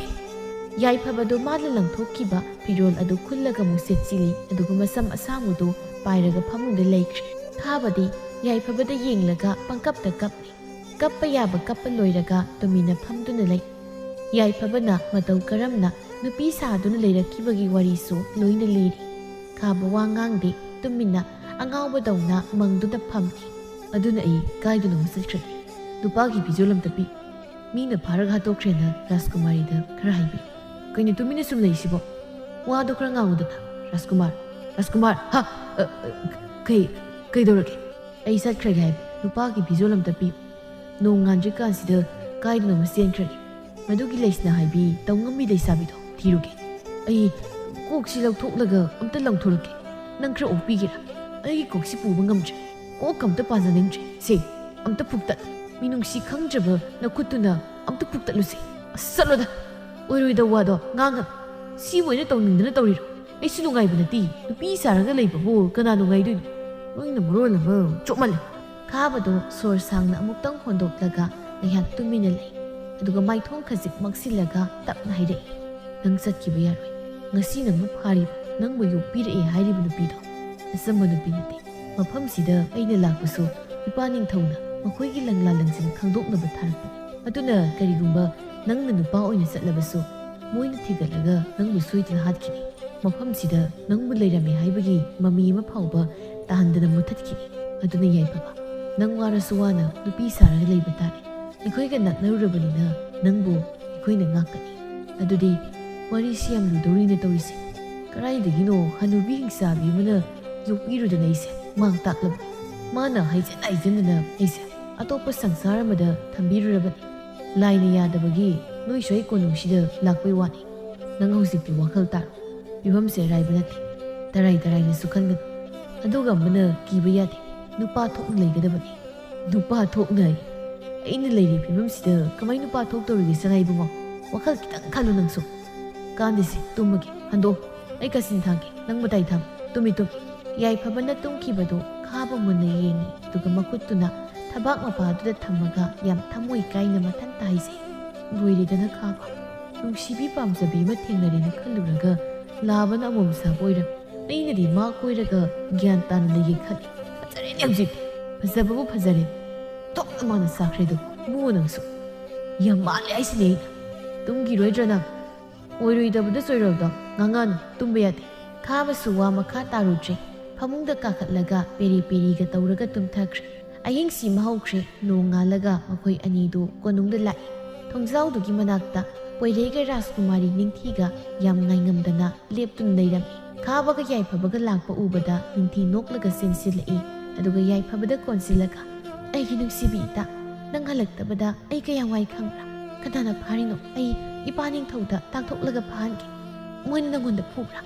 ꯌꯥꯏꯐꯕꯗꯨ ꯃꯥꯅ ꯂꯪꯊꯣꯛꯈꯤꯕ ꯐꯤꯔꯣꯜ ꯑꯗꯨ ꯈꯨꯜꯂꯒ ꯑꯃꯨꯛ ꯁꯦꯠꯆꯤꯜꯂꯤ ꯑꯗꯨꯒ ꯃꯁꯝ ꯑꯁꯥꯡꯕꯗꯨ ꯄꯥꯏꯔꯒ ꯐꯃꯨꯡꯗ ꯂꯩꯈ꯭ꯔꯦ꯫ ꯈꯥꯕꯗꯤ ꯌꯥꯏꯐꯕꯗ ꯌꯦꯡꯂꯒ ꯄꯪꯀꯞꯇ ꯀꯞꯂꯤ꯫ ꯀꯞꯄ ꯌꯥꯕ ꯀꯞꯄ ꯂꯣꯏꯔꯒ ꯇꯨꯃꯤꯟꯅ ꯐꯝꯗꯨꯅ ꯂꯩ꯫ ꯌꯥꯏꯐꯕꯅ ꯃꯇꯧ ꯀꯔꯝꯅ ꯅꯨꯄꯤ ꯁꯥꯗꯨꯅ ꯂꯩꯔꯛꯈꯤꯕꯒꯤ ꯋꯥꯔꯤꯁꯨ ꯂꯣꯏꯅ ꯂꯤꯔꯤ꯫ ꯈꯥꯕ ꯋꯥ ꯉꯥꯡꯗꯦ, ꯇꯨꯃꯤꯟꯅ ꯑꯉꯥꯎꯕꯗꯧꯅ ꯃꯪꯗꯨꯅ ꯐꯝꯂꯤ꯫ ꯑꯗꯨꯅ ꯑꯩ ꯀꯥꯏꯗꯅꯣꯃ ꯆꯠꯈ꯭ꯔꯒꯦ, ꯅꯨꯄꯥꯒꯤ ꯐꯤꯖꯣꯜ ꯑꯝꯇ ꯄꯤ, ꯃꯤꯅ ꯐꯥꯔꯒ ꯍꯥꯠꯇꯣꯛꯈ꯭ꯔꯦꯅ ꯔꯥꯖꯀꯨꯃꯥꯔꯤꯗ ꯈꯔ ꯍꯥꯏꯕꯤꯌꯨ꯫ ꯀꯩꯅꯣ ꯇꯨꯃꯤꯟꯅ ꯁꯨꯝ ꯂꯩꯁꯤꯕꯣ? ꯋꯥꯗꯣ ꯈꯔ ꯉꯥꯡꯉꯨꯗꯅ꯫ ꯔꯥꯖꯀꯨꯃꯥꯔ, ꯔꯥꯖꯀꯨꯃꯥꯔ, ꯍꯥ, ꯀꯩꯗꯧꯔꯒꯦ? ꯑꯩ ꯆꯠꯈ꯭ꯔꯒꯦ ꯍꯥꯏꯕ, ꯅꯨꯄꯥꯒꯤ ꯐꯤꯖꯣꯜ ꯑꯝꯇ ꯄꯤꯌꯨ꯫ ꯅꯣꯡ ꯉꯥꯟꯗ꯭ꯔꯤꯀꯥꯟꯁꯤꯗ ꯀꯥꯏꯗꯅꯣꯃ ꯆꯦꯟꯈ꯭ꯔꯒꯦ, ꯃꯗꯨꯒꯤ ꯂꯩꯁꯅ ꯍꯥꯏꯕꯤ ꯇꯧꯉꯝꯕꯤ ꯂꯩꯁꯥꯕꯤꯗꯣ ꯊꯤꯔꯨꯒꯦ꯫ ꯑꯩ ꯀꯣꯛꯁꯤ ꯂꯧꯊꯣꯛꯂꯒ ꯑꯝꯇ ꯂꯪꯊꯣꯔꯛꯀꯦ, ꯅꯪ ꯈꯔ ꯑꯣꯛꯄꯤꯒꯦꯔꯥ? ꯑꯩꯒꯤ ꯀꯣꯛꯁꯤ ꯄꯨꯕ ꯉꯝꯗ꯭ꯔꯦ, ꯀꯣꯛ ꯑꯝꯇ ꯄꯥꯟꯖꯅꯤꯡꯗ꯭ꯔꯦ꯫ ꯁꯦ ꯑꯝꯇ ꯐꯨꯛꯇꯠ, ꯃꯤꯅꯨꯡꯁꯤ ꯈꯪꯗ꯭ꯔꯕ ꯅꯈꯨꯠꯇꯨꯅ ꯑꯝꯇ ꯐꯨꯛꯇꯠꯂꯨꯁꯦ꯫ ꯑꯁ ꯆꯠꯂꯣꯗ, ꯑꯣꯏꯔꯣꯏꯗꯕ ꯋꯥꯗꯣ ꯉꯥꯡꯒꯅꯨ꯫ ꯁꯤꯕꯨ ꯑꯣꯏꯅ ꯇꯧꯅꯤꯡꯗꯅ ꯇꯧꯔꯤꯔꯣ? ꯑꯩꯁꯨ ꯅꯨꯡꯉꯥꯏꯕ ꯅꯠꯇꯦ, ꯅꯨꯄꯤ ꯁꯥꯔꯒ ꯂꯩꯕꯕꯨ ꯀꯅꯥ ꯅꯨꯡꯉꯥꯏꯗꯣꯏꯅꯣ? ꯅꯣꯏꯅ ꯃꯔꯣꯜ ꯑꯃ ꯆꯣꯞꯃꯜꯂꯦ꯫ ꯈꯥꯕꯗꯣ ꯁꯣꯔ ꯁꯥꯡꯅ ꯑꯃꯨꯛꯇꯪ ꯍꯣꯟꯗꯣꯛꯂꯒ ꯉꯥꯏꯍꯥꯛ ꯇꯨꯃꯤꯟꯅ ꯂꯩ꯫ ꯑꯗꯨꯒ ꯃꯥꯏꯊꯣꯡ ꯈꯖꯤꯛ ꯃꯛꯁꯤꯜꯂꯒ ꯇꯞꯅ ꯍꯥꯏꯔꯛꯏ, ꯅꯪ ꯆꯠꯈꯤꯕ ꯌꯥꯔꯣꯏ꯫ ꯉꯁꯤ ꯅꯪꯕꯨ ꯐꯥꯔꯤꯕ, ꯅꯪꯕꯨ ꯌꯣꯛꯄꯤꯔꯛꯑꯦ ꯍꯥꯏꯔꯤꯕ ꯅꯨꯄꯤꯗꯣ ꯑꯆꯝꯕ ꯅꯨꯄꯤ ꯅꯠꯇꯦ꯫ ꯃꯐꯝꯁꯤꯗ ꯑꯩꯅ ꯂꯥꯛꯄꯁꯨ ꯏꯄꯥ ꯅꯤꯡꯊꯧꯅ ꯃꯈꯣꯏꯒꯤ ꯂꯪꯂꯥ ꯂꯪꯁꯤꯟ ꯈꯪꯗꯣꯛꯅꯕ ꯊꯥꯔꯛꯄꯅꯤ꯫ ꯑꯗꯨꯅ ꯀꯔꯤꯒꯨꯝꯕ ꯅꯪꯅ ꯅꯨꯄꯥ ꯑꯣꯏꯅ ꯆꯠꯂꯕꯁꯨ ꯃꯣꯏꯅ ꯊꯤꯒꯠꯂꯒ ꯅꯪꯕꯨ ꯁꯣꯏꯗꯅ ꯍꯥꯠꯈꯤꯅꯤ꯫ ꯃꯐꯝꯁꯤꯗ ꯅꯪꯕꯨ ꯂꯩꯔꯝꯃꯦ ꯍꯥꯏꯕꯒꯤ ꯃꯃꯤ ꯑꯃ ꯐꯥꯎꯕ ꯇꯥꯍꯟꯗꯅ ꯃꯨꯠꯊꯠꯈꯤꯅꯤ꯫ ꯑꯗꯨꯅ ꯌꯥꯏꯐꯕ, ꯅꯪ ꯋꯥꯔꯁꯨ ꯋꯥꯅ ꯅꯨꯄꯤ ꯁꯥꯔꯒ ꯂꯩꯕ ꯇꯥꯔꯦ꯫ ꯑꯩꯈꯣꯏꯒ ꯅꯛꯅꯔꯨꯔꯕꯅꯤꯅ ꯅꯪꯕꯨ ꯑꯩꯈꯣꯏꯅ ꯉꯥꯛꯀꯅꯤ꯫ ꯑꯗꯨꯗꯤ ꯋꯥꯔꯤꯁꯤ ꯌꯥꯝ ꯂꯨꯗꯧꯔꯤꯅ ꯇꯧꯔꯤꯁꯦ꯫ ꯀꯗꯥꯏꯗꯒꯤꯅꯣ ꯍꯅꯨꯕꯤ ꯍꯤꯡꯆꯥꯕꯤ ꯑꯃꯅ ꯌꯣꯛꯄꯤꯔꯨꯗꯅ ꯑꯩꯁꯦ ꯃꯥꯡ ꯇꯥꯛꯂꯕ꯫ ꯃꯥꯅ ꯍꯥꯏꯖꯟꯗꯅ ꯑꯩꯁꯦ ꯑꯇꯣꯞꯄ ꯁꯪꯁꯥꯔ ꯑꯃꯗ ꯊꯝꯕꯤꯔꯨꯔꯕꯅꯤ꯫ ꯂꯥꯏꯅ ꯌꯥꯗꯕꯒꯤ ꯅꯣꯏ ꯁ꯭ꯋꯥꯏ ꯀꯣꯅꯨꯡꯁꯤꯗ ꯂꯥꯛꯄꯩ ꯋꯥꯅꯤ꯫ ꯅꯪ ꯍꯧꯖꯤꯛꯇꯤ ꯋꯥꯈꯜ ꯇꯥꯔꯣ, ꯐꯤꯕꯝꯁꯦ ꯑꯔꯥꯏꯕ ꯅꯠꯇꯦ, ꯇꯔꯥꯏꯅꯁꯨ ꯈꯟꯒꯅꯨ꯫ ꯑꯗꯨꯒ ꯑꯃꯅ ꯀꯤꯕ ꯌꯥꯗꯦ, ꯅꯨꯄꯥ ꯊꯣꯛꯅ ꯂꯩꯒꯗꯕꯅꯤ꯫ ꯅꯨꯄꯥ ꯊꯣꯛꯅ ꯑꯩꯅ ꯂꯩꯔꯤꯕ ꯐꯤꯕꯝꯁꯤꯗ ꯀꯃꯥꯏꯅ ꯅꯨꯄꯥ ꯊꯣꯛꯇꯧꯔꯤꯒꯦ ꯁꯉꯥꯏꯕꯨꯡꯉꯣ? ꯋꯥꯈꯜ ꯈꯤꯇꯪ ꯈꯜꯂꯨ ꯅꯪꯁꯨ꯫ ꯀꯥꯟꯗꯦꯁꯦ, ꯇꯨꯝꯃꯒꯦ, ꯍꯟꯗꯣꯛ, ꯑꯩ ꯀꯥꯆꯤꯟ ꯊꯥꯡꯒꯦ, ꯅꯪ ꯃꯇꯥꯏ ꯊꯝ, ꯇꯨꯝꯃꯤ꯫ ꯌꯥꯏꯐꯕꯅ ꯇꯨꯝꯈꯤꯕꯗꯨ ꯈꯥꯕ ꯃꯨꯟꯅ ꯌꯦꯡꯉꯤ, ꯑꯗꯨꯒ ꯃꯈꯨꯠꯇꯨꯅ ꯊꯕꯥꯛ ꯃꯄꯥꯗꯨꯗ ꯊꯝꯃꯒ ꯌꯥꯝ ꯊꯃꯣꯏ ꯀꯥꯏꯅ ꯃꯊꯟꯇ ꯍꯥꯏꯖꯩ, ꯂꯣꯏꯔꯦꯗꯅ ꯈꯥꯕ, ꯅꯨꯡꯁꯤꯕꯤ ꯄꯥꯝꯖꯕꯤ ꯑꯃ ꯊꯦꯡꯅꯔꯦꯅ ꯈꯜꯂꯨꯔꯒ ꯂꯥꯕꯅ ꯑꯃꯣꯝ ꯁꯥꯕ ꯑꯣꯏꯔꯝꯃꯤ꯫ ꯑꯩꯅꯗꯤ ꯃꯥ ꯀꯣꯏꯔꯒ ꯒ꯭ꯌꯥꯟ ꯇꯥꯅ ꯂꯩꯒꯦ ꯈꯜꯂꯤ꯫ ꯐꯖꯔꯦꯅꯦ ꯍꯧꯖꯤꯛꯇꯤ, ꯐꯖꯕꯕꯨ ꯐꯖꯔꯦ, ꯊꯣꯛꯅ ꯃꯥꯅ ꯆꯥꯈ꯭ꯔꯦꯗꯣ꯫ ꯏꯕꯨꯡꯉꯣ ꯅꯪꯁꯨ ꯌꯥꯝ ꯃꯥꯜꯂꯦ ꯍꯥꯏꯁꯤꯅꯦ ꯑꯩꯅ꯫ ꯇꯨꯝꯈꯤꯔꯣꯏꯗ꯭ꯔꯥ ꯅꯪ? ꯑꯣꯏꯔꯣꯏꯗꯕꯗ ꯆꯣꯏꯔꯣꯏꯗꯣ ꯉꯥꯡꯉꯥꯅꯨ, ꯇꯨꯝꯕ ꯌꯥꯗꯦ꯫ ꯈꯥꯕꯁꯨ ꯋꯥ ꯃꯈꯥ ꯇꯥꯔꯨꯗ꯭ꯔꯦ, ꯐꯃꯨꯡꯗ ꯀꯥꯈꯠꯂꯒ ꯄꯦꯔꯤ ꯄꯦꯔꯤꯒ ꯇꯧꯔꯒ ꯇꯨꯝꯊꯈ꯭ꯔꯦ꯫ ꯑꯍꯤꯡꯁꯤꯃ ꯍꯧꯈ꯭ꯔꯦ꯫ ꯅꯣꯡ ꯉꯥꯜꯂꯒ ꯃꯈꯣꯏ ꯑꯅꯤꯗꯨ ꯀꯣꯅꯨꯡꯗ ꯂꯥꯛꯏ꯫ ꯊꯣꯡꯖꯥꯎꯗꯨꯒꯤ ꯃꯅꯥꯛꯇ ꯄꯣꯏꯔꯩꯒ ꯔꯥꯖꯀꯨꯃꯥꯔꯤ ꯅꯤꯡꯊꯤꯒ ꯌꯥꯝ ꯉꯥꯏꯉꯝꯗꯅ ꯂꯦꯞꯇꯨꯅ ꯂꯩꯔꯝꯃꯤ꯫ ꯈꯥꯕꯒ ꯌꯥꯏꯐꯕꯒ ꯂꯥꯛꯄ ꯎꯕꯗ ꯅꯤꯡꯊꯤ ꯅꯣꯛꯂꯒ ꯆꯦꯟꯁꯤꯜꯂꯛꯏ, ꯑꯗꯨꯒ ꯌꯥꯏꯐꯕꯗ ꯀꯣꯟꯁꯤꯜꯂꯒ, ꯑꯩꯒꯤ ꯅꯨꯡꯁꯤꯕꯤ ꯏꯇꯥ, ꯅꯪ ꯍꯜꯂꯛꯇꯕꯗ ꯑꯩ ꯀꯌꯥꯝ ꯋꯥꯏ ꯈꯪꯕ꯭ꯔꯥ? ꯀꯅꯥꯅ ꯐꯥꯔꯤꯅꯣ? ꯑꯩ ꯏꯄꯥ ꯅꯤꯡꯊꯧꯗ ꯇꯥꯛꯊꯣꯛꯂꯒ ꯐꯥꯍꯟꯒꯦ꯫ ꯃꯣꯏꯅ ꯅꯪꯉꯣꯟꯗ ꯐꯨꯕ꯭ꯔꯥ?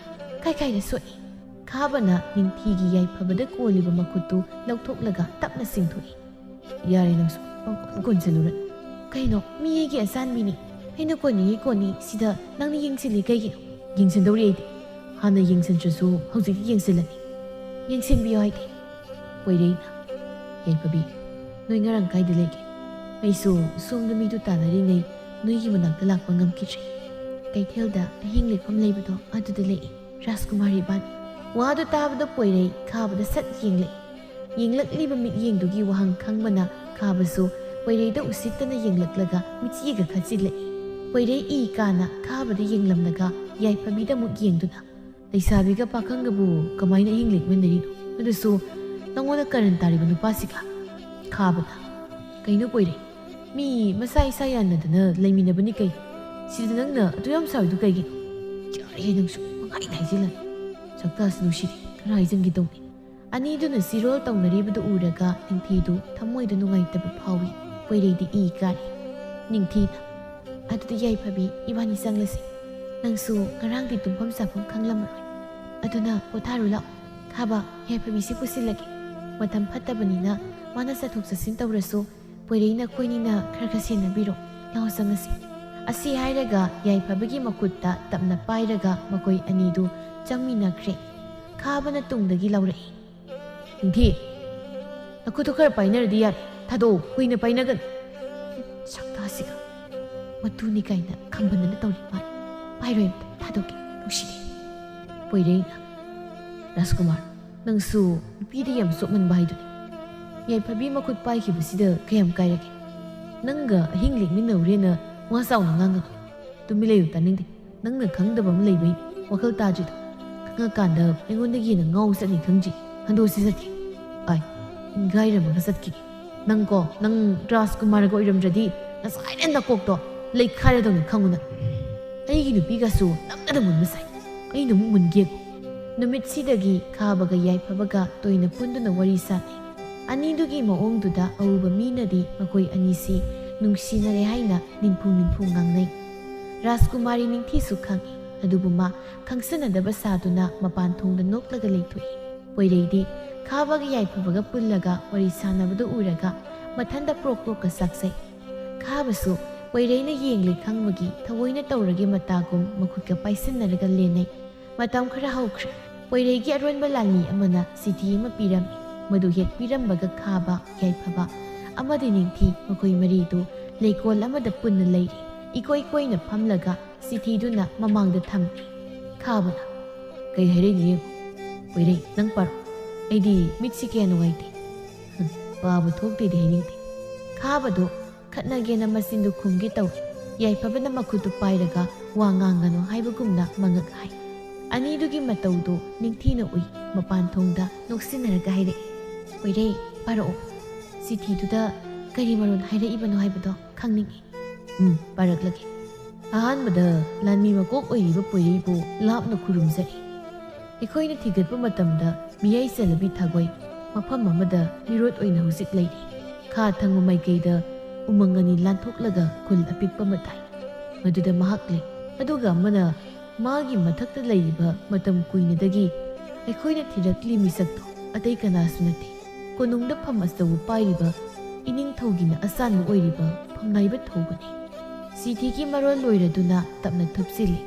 ꯀꯥꯏꯗ ꯁꯣꯛꯏ? ꯈꯥꯕꯅ ꯅꯤꯡꯊꯤꯒꯤ ꯌꯥꯏꯐꯕꯗ ꯀꯣꯜꯂꯤꯕ ꯃꯈꯨꯠꯇꯨ ꯂꯧꯊꯣꯛꯂꯒ ꯇꯞꯅ ꯆꯤꯡꯊꯣꯛꯏ꯫ ꯌꯥꯔꯦ ꯅꯪꯁꯨ ꯄꯪꯀꯣꯟ ꯀꯣꯟꯁꯤꯜꯂꯨꯔꯅꯨ꯫ ꯀꯩꯅꯣ, ꯃꯤ ꯑꯩꯒꯤ ꯑꯆꯥꯟꯕꯤꯅꯤ, ꯑꯩꯅ ꯀꯣꯟꯅꯤꯡꯉꯤ ꯀꯣꯟꯅꯤ, ꯁꯤꯗ ꯅꯪꯅ ꯌꯦꯡꯁꯤꯜꯂꯤ ꯀꯩꯒꯤꯅꯣ? ꯌꯦꯡꯁꯤꯟꯗꯧꯔꯤ ꯑꯩꯗꯤ, ꯍꯥꯟꯅ ꯌꯦꯡꯁꯤꯟꯗ꯭ꯔꯁꯨ ꯍꯧꯖꯤꯛꯇꯤ ꯌꯦꯡꯁꯤꯜꯂꯅꯤ꯫ ꯌꯦꯡꯁꯤꯟꯕꯤꯌꯣ ꯍꯥꯏꯗꯤ? ꯄꯣꯏꯔꯩꯅ, ꯌꯥꯏꯐꯕꯤ, ꯅꯣꯏ ꯉꯔꯥꯡ ꯀꯥꯏꯗ ꯂꯩꯒꯦ? ꯑꯩꯁꯨ ꯁꯣꯝꯗ ꯃꯤꯗꯨ ꯇꯥꯟꯅꯔꯤꯉꯩ ꯅꯣꯏꯒꯤ ꯃꯅꯥꯛꯇ ꯂꯥꯛꯄ ꯉꯝꯈꯤꯗ꯭ꯔꯦ꯫ ꯀꯩꯊꯦꯜꯗ ꯑꯍꯤꯡ ꯂꯦꯛꯐꯝ ꯂꯩꯕꯗꯣ ꯑꯗꯨꯗ ꯂꯩꯏ, ꯔꯥꯖꯀꯨꯃꯥꯔꯤ ꯏꯕꯥꯅꯤ꯫ ꯋꯥꯗꯨ ꯇꯥꯕꯗ ꯄꯣꯏꯔꯩ ꯈꯥꯕꯗ ꯁꯠ ꯌꯦꯡꯂꯛꯏ꯫ ꯌꯦꯡꯂꯛꯂꯤꯕ ꯃꯤꯠꯌꯦꯡꯗꯨꯒꯤ ꯋꯥꯍꯪ ꯈꯪꯕꯅ ꯈꯥꯕꯁꯨ ꯄꯣꯏꯔꯩꯗ ꯎꯁꯤꯠꯇꯅ ꯌꯦꯡꯂꯛꯂꯒ ꯃꯤꯠꯆꯤꯒ ꯈꯠꯆꯤꯜꯂꯛꯏ꯫ ꯄꯣꯏꯔꯩ ꯏ ꯀꯥꯅ ꯈꯥꯕꯗ ꯌꯦꯡꯂꯝꯂꯒ ꯌꯥꯏꯐꯕꯤꯗ ꯑꯃꯨꯛ ꯌꯦꯡꯗꯨꯅ, ꯂꯩꯁꯥꯕꯤꯒ ꯄꯥꯈꯪꯒꯕꯨ ꯀꯃꯥꯏꯅ ꯑꯍꯤꯡ ꯂꯦꯛꯃꯤꯟꯅꯔꯤꯅꯣ? ꯑꯗꯨꯁꯨ ꯅꯪꯉꯣꯟꯗ ꯀꯔꯟ ꯇꯥꯔꯤꯕ ꯅꯨꯄꯥꯁꯤꯒ? ꯈꯥꯕꯅ, ꯀꯩꯅꯣ ꯄꯣꯏꯔꯩ, ꯃꯤ ꯃꯁꯥ ꯏꯁꯥ ꯌꯥꯅꯗꯅ ꯂꯩꯃꯤꯟꯅꯕꯅꯤ ꯀꯩꯅꯣ, ꯁꯤꯗ ꯅꯪꯅ ꯑꯗꯨ ꯌꯥꯝ ꯁꯥꯎꯔꯤꯗꯨ ꯀꯩꯒꯤꯅꯣ? ꯌꯥꯔꯦ ꯅꯪꯁꯨ ꯄꯪꯍꯥꯏꯗ ꯍꯥꯏꯖꯤꯜꯂꯅꯨ, ꯁꯛꯇꯥꯁꯤ ꯅꯨꯡꯁꯤꯔꯦ, ꯈꯔ ꯍꯥꯏꯖꯟꯒꯦ ꯇꯧꯅꯤ꯫ ꯑꯅꯤꯗꯨꯅ ꯆꯤꯔꯣꯜ ꯇꯧꯅꯔꯤꯕꯗꯨ ꯎꯔꯒ ꯅꯤꯡꯊꯤꯗꯨ ꯊꯃꯣꯏꯗ ꯅꯨꯡꯉꯥꯏꯇꯕ ꯐꯥꯎꯏ꯫ ꯄꯣꯏꯔꯩꯗꯤ ꯏ ꯀꯥꯔꯤ꯫ ꯅꯤꯡꯊꯤꯅ, ꯑꯗꯨꯗꯤ ꯌꯥꯏꯐꯕꯤ ꯏꯕꯥꯅꯤ ꯆꯪꯂꯁꯤ, ꯅꯪꯁꯨ ꯉꯔꯥꯡꯗꯤ ꯇꯨꯝꯐꯝ ꯆꯥꯐꯝ ꯈꯪꯂꯝꯃꯔꯣꯏ, ꯑꯗꯨꯅ ꯄꯣꯊꯥꯔꯨ ꯂꯥꯛꯑꯣ꯫ ꯈꯥꯕ, ꯌꯥꯏꯐꯕꯤꯁꯤ ꯄꯨꯁꯤꯜꯂꯒꯦ, ꯃꯇꯝ ꯐꯠꯇꯕꯅꯤꯅ ꯃꯥꯅ ꯆꯠꯊꯣꯛ ꯆꯠꯁꯤꯟ ꯇꯧꯔꯁꯨ ꯄꯣꯏꯔꯩꯅ ꯈꯣꯏꯅꯤꯅ ꯈꯔ ꯁꯦꯟꯅꯕꯤꯔꯣ, ꯂꯥꯛꯑꯣ ꯆꯪꯉꯁꯤ꯫ ꯑꯁꯤ ꯍꯥꯏꯔꯒ ꯌꯥꯏꯐꯕꯒꯤ ꯃꯈꯨꯠꯇ ꯇꯞꯅ ꯄꯥꯏꯔꯒ ꯃꯈꯣꯏ ꯑꯅꯤꯗꯨ ꯆꯪꯃꯤꯟꯅꯈ꯭ꯔꯦ꯫ ꯈꯥꯕꯅ ꯇꯨꯡꯗꯒꯤ ꯂꯥꯎꯔꯛꯏ, ꯅꯤꯡꯊꯤ, ꯅꯈꯨꯠꯇꯨ ꯈꯔ ꯄꯥꯏꯅꯔꯗꯤ ꯌꯥꯔꯦ, ꯊꯥꯗꯣꯛꯎ, ꯀꯨꯏꯅ ꯄꯥꯏꯅꯒꯅꯨ꯫ ꯁꯛꯇꯥꯁꯤꯒ ꯃꯇꯨꯅꯤ ꯀꯥꯏꯅ ꯈꯝꯕꯟꯗꯅ ꯇꯧꯔꯤ ꯃꯥꯜꯂꯤ, ꯄꯥꯏꯔꯣꯏ ꯑꯝꯇ ꯊꯥꯗꯣꯛꯀꯦ ꯅꯨꯡꯁꯤꯗꯦ ꯄꯣꯏꯔꯩꯅ ꯔꯥꯖꯀꯨꯃꯥꯔ ꯅꯪꯁꯨ ꯅꯨꯄꯤꯗ ꯌꯥꯝ ꯆꯣꯞꯃꯟꯕ ꯍꯥꯏꯗꯨꯅꯤ ꯌꯥꯏꯐꯕꯤ ꯃꯈꯨꯠ ꯄꯥꯏꯈꯤꯕꯁꯤꯗ ꯀꯌꯥꯝ ꯀꯥꯏꯔꯒꯦ ꯅꯪꯒ ꯑꯍꯤꯡ ꯂꯦꯛꯃꯤꯟꯅꯧꯔꯦꯅ ꯋꯥ ꯆꯥꯎꯅ ꯉꯥꯡꯒꯅꯨ ꯇꯨꯃꯤꯟ ꯂꯩꯌꯨ ꯇꯥꯅꯤꯡꯗꯦ ꯅꯪꯅ ꯈꯪꯗꯕ ꯑꯃ ꯂꯩꯕꯩ ꯋꯥꯈꯜ ꯇꯥꯗ꯭ꯔꯤꯗꯣ ꯈꯪꯉꯀꯥꯟꯗ ꯑꯩꯉꯣꯟꯗꯒꯤ ꯍꯦꯟꯅ ꯉꯥꯎ ꯆꯠꯅꯤ ꯈꯪꯗ꯭ꯔꯤ ꯍꯟꯗꯣꯛꯁꯤ ꯆꯠꯈꯤ ꯑꯥꯏ ꯒꯥꯏꯔꯝꯃꯒ ꯆꯠꯈꯤꯒꯦ ꯅꯪ ꯔꯥꯖꯀꯨꯃꯥꯔꯒ ꯑꯣꯏꯔꯝꯗ꯭ꯔꯗꯤ ꯉꯁꯥꯏꯅ ꯅꯀꯣꯛꯇꯣ ꯂꯩꯈꯥꯏꯔꯗꯧꯅꯤ ꯈꯪꯉꯨꯅ ꯑꯩꯒꯤ ꯅꯨꯄꯤꯒꯁꯨ ꯅꯝꯅꯗ ꯃꯨꯟꯕ ꯁꯥꯏ ꯑꯩꯅ ꯑꯃꯨꯛ ꯃꯨꯟꯒꯦꯀꯣ ꯅꯨꯃꯤꯠꯁꯤꯗꯒꯤ ꯈꯥꯕꯒ ꯌꯥꯏꯐꯕꯒ ꯇꯣꯏꯅ ꯄꯨꯟꯗꯨꯅ ꯋꯥꯔꯤ ꯁꯥꯅꯩ ꯑꯅꯤꯗꯨꯒꯤ ꯃꯑꯣꯡꯗꯨꯗ ꯑꯎꯕ ꯃꯤꯅꯗꯤ ꯃꯈꯣꯏ ꯑꯅꯤꯁꯤ ꯅꯨꯡꯁꯤꯅꯔꯦ ꯍꯥꯏꯅ ꯅꯤꯟꯐꯨ ꯉꯥꯡꯅꯩ ꯔꯥꯖꯀꯨꯃꯥꯔꯤ ꯅꯤꯡꯊꯤꯁꯨ ꯈꯪꯏ ꯑꯗꯨꯕꯨ ꯃꯥ ꯈꯪꯁꯟꯅꯗꯕ ꯁꯥꯗꯨꯅ ꯃꯄꯥꯟ ꯊꯣꯡꯗ ꯅꯣꯛꯂꯒ ꯂꯩꯊꯣꯛꯏ ꯄꯣꯏꯔꯩꯗꯤ ꯈꯥꯕꯒ ꯌꯥꯏꯐꯕꯒ ꯄꯨꯜꯂꯒ ꯋꯥꯔꯤ ꯁꯥꯟꯅꯕꯗꯨ ꯎꯔꯒ ꯃꯊꯟꯗ ꯄ꯭ꯔꯣꯛꯀ ꯆꯥꯛꯆꯩ ꯈꯥꯕꯁꯨ ꯄꯣꯏꯔꯩꯅ ꯌꯦꯡꯂꯦ ꯈꯪꯕꯒꯤ ꯊꯑꯣꯏꯅ ꯇꯧꯔꯒꯦ ꯃꯇꯥꯒꯨꯝ ꯃꯈꯨꯠꯀ ꯄꯥꯏꯁꯤꯟꯅꯔꯒ ꯂꯦꯟꯅꯩ ꯃꯇꯝ ꯈꯔ ꯍꯧꯈ꯭ꯔꯦ ꯄꯣꯏꯔꯩꯒꯤ ꯑꯔꯣꯟꯕ ꯂꯥꯟꯃꯤ ꯑꯃꯅ ꯆꯤꯊꯤ ꯑꯃ ꯄꯤꯔꯝꯃꯤ ꯃꯗꯨ ꯍꯦꯛ ꯄꯤꯔꯝꯕꯒ ꯈꯥꯕ ꯌꯥꯏꯐꯕ ꯑꯃꯗꯤ ꯅꯤꯡꯊꯤ ꯃꯈꯣꯏ ꯃꯔꯤꯗꯨ ꯂꯩꯀꯣꯜ ꯑꯃꯗ ꯄꯨꯟꯅ ꯂꯩꯔꯤ ꯏꯀꯣꯏ ꯀꯣꯏꯅ ꯐꯝꯂꯒ ꯆꯤꯊꯤꯗꯨꯅ ꯃꯃꯥꯡꯗ ꯊꯝꯃꯤ ꯈꯥꯕꯅ ꯀꯩ ꯍꯥꯏꯔꯛꯏꯅꯣ ꯌꯦꯡꯉꯨ ꯄꯣꯏꯔꯩ ꯅꯪ ꯄꯥꯔꯣ ꯑꯩꯗꯤ ꯃꯤꯠꯁꯤ ꯀꯌꯥ ꯅꯨꯡꯉꯥꯏꯇꯦ ꯄꯥꯕ ꯊꯣꯛꯇꯦꯗꯤ ꯍꯥꯏꯅꯤꯡꯗꯦ ꯈꯥꯕꯗꯣ ꯈꯠꯅꯒꯦꯅ ꯃꯆꯤꯟꯗꯨ ꯈꯨꯝꯒꯦ ꯇꯧꯏ ꯌꯥꯏꯐꯕꯅ ꯃꯈꯨꯠꯇꯨ ꯄꯥꯏꯔꯒ ꯋꯥ ꯉꯥꯡꯒꯅꯨ ꯍꯥꯏꯕꯒꯨꯝꯅ ꯃꯉꯛ ꯍꯥꯏ ꯑꯅꯤꯗꯨꯒꯤ ꯃꯇꯧꯗꯨ ꯅꯤꯡꯊꯤꯅ ꯎꯏ ꯃꯄꯥꯟ ꯊꯣꯡꯗ ꯅꯣꯛꯁꯤꯟꯅꯔꯒ ꯍꯥꯏꯔꯛꯏ ꯄꯣꯏꯔꯩ ꯄꯥꯔꯛꯑꯣ ꯆꯤꯊꯤꯗꯨꯗ ꯀꯔꯤ ꯃꯔꯣꯟ ꯍꯥꯏꯔꯛꯏꯕꯅꯣ ꯍꯥꯏꯕꯗꯣ ꯈꯪꯅꯤꯡꯏ ꯄꯥꯔꯛꯂꯒꯦ ꯑꯍꯥꯟꯕꯗ ꯂꯥꯟꯃꯤ ꯃꯀꯣꯛ ꯑꯣꯏꯔꯤꯕ ꯄꯣꯏꯔꯩꯕꯨ ꯂꯥꯞꯅ ꯈꯨꯔꯨꯝꯖꯔꯤ ꯑꯩꯈꯣꯏꯅ ꯊꯤꯒꯠꯄ ꯃꯇꯝꯗ ꯃꯤꯌꯥꯏ ꯆꯜꯂꯕꯤ ꯊꯥꯒꯣꯏ ꯃꯐꯝ ꯑꯃꯗ ꯃꯤꯔꯣꯠ ꯑꯣꯏꯅ ꯍꯧꯖꯤꯛ ꯂꯩꯔꯤ ꯈꯥ ꯊꯪꯕ ꯃꯥꯏꯀꯩꯗ ꯎꯃꯪ ꯑꯅꯤ ꯂꯥꯟꯊꯣꯛꯂꯒ ꯈꯨꯜ ꯑꯄꯤꯛꯄ ꯑꯃ ꯇꯥꯏ ꯃꯗꯨꯗ ꯃꯍꯥꯛ ꯂꯩ ꯑꯗꯨꯒ ꯑꯃꯅ ꯃꯥꯒꯤ ꯃꯊꯛꯇ ꯂꯩꯔꯤꯕ ꯃꯇꯝ ꯀꯨꯏꯅꯗꯒꯤ ꯑꯩꯈꯣꯏꯅ ꯊꯤꯔꯛꯂꯤ ꯃꯤꯁꯛꯇꯣ ꯑꯇꯩ ꯀꯅꯥꯁꯨ ꯅꯠꯇꯦ ꯀꯣꯅꯨꯡꯗ ꯐꯝ ꯑꯆꯧꯕ ꯄꯥꯏꯔꯤꯕ ꯏꯅꯤꯡꯊꯧꯒꯤꯅ ꯑꯆꯥꯟꯕ ꯑꯣꯏꯔꯤꯕ ꯐꯝꯅꯥꯏꯕ ꯊꯧꯕꯅꯤ ꯆꯤꯊꯤꯒꯤ ꯃꯔꯣꯜ ꯂꯣꯏꯔꯗꯨꯅ ꯇꯞꯅ ꯊꯨꯞꯆꯤꯜꯂꯤ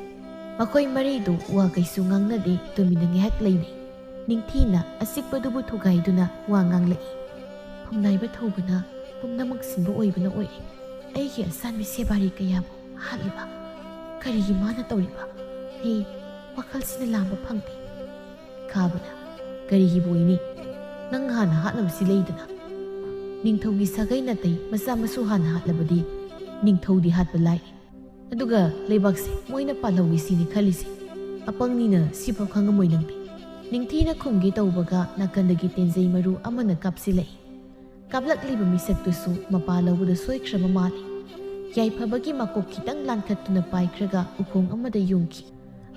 ꯃꯈꯣꯏ ꯃꯔꯤꯗꯨ ꯋꯥ ꯀꯩꯁꯨ ꯉꯥꯡꯅꯗꯦ ꯇꯨꯃꯤꯟꯅ ꯉꯥꯏꯍꯥꯛ ꯂꯩꯅꯩ ꯅꯤꯡꯊꯤꯅ ꯑꯆꯤꯛꯄꯗꯨꯕꯨ ꯊꯨꯒꯥꯏꯗꯨꯅ ꯋꯥ ꯉꯥꯡꯂꯛꯏ ꯐꯝꯅꯥꯏꯕ ꯊꯧꯕꯅ ꯄꯨꯝꯅꯃꯛ ꯁꯤꯟꯕ ꯑꯣꯏꯕꯅ ꯑꯣꯏꯔꯦ ꯑꯩꯒꯤ ꯑꯁꯥꯟꯕꯤ ꯁꯦꯕꯥꯔꯤ ꯀꯌꯥꯕꯨ ꯍꯥꯠꯂꯤꯕ ꯀꯔꯤꯒꯤ ꯃꯥꯅ ꯇꯧꯔꯤꯕ ꯑꯩ ꯋꯥꯈꯜꯁꯤꯅ ꯂꯥꯝꯕ ꯐꯪꯗꯦ ꯈꯥꯕꯅ ꯀꯔꯤꯒꯤꯕꯨ ꯑꯣꯏꯅꯤ ꯅꯪ ꯍꯥꯟꯅ ꯍꯥꯠꯅꯕꯁꯤ ꯂꯩꯗꯅ ꯅꯤꯡꯊꯧꯒꯤ ꯁꯥꯒꯩ ꯅꯥꯇꯩ ꯃꯆꯥ ꯃꯁꯨ ꯍꯥꯟꯅ ꯍꯥꯠꯂꯕꯗꯤ ꯅꯤꯡꯊꯧꯗꯤ ꯍꯥꯠꯄ ꯂꯥꯏꯔꯤ ꯑꯗꯨꯒ ꯂꯩꯕꯥꯛꯁꯦ ꯃꯣꯏꯅ ꯄꯥꯜꯍꯧꯏ ꯁꯤꯅꯤ ꯈꯜꯂꯤꯁꯦ ꯑꯄꯪꯅꯤꯅ ꯁꯤꯐꯥꯎ ꯈꯪꯉꯝꯃꯣꯏ ꯅꯪꯗꯤ ꯅꯤꯡꯊꯤꯅ ꯈꯨꯝꯒꯦ ꯇꯧꯕꯒ ꯅꯥꯀꯟꯗꯒꯤ ꯇꯦꯟꯖꯩ ꯃꯔꯨ ꯑꯃꯅ ꯀꯥꯞꯁꯤꯜꯂꯛꯏ ꯀꯥꯞꯂꯛꯂꯤꯕ ꯃꯤꯁꯛꯇꯨꯁꯨ ꯃꯄꯥ ꯂꯧꯕꯗ ꯁꯣꯏꯈ꯭ꯔꯕ ꯃꯥꯜꯂꯤ ꯌꯥꯏꯐꯕꯒꯤ ꯃꯀꯣꯛ ꯈꯤꯇꯪ ꯂꯥꯟꯈꯠꯇꯨꯅ ꯄꯥꯏꯈ꯭ꯔꯒ ꯎꯈꯣꯡ ꯑꯃꯗ ꯌꯨꯡꯈꯤ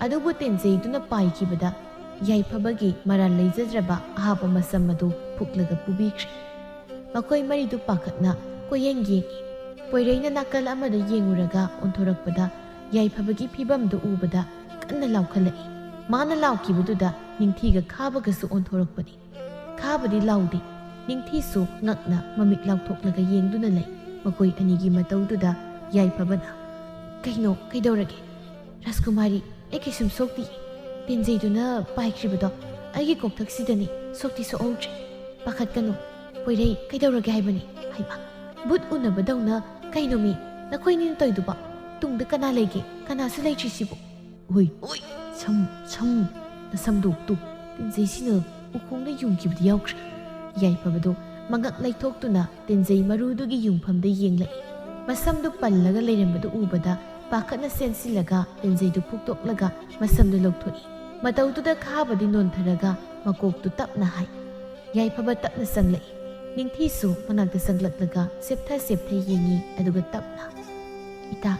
ꯑꯗꯨꯕꯨ ꯇꯦꯟꯖꯩꯗꯨꯅ ꯄꯥꯏꯈꯤꯕꯗ ꯌꯥꯏꯐꯕꯒꯤ ꯃꯔꯥꯜ ꯂꯩꯖꯗ꯭ꯔꯕ ꯑꯍꯥꯞꯄ ꯃꯁꯝ ꯑꯗꯨ ꯐꯨꯛꯂꯒ ꯄꯨꯕꯤꯈ꯭ꯔꯦ ꯃꯈꯣꯏ ꯃꯔꯤꯗꯨ ꯄꯥꯈꯠꯅ ꯀꯣꯌꯦꯡ ꯌꯦꯡꯉꯤ ꯄꯣꯏꯔꯩꯅ ꯅꯥꯀꯜ ꯑꯃꯗ ꯌꯦꯡꯉꯨꯔꯒ ꯑꯣꯟꯊꯣꯔꯛꯄꯗ ꯌꯥꯏꯐꯕꯒꯤ ꯐꯤꯕꯝꯗꯨ ꯎꯕꯗ ꯀꯟꯅ ꯂꯥꯎꯈꯠꯂꯛꯏ ꯃꯥꯅ ꯂꯥꯎꯈꯤꯕꯗꯨꯗ ꯅꯤꯡꯊꯤꯒ ꯈꯥꯕꯒꯁꯨ ꯑꯣꯟꯊꯣꯔꯛꯄꯅꯤ ꯈꯥꯕꯗꯤ ꯂꯥꯎꯗꯦ ꯅꯤꯡꯊꯤꯁꯨ ꯉꯛꯅ ꯃꯃꯤꯠ ꯂꯥꯎꯊꯣꯛꯂꯒ ꯌꯦꯡꯗꯨꯅ ꯂꯩ ꯃꯈꯣꯏ ꯑꯅꯤꯒꯤ ꯃꯇꯧꯗꯨꯗ ꯌꯥꯏꯐꯕꯅ ꯀꯩꯗꯧꯔꯒꯦ ꯔꯥꯖꯀꯨꯃꯥꯔꯤ ꯑꯩ ꯀꯩꯁꯨꯝ ꯁꯣꯛꯇꯤꯌꯦ ꯇꯦꯟꯖꯩꯗꯨꯅ ꯄꯥꯏꯈ꯭ꯔꯤꯕꯗꯣ ꯑꯩꯒꯤ ꯀꯣꯛꯊꯛꯁꯤꯗꯅꯤ ꯁꯣꯛꯇꯤ ꯁꯣꯛꯍꯧꯗ꯭ꯔꯦ ꯄꯥꯈꯠꯀꯅꯨ ꯄꯣꯏꯔꯩ ꯀꯩꯗꯧꯔꯒꯦ ꯍꯥꯏꯕꯅꯤ ꯍꯩꯃꯥ ꯕꯨꯠ ꯎꯅꯕꯗꯧꯅ ꯀꯩꯅꯣ ꯃꯤ ꯅꯈꯣꯏꯅꯤꯅ ꯇꯧꯏꯗꯨꯕ ꯇꯨꯡꯗ ꯀꯅꯥ ꯂꯩꯒꯦ ꯀꯅꯥꯁꯨ ꯂꯩꯇ꯭ꯔꯤꯁꯤꯕꯨ ꯍꯣꯏ ꯁꯝ ꯅꯁꯝꯗꯣ ꯇꯨ ꯇꯦꯟꯖꯩꯁꯤꯅ ꯎꯈꯣꯡꯗ ꯌꯨꯡꯈꯤꯕꯗꯤ ꯌꯥꯎꯈ꯭ꯔꯦ ꯌꯥꯏꯐꯕꯗꯣ ꯃꯉꯛ ꯂꯩꯊꯣꯛꯇꯨꯅ ꯇꯦꯟꯖꯩ ꯃꯔꯨꯗꯨꯒꯤ ꯌꯨꯡꯐꯝꯗ ꯌꯦꯡꯂꯛꯏ ꯃꯁꯝꯗꯨ ꯄꯜꯂꯒ ꯂꯩꯔꯝꯕꯗꯨ ꯎꯕꯗ ꯄꯥꯈꯠꯅ ꯆꯦꯟꯁꯤꯜꯂꯒ ꯇꯦꯟꯖꯩꯗꯨ ꯐꯨꯛꯇꯣꯛꯂꯒ ꯃꯁꯝꯗꯨ ꯂꯧꯊꯣꯛꯏ ꯃꯇꯧꯗꯨꯗ ꯈꯥꯕꯗꯤ ꯅꯣꯟꯊꯔꯒ ꯃꯀꯣꯛꯇꯨ ꯇꯞꯅ ꯍꯥꯏ ꯌꯥꯏꯐꯕ ꯇꯞꯅ ꯆꯪꯂꯛꯏ ꯅꯤꯡꯊꯤꯁꯨ ꯃꯅꯥꯛꯇ ꯆꯪꯂꯛꯂꯒ ꯁꯦꯞꯊ ꯌꯦꯡꯉꯤ ꯑꯗꯨꯒ ꯇꯞꯅ ꯏꯇꯥ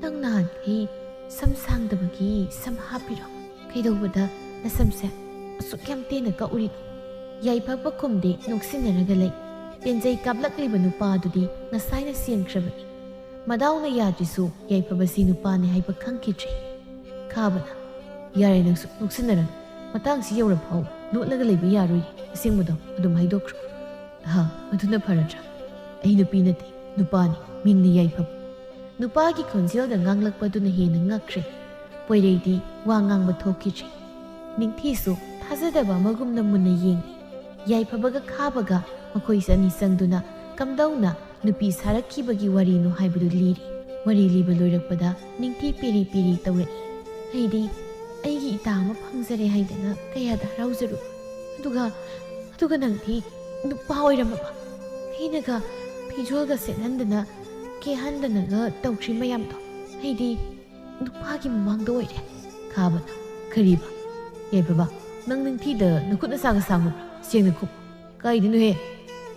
ꯅꯪ ꯅꯍꯥꯟꯈꯩ ꯁꯝ ꯁꯥꯡꯗꯕꯒꯤ ꯁꯝ ꯍꯥꯞꯄꯤꯔꯣ ꯀꯩꯗꯧꯕꯗ ꯅꯁꯝꯁꯦ ꯑꯁꯨꯛ ꯌꯥꯝ ꯇꯦꯟꯅ ꯀꯛꯎꯔꯤꯅꯣ ꯌꯥꯏꯐꯕ ꯈꯨꯝꯗꯦ ꯅꯣꯛꯁꯤꯟꯅꯔꯒ ꯂꯩ ꯇꯦꯟꯖꯩ ꯀꯥꯞꯂꯛꯂꯤꯕ ꯅꯨꯄꯥꯗꯨꯗꯤ ꯉꯁꯥꯏꯅ ꯆꯦꯟꯈ꯭ꯔꯕꯅꯤ ꯃꯗꯥꯎꯅ ꯌꯥꯗ꯭ꯔꯤꯁꯨ ꯌꯥꯏꯐꯕꯁꯤ ꯅꯨꯄꯥꯅꯤ ꯍꯥꯏꯕ ꯈꯪꯈꯤꯗ꯭ꯔꯦ ꯈꯥꯕꯅ ꯌꯥꯔꯦ ꯅꯪꯁꯨ ꯅꯣꯛꯁꯤꯟꯅꯔꯅꯨ ꯃꯇꯥꯡꯁꯤ ꯌꯧꯔꯐꯥꯎ ꯂꯣꯠꯂꯒ ꯂꯩꯕ ꯌꯥꯔꯣꯏ ꯑꯁꯦꯡꯕꯗꯣ ꯑꯗꯨꯝ ꯍꯥꯏꯗꯣꯛꯈ꯭ꯔꯣ ꯑꯗꯨꯅ ꯐꯔꯗ꯭ꯔꯥ ꯑꯩ ꯅꯨꯄꯤ ꯅꯠꯇꯦ ꯅꯨꯄꯥꯅꯤ ꯃꯤꯡꯅ ꯌꯥꯏꯐꯕ ꯅꯨꯄꯥꯒꯤ ꯈꯣꯟꯖꯦꯜꯗ ꯉꯥꯡꯂꯛꯄꯗꯨꯅ ꯍꯦꯟꯅ ꯉꯛꯈ꯭ꯔꯦ ꯄꯣꯏꯔꯩꯗꯤ ꯋꯥ ꯉꯥꯡꯕ ꯊꯣꯛꯈꯤꯗ꯭ꯔꯦ ꯅꯤꯡꯊꯤꯁꯨ ꯊꯥꯖꯗꯕ ꯑꯃꯒꯨꯝꯅ ꯃꯨꯟꯅ ꯌꯦꯡꯂꯤ ꯌꯥꯏꯐꯕꯒ ꯈꯥꯕꯒ ꯃꯈꯣꯏ ꯑꯅꯤ ꯆꯪꯗꯨꯅ ꯀꯝꯗꯧꯅ ꯅꯨꯄꯤ ꯁꯥꯔꯛꯈꯤꯕꯒꯤ ꯋꯥꯔꯤꯅꯣ ꯍꯥꯏꯕꯗꯨ ꯂꯤꯔꯤ ꯋꯥꯔꯤ ꯂꯤꯕ ꯂꯣꯏꯔꯛꯄꯗ ꯅꯤꯡꯊꯤ ꯄꯤꯔꯤ ꯇꯧꯔꯛꯏ ꯑꯩꯗꯤ ꯑꯩꯒꯤ ꯏꯇꯥ ꯑꯃ ꯐꯪꯖꯔꯦ ꯍꯥꯏꯗꯅ ꯀꯌꯥꯗ ꯍꯔꯥꯎꯖꯔꯨ ꯑꯗꯨꯒ ꯅꯪꯗꯤ ꯅꯨꯄꯥ ꯑꯣꯏꯔꯝꯃꯕ ꯑꯩꯅꯒ ꯐꯤꯖꯣꯜꯒ ꯁꯦꯠꯍꯟꯗꯅ ꯀꯦꯍꯟꯗꯅꯒ ꯇꯧꯈ꯭ꯔꯤ ꯃꯌꯥꯝꯗꯣ ꯑꯩꯗꯤ ꯅꯨꯄꯥꯒꯤ ꯃꯃꯥꯡꯗ ꯑꯣꯏꯔꯦ ꯈꯥꯕꯅ ꯀꯔꯤꯕ ꯌꯥꯏꯐꯕ ꯅꯪ ꯅꯤꯡꯊꯤꯗ ꯅꯈꯨꯠ ꯅꯁꯥꯒ ꯁꯥꯡꯉꯨꯕ꯭ꯔꯥ ꯁꯦꯡꯅ ꯈꯨꯝꯃꯨ ꯀꯥꯏꯗꯅꯣꯍꯦ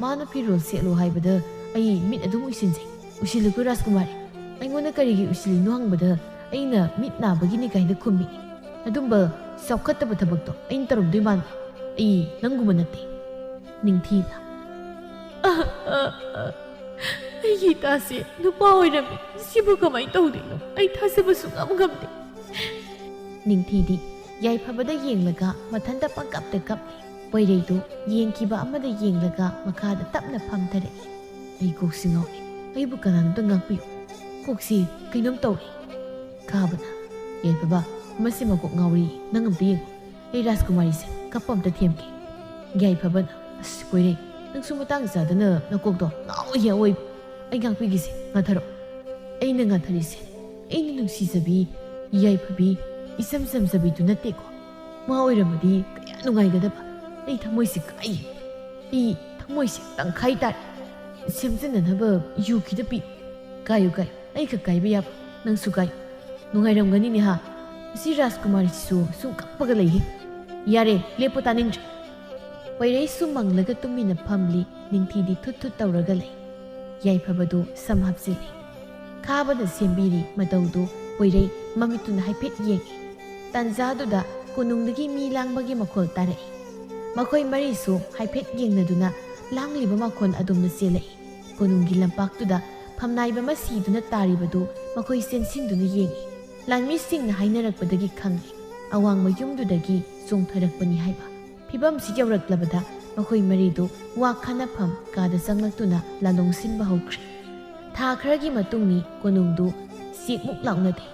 ꯃꯥꯅ ꯐꯤꯔꯣꯜ ꯁꯦꯠꯂꯣ ꯍꯥꯏꯕꯗ ꯑꯩ ꯃꯤꯠ ꯑꯗꯨꯝ ꯎꯏꯁꯤꯟꯖꯩ ꯎꯏꯁꯤꯜꯂꯨꯀꯣ ꯔꯥꯖꯀꯨꯃꯥꯔꯤ ꯑꯩꯉꯣꯟꯗ ꯀꯔꯤꯒꯤ ꯎꯏꯁꯤꯜꯂꯤꯅꯣ ꯍꯪꯕꯗ ꯑꯩꯅ ꯃꯤꯠ ꯅꯥꯕꯒꯤꯅꯤ ꯀꯥꯏꯅ ꯈꯨꯝꯃꯤꯅꯤ ꯑꯗꯨꯝꯕ ꯆꯥꯎꯈꯠꯇꯕ ꯊꯕꯛꯇꯣ ꯑꯩꯅ ꯇꯧꯔꯝꯗꯣꯏ ꯃꯥꯟꯕ ꯑꯩ ꯅꯪꯒꯨꯝꯕ ꯅꯠꯇꯦ ꯅꯤꯡꯊꯤꯅ ꯑꯩꯒꯤ ꯏꯇꯥꯁꯦ ꯅꯨꯄꯥ ꯑꯣꯏꯔꯝꯃꯤ ꯁꯤꯕꯨ ꯀꯃꯥꯏꯅ ꯇꯧꯗꯣꯏꯅꯣ ꯑꯩ ꯊꯥꯖꯕ ꯁꯨꯡꯉꯝ ꯉꯝꯗꯦ ꯅꯤꯡꯊꯤꯗꯤ ꯌꯥꯏꯐꯕꯗ ꯌꯦꯡꯂꯒ ꯃꯊꯟꯇ ꯄꯪꯀꯞꯇ ꯀꯞꯂꯤ ꯄꯣꯏꯔꯩꯗꯨ ꯌꯦꯡꯈꯤꯕ ꯑꯃꯗ ꯌꯦꯡꯂꯒ ꯃꯈꯥꯗ ꯇꯞꯅ ꯐꯝꯊꯔꯛꯏ ꯑꯩ ꯀꯣꯛꯁꯤ ꯉꯥꯎꯔꯦ ꯑꯩꯕꯨ ꯀꯅꯥꯅꯣꯝꯇ ꯉꯥꯛꯄꯤꯌꯨ ꯀꯣꯛꯁꯤ ꯀꯩꯅꯣꯝ ꯇꯧꯔꯦ ꯈꯥꯕꯅ ꯌꯥꯏꯐꯕ ꯃꯁꯤ ꯃꯀꯣꯛ ꯉꯥꯎꯔꯤ ꯅꯪ ꯑꯝꯇ ꯌꯦꯡꯉꯨ ꯑꯩ ꯔꯥꯖꯀꯨꯃꯥꯔꯤꯁꯦ ꯀꯞꯄ ꯑꯝꯇ ꯊꯦꯝꯒꯦ ꯌꯥꯏꯐꯕꯅ ꯑꯁ ꯄꯣꯏꯔꯩ ꯅꯪꯁꯨ ꯃꯇꯥꯡ ꯆꯥꯗꯅ ꯅꯀꯣꯛꯇꯣ ꯉꯥꯎꯏ ꯑꯋꯣꯏꯕ ꯑꯩ ꯉꯥꯛꯄꯤꯒꯦꯁꯦ ꯉꯥꯊꯔꯛꯑꯣ ꯑꯩꯅ ꯉꯥꯊꯔꯤꯁꯦ ꯑꯩꯅ ꯅꯨꯡꯁꯤꯖꯕꯤ ꯌꯥꯏꯐꯕꯤ ꯏꯆꯝ ꯆꯝꯖꯕꯤꯗꯨ ꯅꯠꯇꯦꯀꯣ ꯃꯥ ꯑꯣꯏꯔꯝꯃꯗꯤ ꯀꯌꯥ ꯅꯨꯡꯉꯥꯏꯒꯗꯕ ꯑꯩ ꯊꯃꯣꯏꯁꯦ ꯀꯥꯏꯌꯦ ꯑꯩ ꯊꯃꯣꯏꯁꯦ ꯇꯪꯈꯥꯏ ꯇꯥꯔꯦ ꯁꯦꯝꯖꯤꯟꯅꯅꯕ ꯌꯨ ꯈꯤꯇ ꯄꯤꯌꯨ ꯀꯥꯏꯌꯨ ꯑꯩ ꯈꯛ ꯀꯥꯏꯕ ꯌꯥꯕ ꯅꯪꯁꯨ ꯀꯥꯏꯌꯨ ꯅꯨꯡꯉꯥꯏꯔꯝꯒꯅꯤꯅꯦ ꯍꯥ ꯁꯤ ꯔꯥꯖꯀꯨꯃꯥꯔꯤꯁꯤꯁꯨ ꯁꯨꯝ ꯀꯞꯄꯒ ꯂꯩꯍꯦ ꯌꯥꯔꯦ ꯂꯦꯞꯄꯣ ꯇꯥꯅꯤꯡꯗ꯭ꯔꯦ ꯄꯣꯏꯔꯩꯁꯨ ꯃꯪꯂꯒ ꯇꯨꯃꯤꯟꯅ ꯐꯝꯂꯤ ꯅꯤꯡꯊꯤꯗꯤ ꯊꯨꯠ ꯊꯨꯠ ꯇꯧꯔꯒ ꯂꯩ ꯌꯥꯏꯐꯕꯗꯨ ꯁꯝ ꯍꯥꯞꯆꯤꯜꯂꯤ ꯈꯥꯕꯅ ꯁꯦꯝꯕꯤꯔꯤ ꯃꯇꯧꯗꯨ ꯄꯣꯏꯔꯩ ꯃꯃꯤꯠꯇꯨꯅ ꯍꯥꯏꯐꯦꯠ ꯌꯦꯡꯉꯤ ꯇꯥꯟꯖꯥꯗꯨꯗ ꯀꯣꯅꯨꯡꯗꯒꯤ ꯃꯤ ꯂꯥꯡꯕꯒꯤ ꯃꯈꯣꯜ ꯇꯥꯔꯛꯏ ꯃꯈꯣꯏ ꯃꯔꯤꯁꯨ ꯍꯥꯏꯐꯦꯠ ꯌꯦꯡꯅꯗꯨꯅ ꯂꯥꯡꯂꯤꯕ ꯃꯈꯣꯜ ꯑꯗꯨꯝꯅ ꯆꯦꯜꯂꯛꯏ ꯀꯣꯅꯨꯡꯒꯤ ꯂꯝꯄꯥꯛꯇꯨꯗ ꯐꯝꯅꯥꯏꯕ ꯑꯃ ꯁꯤꯗꯨꯅ ꯇꯥꯔꯤꯕꯗꯨ ꯃꯈꯣꯏ ꯆꯦꯟꯁꯤꯟꯗꯨꯅ ꯌꯦꯡꯉꯤ ꯂꯥꯟꯃꯤꯁꯤꯡꯅ ꯍꯥꯏꯅꯔꯛꯄꯗꯒꯤ ꯈꯪꯂꯤ ꯑꯋꯥꯡꯕ ꯌꯨꯝꯗꯨꯗꯒꯤ ꯆꯣꯡꯊꯔꯛꯄꯅꯤ ꯍꯥꯏꯕ ꯐꯤꯕꯝꯁꯤ ꯌꯧꯔꯛꯂꯕꯗ ꯃꯈꯣꯏ ꯃꯔꯤꯗꯨ ꯋꯥ ꯈꯟꯅꯐꯝ ꯀꯥꯗ ꯆꯪꯂꯛꯇꯨꯅ ꯂꯥꯂꯣꯡꯁꯤꯟꯕ ꯍꯧꯈ꯭ꯔꯦ ꯊꯥ ꯈꯔꯒꯤ ꯃꯇꯨꯡꯅꯤ ꯀꯣꯅꯨꯡꯗꯨ ꯆꯦꯛꯃꯨꯛ ꯂꯥꯎꯅꯗꯦ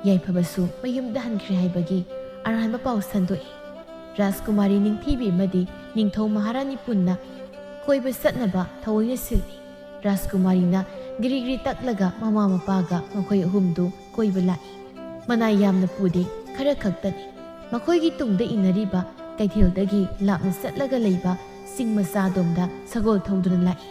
ꯌꯥꯏꯐꯕꯁꯨ ꯃꯌꯨꯝꯗ ꯍꯟꯈ꯭ꯔꯦ ꯍꯥꯏꯕꯒꯤ ꯑꯔꯥꯟꯕ ꯄꯥꯎ ꯁꯟꯗꯣꯛꯏ ꯔꯥꯖꯀꯨꯃꯥꯔꯤ ꯅꯤꯡꯊꯤꯕꯤ ꯑꯃꯗꯤ ꯅꯤꯡꯊꯧ ꯃꯍꯥꯔꯥꯅꯤ ꯄꯨꯟꯅ ꯀꯣꯏꯕ ꯆꯠꯅꯕ ꯊꯑꯣꯏꯅ ꯁꯤꯜꯂꯤ ꯔꯥꯖꯀꯨꯃꯥꯔꯤꯅ ꯒꯤꯔꯤ ꯇꯛꯂꯒ ꯃꯃꯥ ꯃꯄꯥꯒ ꯃꯈꯣꯏ ꯑꯍꯨꯝꯗꯨ ꯀꯣꯏꯕ ꯂꯥꯛꯏ ꯃꯅꯥꯏ ꯌꯥꯝꯅ ꯄꯨꯗꯦ ꯈꯔ ꯈꯛꯇꯅꯤ ꯃꯈꯣꯏꯒꯤ ꯇꯨꯡꯗ ꯏꯟꯅꯔꯤꯕ ꯀꯩꯊꯦꯜꯗꯒꯤ ꯂꯥꯞꯅ ꯆꯠꯂꯒ ꯂꯩꯕ ꯆꯤꯡ ꯃꯆꯥꯗꯣꯝꯗ ꯁꯒꯣꯜ ꯊꯧꯗꯨꯅ ꯂꯥꯛꯏ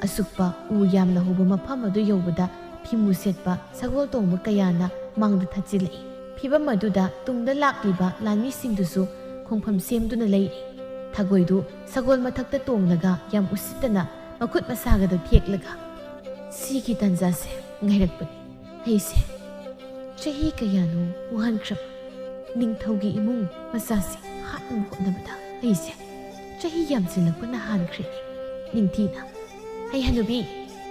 ꯑꯁꯨꯛꯄ ꯎ ꯌꯥꯝꯅ ꯍꯧꯕ ꯃꯐꯝ ꯑꯗꯨ ꯌꯧꯕꯗ ꯐꯤꯃꯨ ꯁꯦꯠꯄ ꯁꯒꯣꯜ ꯇꯣꯡꯕ ꯀꯌꯥꯅ ꯃꯥꯡꯗ ꯊꯠꯆꯤꯜꯂꯛꯏ ꯐꯤꯕꯝ ꯑꯗꯨꯗ ꯇꯨꯡꯗ ꯂꯥꯛꯂꯤꯕ ꯂꯥꯟꯃꯤꯁꯤꯡꯗꯨꯁꯨ ꯈꯣꯡꯐꯝ ꯁꯦꯝꯗꯨꯅ ꯂꯩꯔꯤ ꯊꯒꯣꯏꯗꯨ ꯁꯒꯣꯜ ꯃꯊꯛꯇ ꯇꯣꯡꯂꯒ ꯌꯥꯝ ꯎꯁꯤꯠꯇꯅ ꯃꯈꯨꯠ ꯃꯁꯥꯒꯗ ꯊꯦꯛꯂꯒ ꯁꯤꯒꯤ ꯇꯥꯟꯖꯥꯁꯦ ꯉꯥꯏꯔꯛꯄꯅꯤ ꯑꯩꯁꯦ ꯆꯍꯤ ꯀꯌꯥꯅꯣ ꯋꯥꯍꯟꯈ꯭ꯔꯕ ꯅꯤꯡꯊꯧꯒꯤ ꯏꯃꯨꯡ ꯃꯆꯥꯁꯤꯡ ꯍꯥꯠꯅꯕ ꯍꯣꯠꯅꯕꯗ ꯑꯩꯁꯦ ꯆꯍꯤ ꯌꯥꯝꯁꯤꯜꯂꯛꯄꯅ ꯍꯥꯟꯈ꯭ꯔꯦꯅꯦ ꯅꯤꯡꯊꯤꯅ ꯍꯩ ꯍꯅꯨꯕꯤ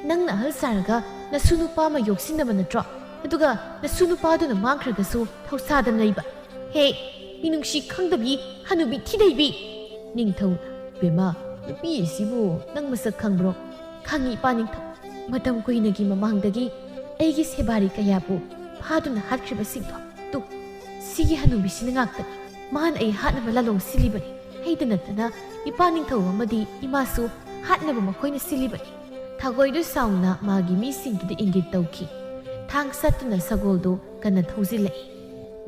ꯅꯪꯅ ꯑꯍꯜ ꯁꯥꯔꯒ ꯅꯁꯨ ꯅꯨꯄꯥ ꯑꯃ ꯌꯣꯛꯁꯤꯟꯅꯕ ꯅꯠꯇ꯭ꯔꯣ ꯑꯗꯨꯒ ꯅꯁꯨ ꯅꯨꯄꯥꯗꯨꯅ ꯃꯥꯡꯈ꯭ꯔꯒꯁꯨ ꯊꯧꯁꯥꯗꯅ ꯂꯩꯕ ꯍꯦ ꯃꯤꯅꯨꯡꯁꯤ ꯈꯪꯗꯕꯤ ꯍꯅꯨꯕꯤ ꯊꯤꯗꯩꯕꯤ ꯅꯤꯡꯊꯧꯅ ꯕꯦꯝꯃ ꯅꯨꯄꯤ ꯑꯁꯤꯕꯨ ꯅꯪ ꯃꯁꯛ ꯈꯪꯕ꯭ꯔꯣ ꯈꯪꯉꯤ ꯏꯄꯥ ꯅꯤꯡꯊꯧ ꯃꯇꯝ ꯀꯨꯏꯅꯒꯤ ꯃꯃꯥꯡꯗꯒꯤ ꯑꯩꯒꯤ ꯁꯦꯕꯥꯔꯤ ꯀꯌꯥꯕꯨ ꯐꯥꯗꯨꯅ ꯍꯥꯠꯈ꯭ꯔꯤꯕꯁꯤꯡꯗꯣ ꯇꯨ ꯁꯤꯒꯤ ꯍꯅꯨꯕꯤꯁꯤꯅ ꯉꯥꯛꯇꯅꯤ ꯃꯥꯅ ꯑꯩ ꯍꯥꯠꯅꯕ ꯂꯥꯂꯣꯡ ꯁꯤꯜꯂꯤꯕꯅꯤ ꯑꯩꯗ ꯅꯠꯇꯅ ꯏꯄꯥ ꯅꯤꯡꯊꯧ ꯑꯃꯗꯤ ꯏꯃꯥꯁꯨ ꯍꯥꯠꯅꯕ ꯃꯈꯣꯏꯅ ꯁꯤꯜꯂꯤꯕꯅꯤ ꯊꯒꯣꯏꯗꯨ ꯁꯥꯎꯅ ꯃꯥꯒꯤ ꯃꯤꯁꯤꯡꯗꯨꯗ ꯏꯪꯒꯤꯠ ꯇꯧꯈꯤ ꯊꯥꯡ ꯁꯠꯇꯨꯅ ꯁꯒꯣꯜꯗꯨ ꯀꯟꯅ ꯊꯧꯖꯤꯜꯂꯛꯏ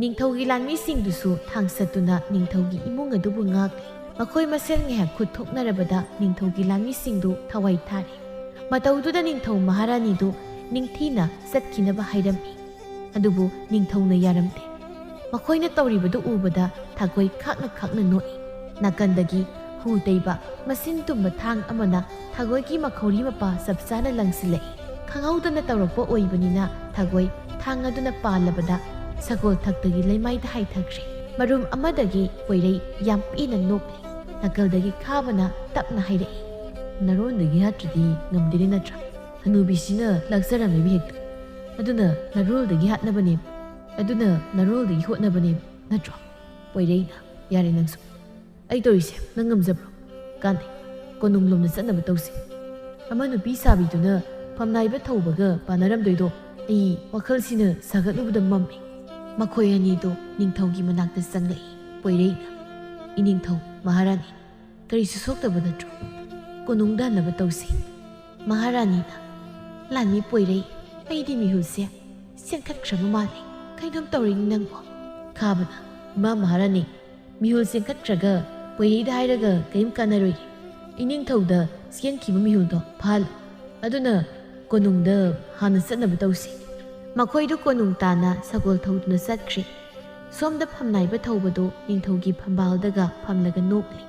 ꯅꯤꯡꯊꯧꯒꯤ ꯂꯥꯟꯃꯤꯁꯤꯡꯗꯨꯁꯨ ꯊꯥꯡ ꯁꯠꯇꯨꯅ ꯅꯤꯡꯊꯧꯒꯤ ꯏꯃꯨꯡ ꯑꯗꯨꯕꯨ ꯉꯥꯛꯂꯤ ꯃꯈꯣꯏ ꯃꯁꯦꯜ ꯉꯥꯏꯍꯥꯛ ꯈꯨꯠ ꯊꯣꯛꯅꯔꯕꯗ ꯅꯤꯡꯊꯧꯒꯤ ꯂꯥꯟꯃꯤꯁꯤꯡꯗꯨ ꯊꯋꯥꯏ ꯊꯥꯔꯤ ꯃꯇꯧꯗꯨꯗ ꯅꯤꯡꯊꯧ ꯃꯍꯥꯔꯥꯅꯤꯗꯨ ꯅꯤꯡꯊꯤꯅ ꯆꯠꯈꯤꯅꯕ ꯍꯥꯏꯔꯝꯃꯤ ꯑꯗꯨꯕꯨ ꯅꯤꯡꯊꯧꯅ ꯌꯥꯔꯝꯗꯦ ꯃꯈꯣꯏꯅ ꯇꯧꯔꯤꯕꯗꯨ ꯎꯕꯗ ꯊꯒꯣꯏ ꯈꯥꯛꯅ ꯅꯣꯛꯏ ꯅꯥꯀꯟꯗꯒꯤ ꯍꯨ ꯇꯩꯕ ꯃꯁꯤꯟ ꯇꯨꯝꯕ ꯊꯥꯡ ꯑꯃꯅ ꯊꯒꯣꯏꯒꯤ ꯃꯈꯧꯔꯤ ꯃꯄꯥ ꯆꯞ ꯆꯥꯅ ꯂꯪꯁꯤꯜꯂꯛꯏ ꯈꯪꯍꯧꯗꯅ ꯇꯧꯔꯛꯄ ꯑꯣꯏꯕꯅꯤꯅ ꯊꯒꯣꯏ ꯊꯥꯡ ꯑꯗꯨꯅ ꯄꯥꯜꯂꯕꯗ ꯁꯒꯣꯜ ꯊꯛꯇꯒꯤ ꯂꯩꯃꯥꯏꯗ ꯍꯥꯏꯊꯈ꯭ꯔꯦ ꯃꯔꯨꯝ ꯑꯃꯗꯒꯤ ꯄꯣꯏꯔꯩ ꯌꯥꯝ ꯄꯤꯅ ꯅꯣꯛꯂꯤ ꯅꯥꯀꯜꯗꯒꯤ ꯈꯥꯕꯅ ꯇꯞꯅ ꯍꯥꯏꯔꯛꯏ ꯅꯔꯣꯟꯗꯒꯤ ꯍꯥꯠꯇ꯭ꯔꯗꯤ ꯉꯝꯗꯦꯅꯦ ꯅꯠꯇ꯭ꯔꯥ ꯍꯅꯨꯕꯤꯁꯤꯅ ꯂꯥꯛꯆꯔꯝꯃꯤꯕ ꯍꯦꯛꯇ ꯑꯗꯨꯅ ꯅꯔꯣꯜꯗꯒꯤ ꯍꯥꯠꯅꯕꯅꯦꯕ ꯑꯗꯨꯅ ꯅꯔꯣꯜꯗꯒꯤ ꯍꯣꯠꯅꯕꯅꯦꯕ ꯅꯠꯇ꯭ꯔꯣ ꯄꯣꯏꯔꯩꯅ ꯌꯥꯔꯦ ꯅꯪꯁꯨ ꯑꯩ ꯇꯧꯔꯤꯁꯦ ꯅꯪ ꯉꯝꯖꯕ꯭ꯔꯣ ꯀꯥꯟꯅꯩ ꯀꯣꯅꯨꯡꯂꯣꯝꯗ ꯆꯠꯅꯕ ꯇꯧꯁꯤ ꯑꯃ ꯅꯨꯄꯤ ꯁꯥꯕꯤꯗꯨꯅ ꯐꯝꯅꯥꯏꯕ ꯊꯧꯕꯒ ꯄꯥꯟꯅꯔꯝꯗꯣꯏꯗꯣ ꯑꯩ ꯋꯥꯈꯜꯁꯤꯅ ꯁꯥꯒꯠꯂꯨꯕꯗ ꯃꯝꯃꯤ ꯃꯈꯣꯏ ꯑꯅꯤꯗꯣ ꯅꯤꯡꯊꯧꯒꯤ ꯃꯅꯥꯛꯇ ꯆꯪꯂꯛꯏ ꯄꯣꯏꯔꯩꯅ ꯏꯅꯤꯡꯊꯧ ꯃꯍꯥꯔꯥꯅꯤ ꯀꯔꯤꯁꯨ ꯁꯣꯛꯇꯕ ꯅꯠꯇ꯭ꯔꯣ ꯀꯣꯅꯨꯡꯗ ꯍꯟꯅꯕ ꯇꯧꯁꯤ ꯃꯍꯥꯔꯥꯅꯤꯅ ꯂꯥꯟꯃꯤ ꯄꯣꯏꯔꯩ ꯑꯩꯗꯤ ꯃꯤꯍꯨꯜꯁꯦ ꯆꯦꯟꯈꯠꯈ꯭ꯔꯕ ꯃꯥꯜꯂꯤ ꯀꯩꯅꯣꯝ ꯇꯧꯔꯤꯅꯤ ꯅꯪꯕꯣ ꯈꯥꯕꯅ ꯏꯃꯥ ꯃꯍꯥꯔꯥꯅꯤ ꯃꯤꯍꯨꯜ ꯆꯦꯟꯈꯠꯈ꯭ꯔꯒ ꯄꯣꯏꯔꯩꯗ ꯍꯥꯏꯔꯒ ꯀꯔꯤꯝ ꯀꯥꯟꯅꯔꯣꯏ ꯏꯅꯤꯡꯊꯧꯗ ꯆꯦꯟꯈꯤꯕ ꯃꯤꯍꯨꯜꯗꯣ ꯐꯥꯍꯜꯂꯨ ꯑꯗꯨꯅ ꯀꯣꯅꯨꯡꯗ ꯍꯥꯟꯅ ꯆꯠꯅꯕ ꯇꯧꯁꯤ ꯃꯈꯣꯏꯗꯨ ꯀꯣꯅꯨꯡ ꯇꯥꯅ ꯁꯒꯣꯜ ꯊꯧꯗꯨꯅ ꯆꯠꯈ꯭ꯔꯦ ꯁꯣꯝꯗ ꯐꯝꯅꯥꯏꯕ ꯊꯧꯕꯗꯨ ꯅꯤꯡꯊꯧꯒꯤ ꯐꯝꯕꯥꯜꯗꯒ ꯐꯝꯂꯒ ꯅꯣꯛꯂꯤ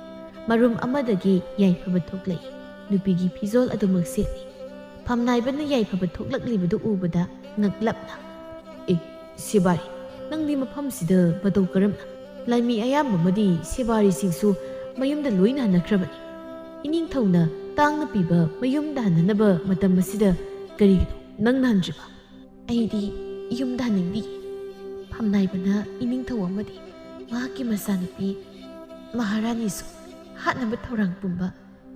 ꯃꯔꯨꯝ ꯑꯃꯗꯒꯤ ꯌꯥꯏꯐꯕ ꯊꯣꯛꯂꯛꯏ ꯅꯨꯄꯤꯒꯤ ꯐꯤꯖꯣꯜ ꯑꯗꯨꯃꯛ ꯁꯦꯠꯂꯤ ꯐꯝꯅꯥꯏꯕꯅ ꯌꯥꯏꯐꯕ ꯊꯣꯛꯂꯛꯂꯤꯕꯗꯨ ꯎꯕꯗ ꯉꯛꯂꯞꯅ ꯁꯦꯕꯥꯔꯤ ꯅꯪꯗꯤ ꯃꯐꯝꯁꯤꯗ ꯃꯇꯧ ꯀꯔꯝꯅ ꯂꯥꯟꯃꯤ ꯑꯌꯥꯝꯕꯃꯗꯤ ꯁꯦꯕꯥꯔꯤꯁꯤꯡꯁꯨ ꯃꯌꯨꯝꯗ ꯂꯣꯏꯅ ꯍꯟꯅꯈ꯭ꯔꯕꯅꯤ ꯏꯅꯤꯡꯊꯧꯅ ꯇꯥꯡꯅ ꯄꯤꯕ ꯃꯌꯨꯝꯗ ꯍꯟꯅꯅꯕ ꯃꯇꯝ ꯑꯁꯤꯗ ꯀꯔꯤꯒꯤꯅꯣ ꯅꯪꯅ ꯍꯟꯗ꯭ꯔꯤꯕ ꯑꯩꯗꯤ ꯌꯨꯝꯗ ꯍꯟꯅꯤꯡꯗꯦ ꯐꯝꯅꯥꯏꯕꯅ ꯏꯅꯤꯡꯊꯧ ꯑꯃꯗꯤ ꯃꯍꯥꯛꯀꯤ ꯃꯆꯥꯅꯨꯄꯤ ꯃꯍꯥꯔꯥꯅꯤꯁꯨ ꯍꯥꯠꯅꯕ ꯊꯧꯔꯥꯡ ꯄꯨꯝꯕ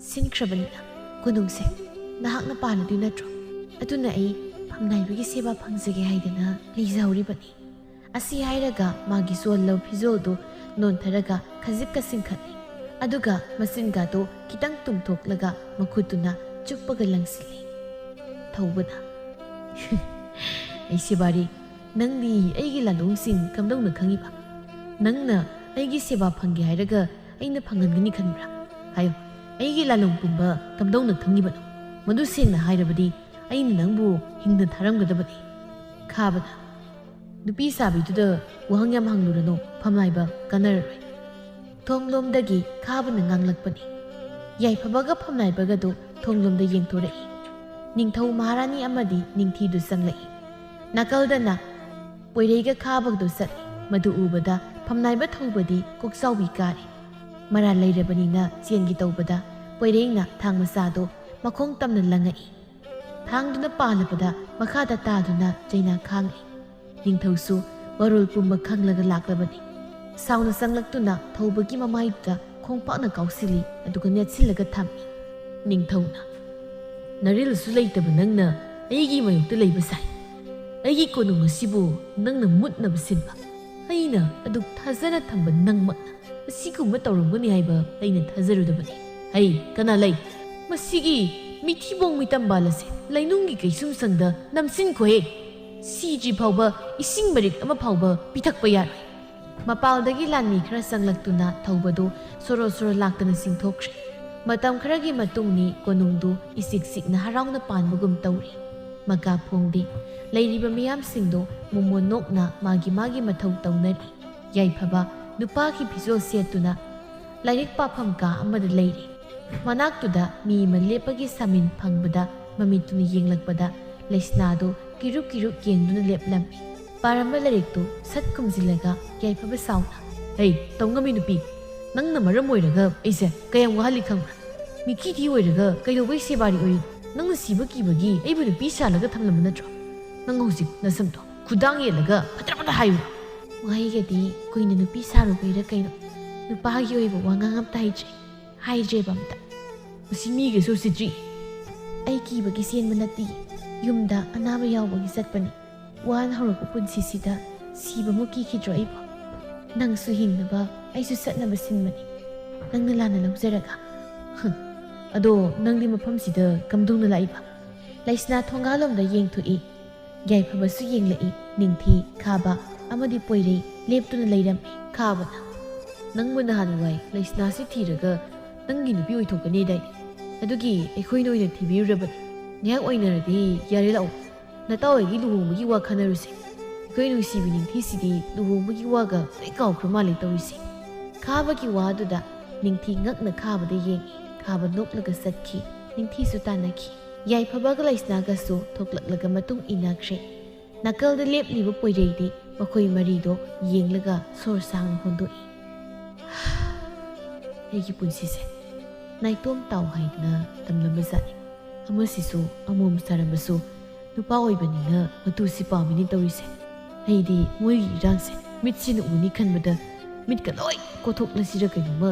ꯁꯤꯟꯈ꯭ꯔꯕꯅꯤꯅ ꯀꯣꯅꯨꯡꯁꯦ ꯅꯍꯥꯛꯅ ꯄꯥꯜꯂꯗꯣꯏ ꯅꯠꯇ꯭ꯔꯣ ꯑꯗꯨꯅ ꯑꯩ ꯐꯝꯅꯥꯏꯕꯒꯤ ꯁꯦꯕꯥ ꯐꯪꯖꯒꯦ ꯍꯥꯏꯗꯅ ꯂꯩꯖꯍꯧꯔꯤꯕꯅꯤ ꯑꯁꯤ ꯍꯥꯏꯔꯒ ꯃꯥꯒꯤ ꯆꯣꯜꯂꯕ ꯐꯤꯖꯣꯜꯗꯨ ꯅꯣꯟꯊꯔꯒ ꯈꯖꯤꯛꯀ ꯆꯤꯡꯈꯠꯂꯤ ꯑꯗꯨꯒ ꯃꯆꯤꯟꯒꯥꯗꯣ ꯈꯤꯇꯪ ꯇꯨꯝꯊꯣꯛꯂꯒ ꯃꯈꯨꯠꯇꯨꯅ ꯆꯨꯞꯄꯒ ꯂꯪꯁꯤꯜꯂꯤ ꯊꯧꯕꯅ ꯑꯩ ꯁꯦꯕꯥꯔꯤ ꯅꯪꯗꯤ ꯑꯩꯒꯤ ꯂꯥꯂꯣꯡꯁꯤꯡ ꯀꯝꯗꯧꯅ ꯈꯪꯉꯤꯕ ꯅꯪꯅ ꯑꯩꯒꯤ ꯁꯦꯕꯥ ꯐꯪꯒꯦ ꯍꯥꯏꯔꯒ ꯑꯩꯅ ꯐꯪꯍꯟꯒꯅꯤ ꯈꯟꯕ꯭ꯔꯥ ꯍꯥꯏꯌꯣ ꯑꯩꯒꯤ ꯂꯥꯂꯣꯡ ꯄꯨꯝꯕ ꯀꯝꯗꯧꯅ ꯈꯪꯉꯤꯕꯅꯣ ꯃꯗꯨ ꯁꯦꯡꯅ ꯍꯥꯏꯔꯕꯗꯤ ꯑꯩꯅ ꯅꯪꯕꯨ ꯍꯤꯡꯅ ꯊꯥꯔꯝꯒꯗꯕꯅꯤ ꯈꯥꯕꯅ ꯅꯨꯄꯤ ꯁꯥꯕꯤꯗꯨꯗ ꯋꯥꯍꯪ ꯌꯥꯝ ꯍꯪꯂꯨꯔꯅꯨ ꯐꯝꯅꯥꯏꯕ ꯀꯥꯟꯅꯔꯔꯣꯏ ꯊꯣꯡꯂꯣꯝꯗꯒꯤ ꯈꯥꯕꯅ ꯉꯥꯡꯂꯛꯄꯅꯤ ꯌꯥꯏꯐꯕꯒ ꯐꯝꯅꯥꯏꯕꯒꯗꯨ ꯊꯣꯡꯂꯣꯝꯗ ꯌꯦꯡꯊꯣꯔꯛꯏ ꯅꯤꯡꯊꯧ ꯃꯍꯥꯔꯥꯅꯤ ꯑꯃꯗꯤ ꯅꯤꯡꯊꯤꯗꯨ ꯆꯪꯂꯛꯏ ꯅꯥꯀꯜꯗꯅ ꯄꯣꯏꯔꯩꯒ ꯈꯥꯕꯒꯗꯨ ꯆꯠꯂꯤ ꯃꯗꯨ ꯎꯕꯗ ꯐꯝꯅꯥꯏꯕ ꯊꯧꯕꯗꯤ ꯀꯣꯛꯆꯥꯎꯕꯤ ꯀꯥꯔꯤ ꯃꯔꯥꯜ ꯂꯩꯔꯕꯅꯤꯅ ꯆꯦꯟꯒꯤ ꯇꯧꯕꯗ ꯄꯣꯏꯔꯩꯅ ꯊꯥꯡ ꯃꯆꯥꯗꯣ ꯃꯈꯣꯡ ꯇꯝꯅ ꯂꯪꯉꯛꯏ ꯊꯥꯡꯗꯨꯅ ꯄꯥꯜꯂꯕꯗ ꯃꯈꯥꯗ ꯇꯥꯗꯨꯅ ꯆꯩꯅꯥ ꯈꯥꯡꯂꯤ ꯅꯤꯡꯊꯧꯁꯨ ꯋꯥꯔꯣꯜ ꯄꯨꯝꯕ ꯈꯪꯂꯒ ꯂꯥꯛꯂꯕꯅꯤ ꯁꯥꯎꯅ ꯆꯪꯂꯛꯇꯨꯅ ꯊꯧꯕꯒꯤ ꯃꯃꯥꯏꯗꯨꯗ ꯈꯣꯡꯄꯥꯛꯅ ꯀꯥꯎꯁꯤꯜꯂꯤ ꯑꯗꯨꯒ ꯅꯦꯠꯁꯤꯜꯂꯒ ꯊꯝꯃꯤ ꯅꯤꯡꯊꯧꯅ ꯅꯔꯤꯜꯁꯨ ꯂꯩꯇꯕ ꯅꯪꯅ ꯑꯩꯒꯤ ꯃꯥꯌꯣꯛꯇ ꯂꯩꯕ ꯁꯥꯏ ꯑꯩꯒꯤ ꯀꯣꯅꯨꯡ ꯑꯁꯤꯕꯨ ꯅꯪꯅ ꯃꯨꯠꯅꯕ ꯁꯤꯟꯕ ꯑꯩꯅ ꯑꯗꯨꯛ ꯊꯥꯖꯅ ꯊꯝꯕ ꯅꯪꯃꯛꯅ ꯑꯁꯤꯒꯨꯝꯕ ꯇꯧꯔꯝꯒꯅꯤ ꯍꯥꯏꯕ ꯑꯩꯅ ꯊꯥꯖꯔꯨꯗꯕꯅꯤ ꯍꯩ ꯀꯅꯥ ꯂꯩ ꯃꯁꯤꯒꯤ ꯃꯤꯊꯤꯕꯣꯡ ꯃꯤꯇꯝꯕꯥꯜ ꯑꯁꯤ ꯂꯩꯅꯨꯡꯒꯤ ꯀꯩꯁꯨꯝꯁꯪꯗ ꯅꯝꯁꯤꯟꯈꯣꯍꯦ ꯁꯤꯗ꯭ꯔꯤ ꯐꯥꯎꯕ ꯏꯁꯤꯡ ꯃꯔꯤꯛ ꯑꯃ ꯐꯥꯎꯕ ꯄꯤꯊꯛꯄ ꯌꯥꯔꯣꯏ ꯃꯄꯥꯜꯗꯒꯤ ꯂꯥꯟꯃꯤ ꯈꯔ ꯆꯪꯂꯛꯇꯨꯅ ꯊꯧꯕꯗꯨ ꯁꯣꯔꯣ ꯁꯣꯔꯣ ꯂꯥꯛꯇꯅ ꯆꯤꯡꯊꯣꯛꯈ꯭ꯔꯦ ꯃꯇꯝ ꯈꯔꯒꯤ ꯃꯇꯨꯡꯅꯤ ꯀꯣꯅꯨꯡꯗꯨ ꯏꯆꯤꯛ ꯆꯤꯛꯅ ꯍꯔꯥꯎꯅ ꯄꯥꯟꯕꯒꯨꯝ ꯇꯧꯔꯤ ꯃꯀꯥ ꯐꯣꯡꯗꯤ ꯂꯩꯔꯤꯕ ꯃꯤꯌꯥꯝꯁꯤꯡꯗꯨ ꯃꯣꯃꯣꯟ ꯅꯣꯛꯅ ꯃꯥꯒꯤ ꯃꯊꯧ ꯇꯧꯅꯔꯤ ꯌꯥꯏꯐꯕ ꯅꯨꯄꯥꯒꯤ ꯐꯤꯖꯣꯜ ꯁꯦꯠꯇꯨꯅ ꯂꯥꯏꯔꯤꯛ ꯄꯥꯐꯝ ꯀꯥ ꯑꯃꯗ ꯂꯩꯔꯤ ꯃꯅꯥꯛꯇꯨꯗ ꯃꯤ ꯑꯃ ꯂꯦꯞꯄꯒꯤ ꯁꯥꯃꯤꯟ ꯐꯪꯕꯗ ꯃꯃꯤꯠꯇꯨꯅ ꯌꯦꯡꯂꯛꯄꯗ ꯂꯩꯁꯅꯥꯗꯨ ꯀꯤꯔꯨꯛ ꯀꯤꯔꯨꯛ ꯌꯦꯡꯗꯨꯅ ꯂꯦꯞꯂꯝꯃꯤ ꯄꯥꯔꯝꯕ ꯂꯥꯏꯔꯤꯛꯇꯨ ꯁꯠ ꯈꯨꯝꯖꯤꯜꯂꯒ ꯌꯥꯏꯐꯕ ꯁꯥꯎꯅ ꯍꯩ ꯇꯧꯉꯝꯃꯤ ꯅꯨꯄꯤ ꯅꯪꯅ ꯃꯔꯝ ꯑꯣꯏꯔꯒ ꯑꯩꯁꯦ ꯀꯌꯥꯝ ꯋꯥꯍꯜꯂꯤ ꯈꯪꯕ꯭ꯔꯥ ꯃꯤꯊꯤ ꯑꯣꯏꯔꯒ ꯀꯩꯗꯧꯕꯩ ꯁꯦꯕꯥꯔꯤ ꯑꯣꯏꯔꯤꯅꯣ ꯅꯪꯅ ꯁꯤꯕ ꯀꯤꯕꯒꯤ ꯑꯩꯕꯨ ꯅꯨꯄꯤ ꯁꯥꯜꯂꯒ ꯊꯝꯂꯝꯕ ꯅꯠꯇ꯭ꯔꯣ ꯅꯪ ꯍꯧꯖꯤꯛ ꯅꯁꯝꯗꯣ ꯈꯨꯗꯥꯡ ꯌꯦꯜꯂꯒ ꯐꯠꯇ꯭ꯔꯕꯗ ꯍꯥꯏꯌꯨ ꯋꯥꯍꯩꯒꯗꯤ ꯀꯨꯏꯅ ꯅꯨꯄꯤ ꯁꯥꯔꯨꯕꯩꯔ ꯀꯩꯅꯣ ꯅꯨꯄꯥꯒꯤ ꯑꯣꯏꯕ ꯋꯥꯉꯥꯡ ꯑꯝꯇ ꯍꯥꯏꯗ꯭ꯔꯦꯕ ꯑꯝꯇ ꯃꯁꯤ ꯃꯤꯒꯁꯨ ꯎꯁꯤꯠꯇ꯭ꯔꯤ ꯑꯩ ꯀꯤꯕꯒꯤ ꯆꯦꯟꯕ ꯅꯠꯇꯦ ꯌꯨꯝꯗ ꯑꯅꯥꯕ ꯌꯥꯎꯕꯒꯤ ꯆꯠꯄꯅꯤ ꯋꯥꯅ ꯍꯧꯔꯛꯄ ꯄꯨꯟꯁꯤꯁꯤꯗ ꯁꯤꯕꯃꯨꯛ ꯀꯤꯈꯤꯗ꯭ꯔꯣ ꯑꯩꯕꯨ ꯅꯪꯁꯨ ꯍꯤꯡꯅꯕ ꯑꯩꯁꯨ ꯆꯠꯅꯕ ꯁꯤꯟꯕꯅꯤ ꯅꯪꯅ ꯂꯥꯟꯅ ꯂꯧꯖꯔꯒ ꯑꯗꯣ ꯅꯪꯗꯤ ꯃꯐꯝꯁꯤꯗ ꯀꯝꯗꯧꯅ ꯂꯥꯛꯏꯕ ꯂꯩꯁꯅꯥ ꯊꯣꯡꯒꯥꯜꯂꯣꯝꯗ ꯌꯦꯡꯊꯣꯛꯏ ꯌꯥꯏꯐꯕꯁꯨ ꯌꯦꯡꯂꯛꯏ ꯅꯤꯡꯊꯤ ꯈꯥꯕ ꯑꯃꯗꯤ ꯄꯣꯏꯔꯩ ꯂꯦꯞꯇꯨꯅ ꯂꯩꯔꯝꯃꯤ ꯈꯥꯕꯅ ꯅꯪꯕꯨ ꯅꯍꯥꯟꯋꯥꯏ ꯂꯩꯁꯅꯥꯁꯤ ꯊꯤꯔꯒ ꯅꯪꯒꯤ ꯅꯨꯄꯤ ꯑꯣꯏꯊꯣꯛꯀꯅꯤꯗꯥꯏꯅꯦ ꯑꯗꯨꯒꯤ ꯑꯩꯈꯣꯏꯅ ꯑꯣꯏꯅ ꯊꯤꯕꯤꯔꯨꯔꯕꯅꯤ ꯉꯥꯏꯍꯥꯛ ꯑꯣꯏꯅꯔꯗꯤ ꯌꯥꯔꯦ ꯂꯥꯛꯑꯣ ꯅꯇꯥꯎꯍꯣꯏꯒꯤ ꯂꯨꯍꯣꯡꯕꯒꯤ ꯋꯥ ꯈꯟꯅꯔꯨꯁꯦ ꯑꯩꯈꯣꯏ ꯅꯨꯡꯁꯤꯕꯤ ꯅꯤꯡꯊꯤꯁꯤꯗꯤ ꯂꯨꯍꯣꯡꯕꯒꯤ ꯋꯥꯒ ꯂꯣꯏ ꯀꯥꯎꯈ꯭ꯔ ꯃꯥꯜꯂꯦ ꯇꯧꯔꯤꯁꯦ ꯈꯥꯕꯒꯤ ꯋꯥꯗꯨꯗ ꯅꯤꯡꯊꯤ ꯉꯛꯅ ꯈꯥꯕꯗ ꯌꯦꯡꯉꯤ ꯈꯥꯕ ꯅꯣꯛꯂꯒ ꯆꯠꯈꯤ ꯅꯤꯡꯊꯤꯁꯨ ꯇꯥꯟꯅꯈꯤ ꯌꯥꯏꯐꯕꯒ ꯂꯩꯁꯅꯥꯒꯁꯨ ꯊꯣꯛꯂꯛꯂꯒ ꯃꯇꯨꯡ ꯏꯟꯅꯈ꯭ꯔꯦ ꯅꯥꯀꯜꯗ ꯂꯦꯞꯂꯤꯕ ꯄꯣꯏꯔꯩꯗꯤ ꯃꯈꯣꯏ ꯃꯔꯤꯗꯣ ꯌꯦꯡꯂꯒ ꯁꯣꯔ ꯁꯥꯡꯅ ꯍꯣꯟꯗꯣꯛꯏ ꯑꯩꯒꯤ ꯄꯨꯟꯁꯤꯁꯦ ꯅꯥꯏꯇꯣꯝ ꯇꯥꯎ ꯍꯥꯏꯗꯅ ꯇꯝꯂꯝꯕꯖꯥꯠꯅꯤ ꯑꯃꯁꯤꯁꯨ ꯑꯃꯣꯝ ꯁꯥꯔꯝꯕꯁꯨ ꯅꯨꯄꯥ ꯑꯣꯏꯕꯅꯤꯅ ꯃꯇꯨꯁꯤ ꯄꯥꯝꯃꯤꯅꯤ ꯇꯧꯔꯤꯁꯦ ꯑꯩꯗꯤ ꯃꯣꯏꯒꯤ ꯏꯔꯥꯡꯁꯦ ꯃꯤꯠꯁꯤꯅ ꯎꯅꯤ ꯈꯟꯕꯗ ꯃꯤꯠꯀ ꯂꯣꯏ ꯀꯣꯊꯣꯛꯂꯁꯤꯔ ꯀꯩꯅꯣꯝꯃ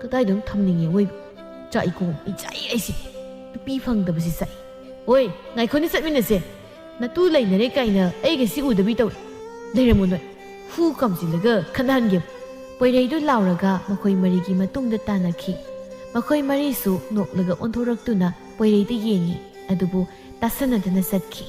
ꯀꯗꯥꯏꯗꯅꯣ ꯊꯝꯅꯤꯡꯉꯦ ꯑꯣꯏꯕ ꯆꯥꯛꯏꯀꯣ ꯑꯩ ꯆꯥꯛꯏ ꯑꯩꯁꯤ ꯅꯨꯄꯤ ꯐꯪꯗꯕꯁꯤ ꯆꯥꯛꯏ ꯍꯣꯏ ꯉꯥꯏꯈꯣꯅꯤ ꯆꯠꯃꯤꯟꯅꯁꯦ ꯅꯇꯨ ꯂꯩꯅꯔꯦ ꯀꯥꯏꯅ ꯑꯩꯒ ꯁꯤ ꯎꯗꯕꯤ ꯇꯧꯏ ꯂꯩꯔꯝꯃꯣ ꯅꯣꯏ ꯍꯨ ꯀꯥꯝꯁꯤꯜꯂꯒ ꯈꯠꯅꯍꯟꯒꯦ ꯄꯣꯏꯔꯩꯗꯨ ꯂꯥꯎꯔꯒ ꯃꯈꯣꯏ ꯃꯔꯤꯒꯤ ꯃꯇꯨꯡꯗ ꯇꯥꯟꯅꯈꯤ ꯃꯈꯣꯏ ꯃꯔꯤꯁꯨ ꯅꯣꯛꯂꯒ ꯑꯣꯟꯊꯣꯔꯛꯇꯨꯅ ꯄꯣꯏꯔꯩꯗ ꯌꯦꯡꯉꯤ ꯑꯗꯨꯕꯨ ꯇꯥꯁꯟꯅꯗꯅ ꯆꯠꯈꯤ